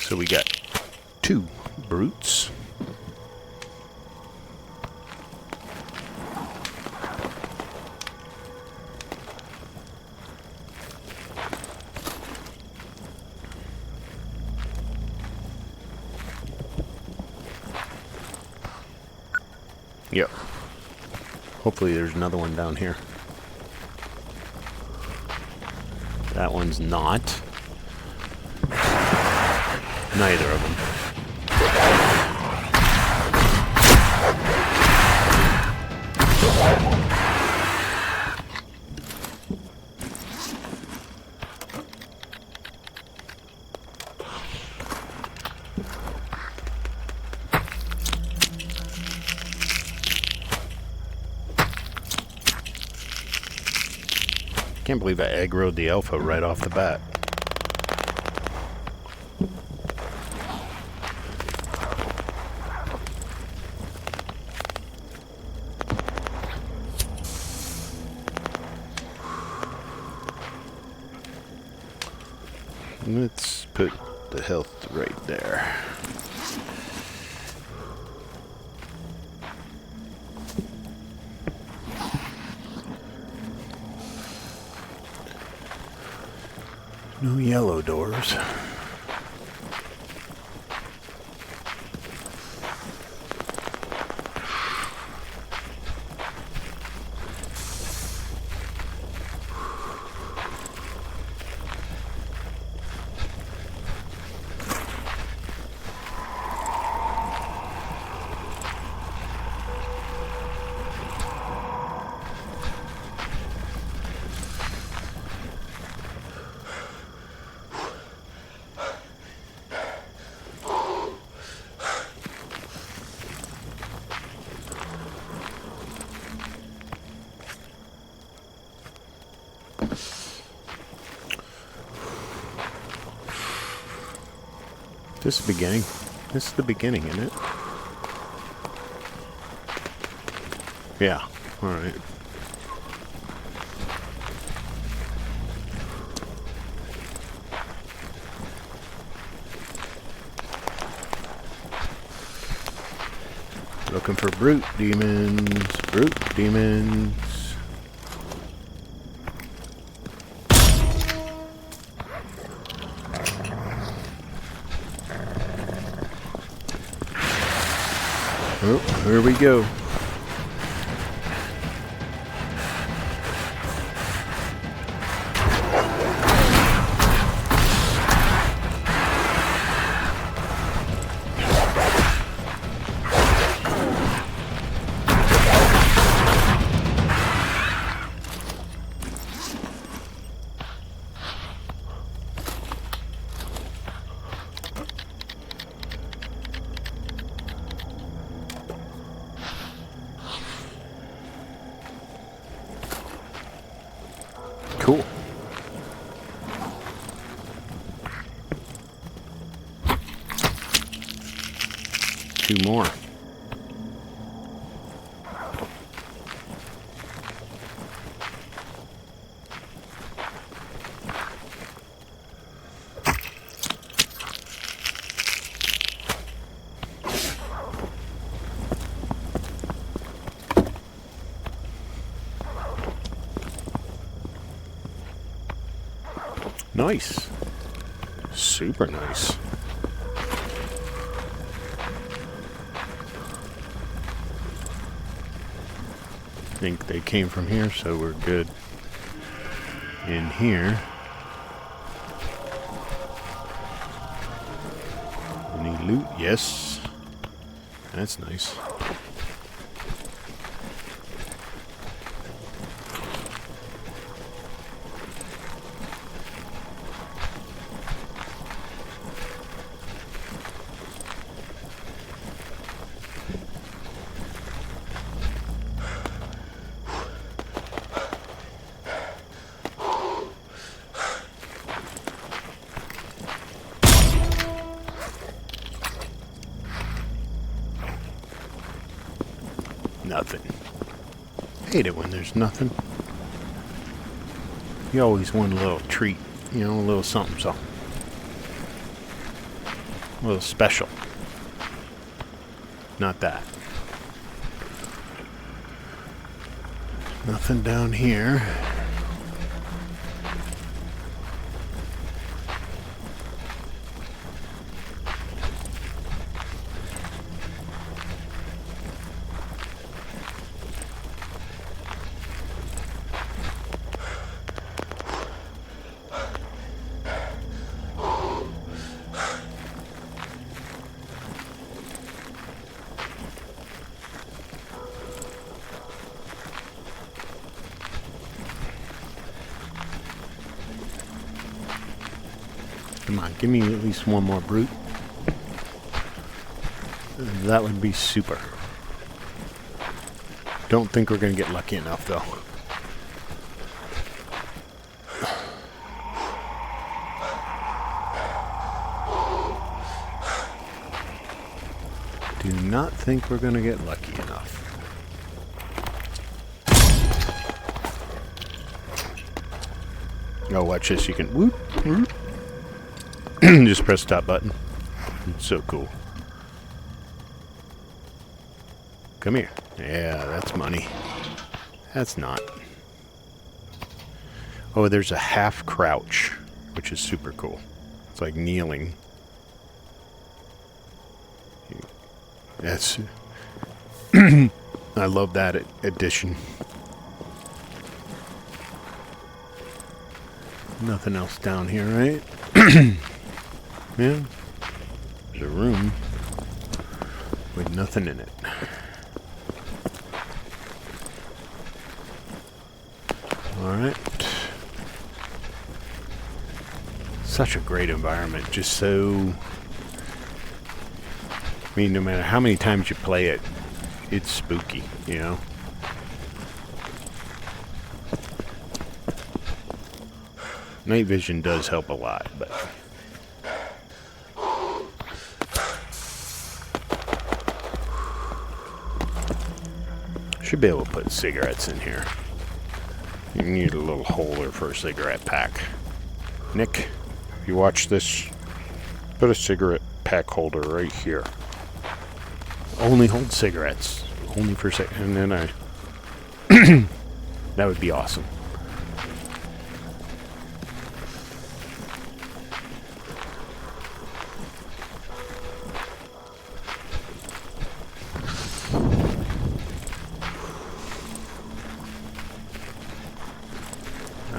Speaker 1: So we got 2 brutes. Yep. Hopefully there's another one down here. That one's not. Neither of them. Can't believe I aggroed the alpha right off the bat. Let's put the health right there. No yellow doors. This is the beginning. This is the beginning, isn't it? Yeah. All right. Looking for brute demons. Brute demons. Oh, here we go. Cool. Two more. Nice. Super nice. I think they came from here, so we're good. In here. Any loot? Yes. That's nice. Nothing. Hate it when there's nothing. You always want a little treat, you know, a little something, something. A little special. Not that. Nothing down here. Come on, give me at least one more brute. That would be super. Don't think we're going to get lucky enough, though. Do not think we're going to get lucky enough. Oh, watch this. You can whoop, whoop. Just press top button. It's so cool. Come here. Yeah, that's money. That's not. Oh, there's a half crouch, which is super cool. It's like kneeling. That's... I love that addition. Nothing else down here, right? Yeah. There's a room with nothing in it. Alright. Such a great environment. Just so... I mean, no matter how many times you play it, it's spooky, you know? Night vision does help a lot, but... Should be able to put cigarettes in here. You need a little holder for a cigarette pack. Nick, if you watch this, put a cigarette pack holder right here. Only hold cigarettes. Only for and then I... That would be awesome.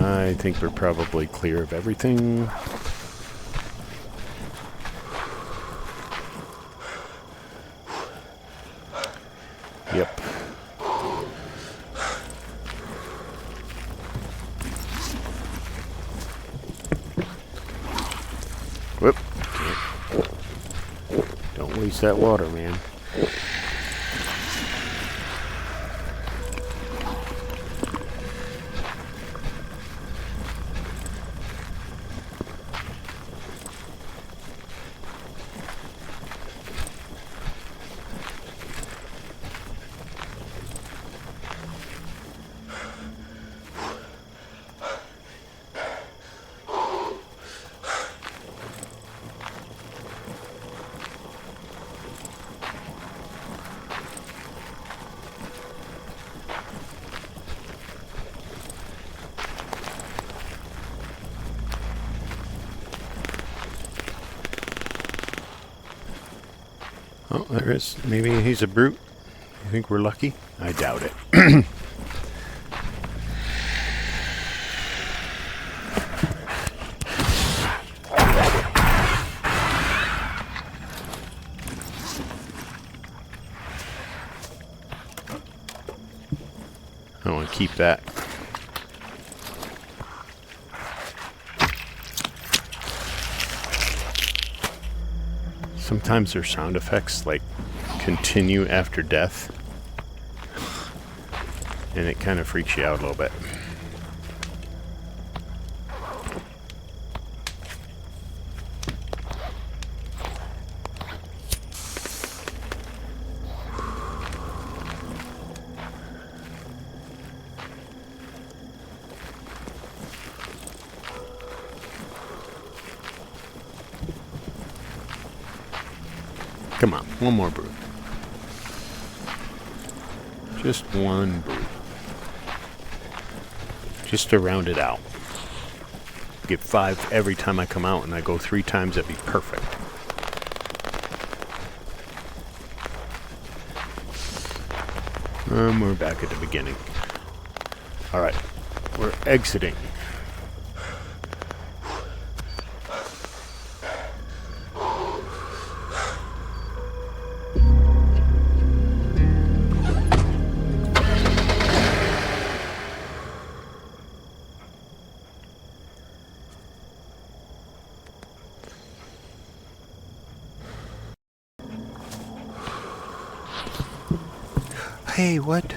Speaker 1: I think we're probably clear of everything. Yep. Whoop. Don't waste that water, man. Oh, there is. Maybe he's a brute. You think we're lucky? I doubt it. I want to keep that. Sometimes their sound effects like continue after death, and it kind of freaks you out a little bit. Come on, one more brew. Just one brew. Just to round it out. Get 5 every time I come out, and I go 3 times, that'd be perfect. We're back at the beginning. Alright, we're exiting. Hey, what?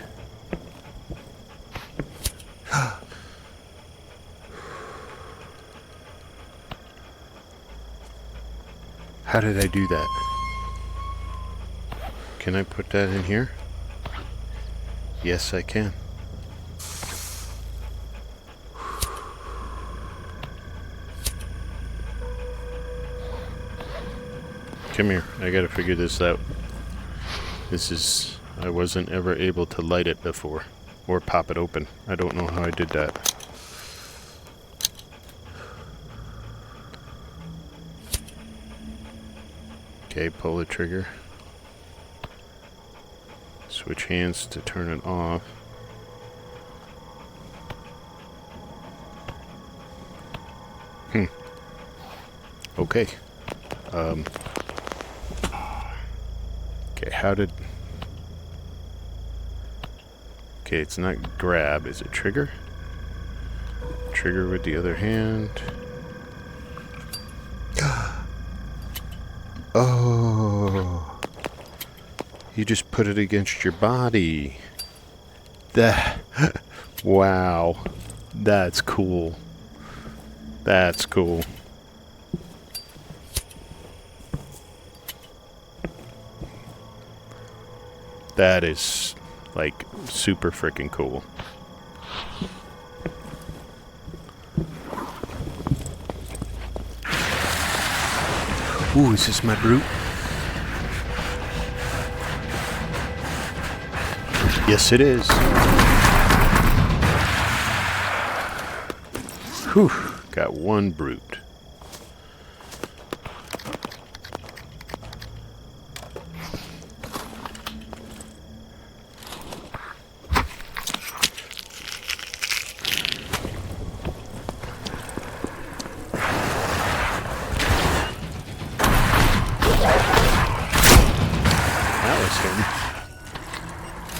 Speaker 1: How did I do that? Can I put that in here? Yes, I can. Come here. I gotta figure this out. I wasn't ever able to light it before. Or pop it open. I don't know how I did that. Okay, pull the trigger. Switch hands to turn it off. Okay. Okay, how did... Okay, it's not grab. Is it trigger? Trigger with the other hand. Oh. You just put it against your body. That... Wow. That's cool. That's cool. That is, like, super freaking cool. Ooh, is this my brute? Yes, it is. Whew, got one brute.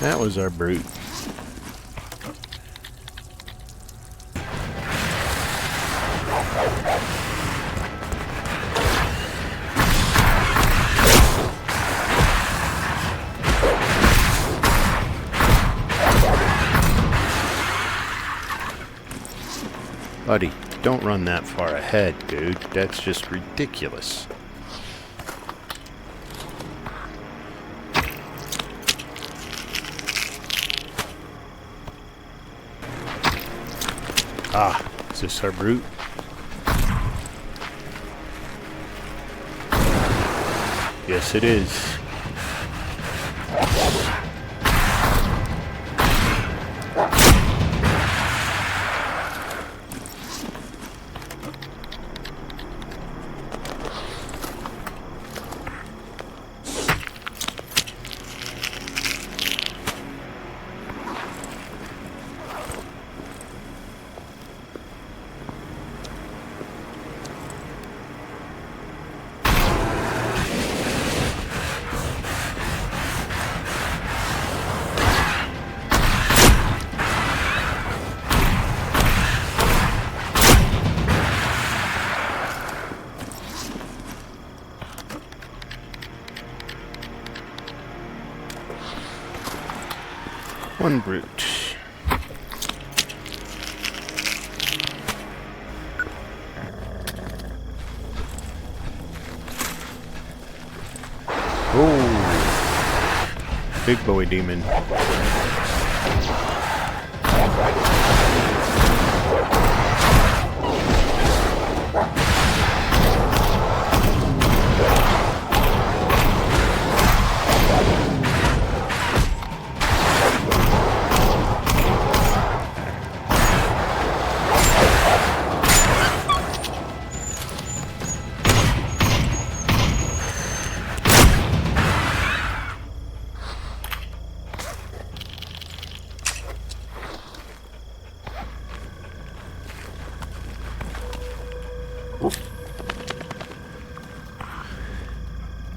Speaker 1: That was our brute. Buddy, don't run that far ahead, dude. That's just ridiculous. Ah, is this our brute? Yes, it is. One brute. Oh, big boy demon.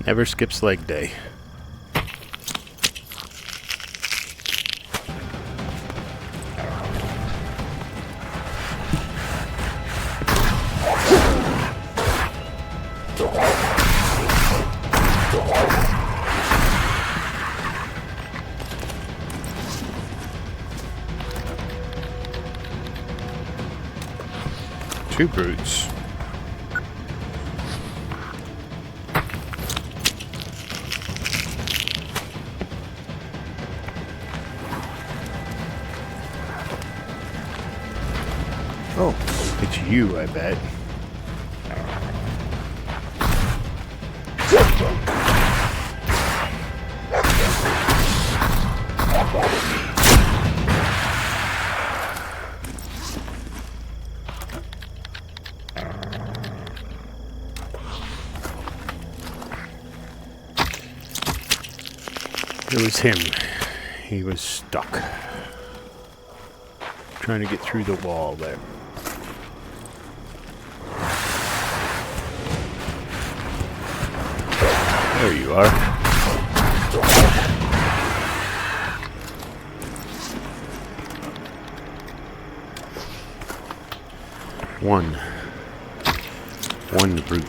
Speaker 1: Never skips leg day. Two brutes. Oh, it's you, I bet. It was him. He was stuck. Trying to get through the wall there. There you are. One brute.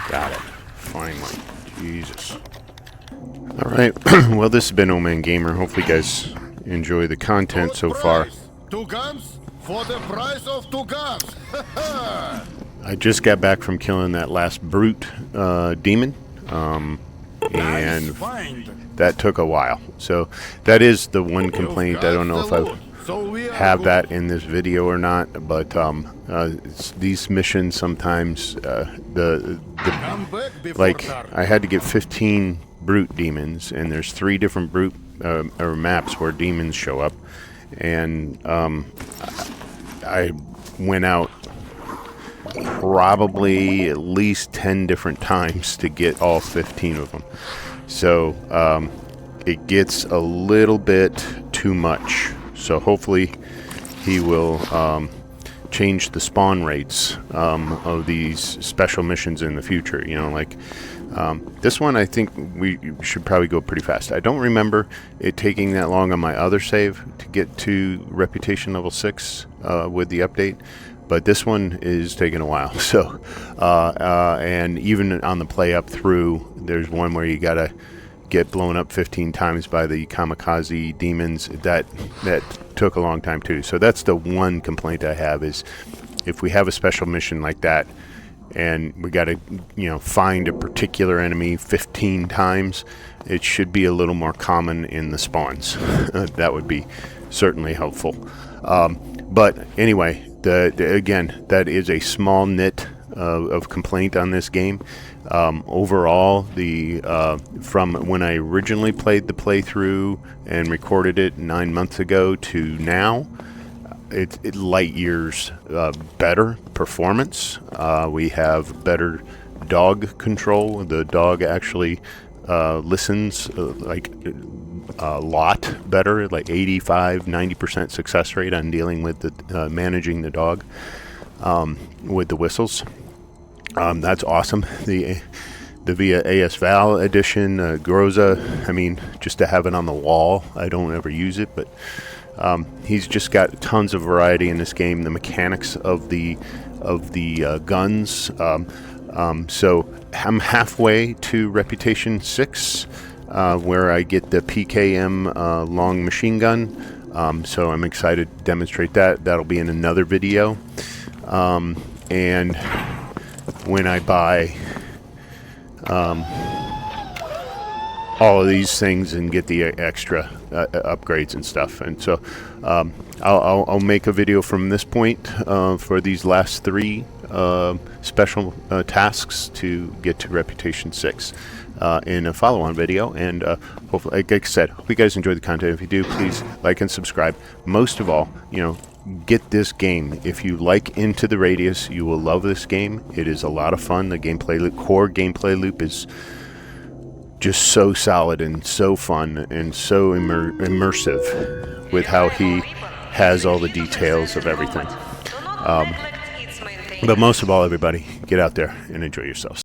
Speaker 1: Got it. Finally. Jesus. Alright, well this has been Old Man Gamer. Hopefully you guys enjoy the content so far.
Speaker 2: 2 guns for the price of 2 guns.
Speaker 1: I just got back from killing that last brute demon. And that took a while. So that is the one complaint. I don't know if I have that in this video or not, but these missions sometimes like I had to get 15 brute demons, and there's 3 different brute or maps where demons show up, and I went out probably at least 10 different times to get all 15 of them. So it gets a little bit too much. So hopefully he will change the spawn rates of these special missions in the future. You know, like this one I think we should probably go pretty fast. I don't remember it taking that long on my other save to get to Reputation level 6 with the update. But this one is taking a while. So, and even on the play up through, there's one where you gotta get blown up 15 times by the kamikaze demons. That took a long time too. So that's the one complaint I have, is if we have a special mission like that and we gotta, you know, find a particular enemy 15 times, it should be a little more common in the spawns. That would be certainly helpful. But anyway, again, that is a small nit of complaint on this game. Overall, from when I originally played the playthrough and recorded it 9 months ago to now, it's light years better performance. We have better dog control. The dog actually listens like a lot better, like 85-90% success rate on dealing with the managing the dog with the whistles. That's awesome. The Via AS Val edition, Groza, I mean, just to have it on the wall, I don't ever use it, but he's just got tons of variety in this game. The mechanics of the guns. So I'm halfway to Reputation 6, where I get the PKM long machine gun. So I'm excited to demonstrate that. That'll be in another video. And when I buy all of these things and get the extra upgrades and stuff, and so I'll make a video from this point for these last 3 special tasks to get to Reputation 6 in a follow-on video. And hopefully, like I said, hope you guys enjoyed the content. If you do, please like and subscribe. Most of all, you know, get this game. If you like Into the Radius, you will love this game. It is a lot of fun. The gameplay loop, core gameplay loop, is just so solid and so fun and so immersive with how he has all the details of everything. But most of all, everybody, get out there and enjoy yourselves.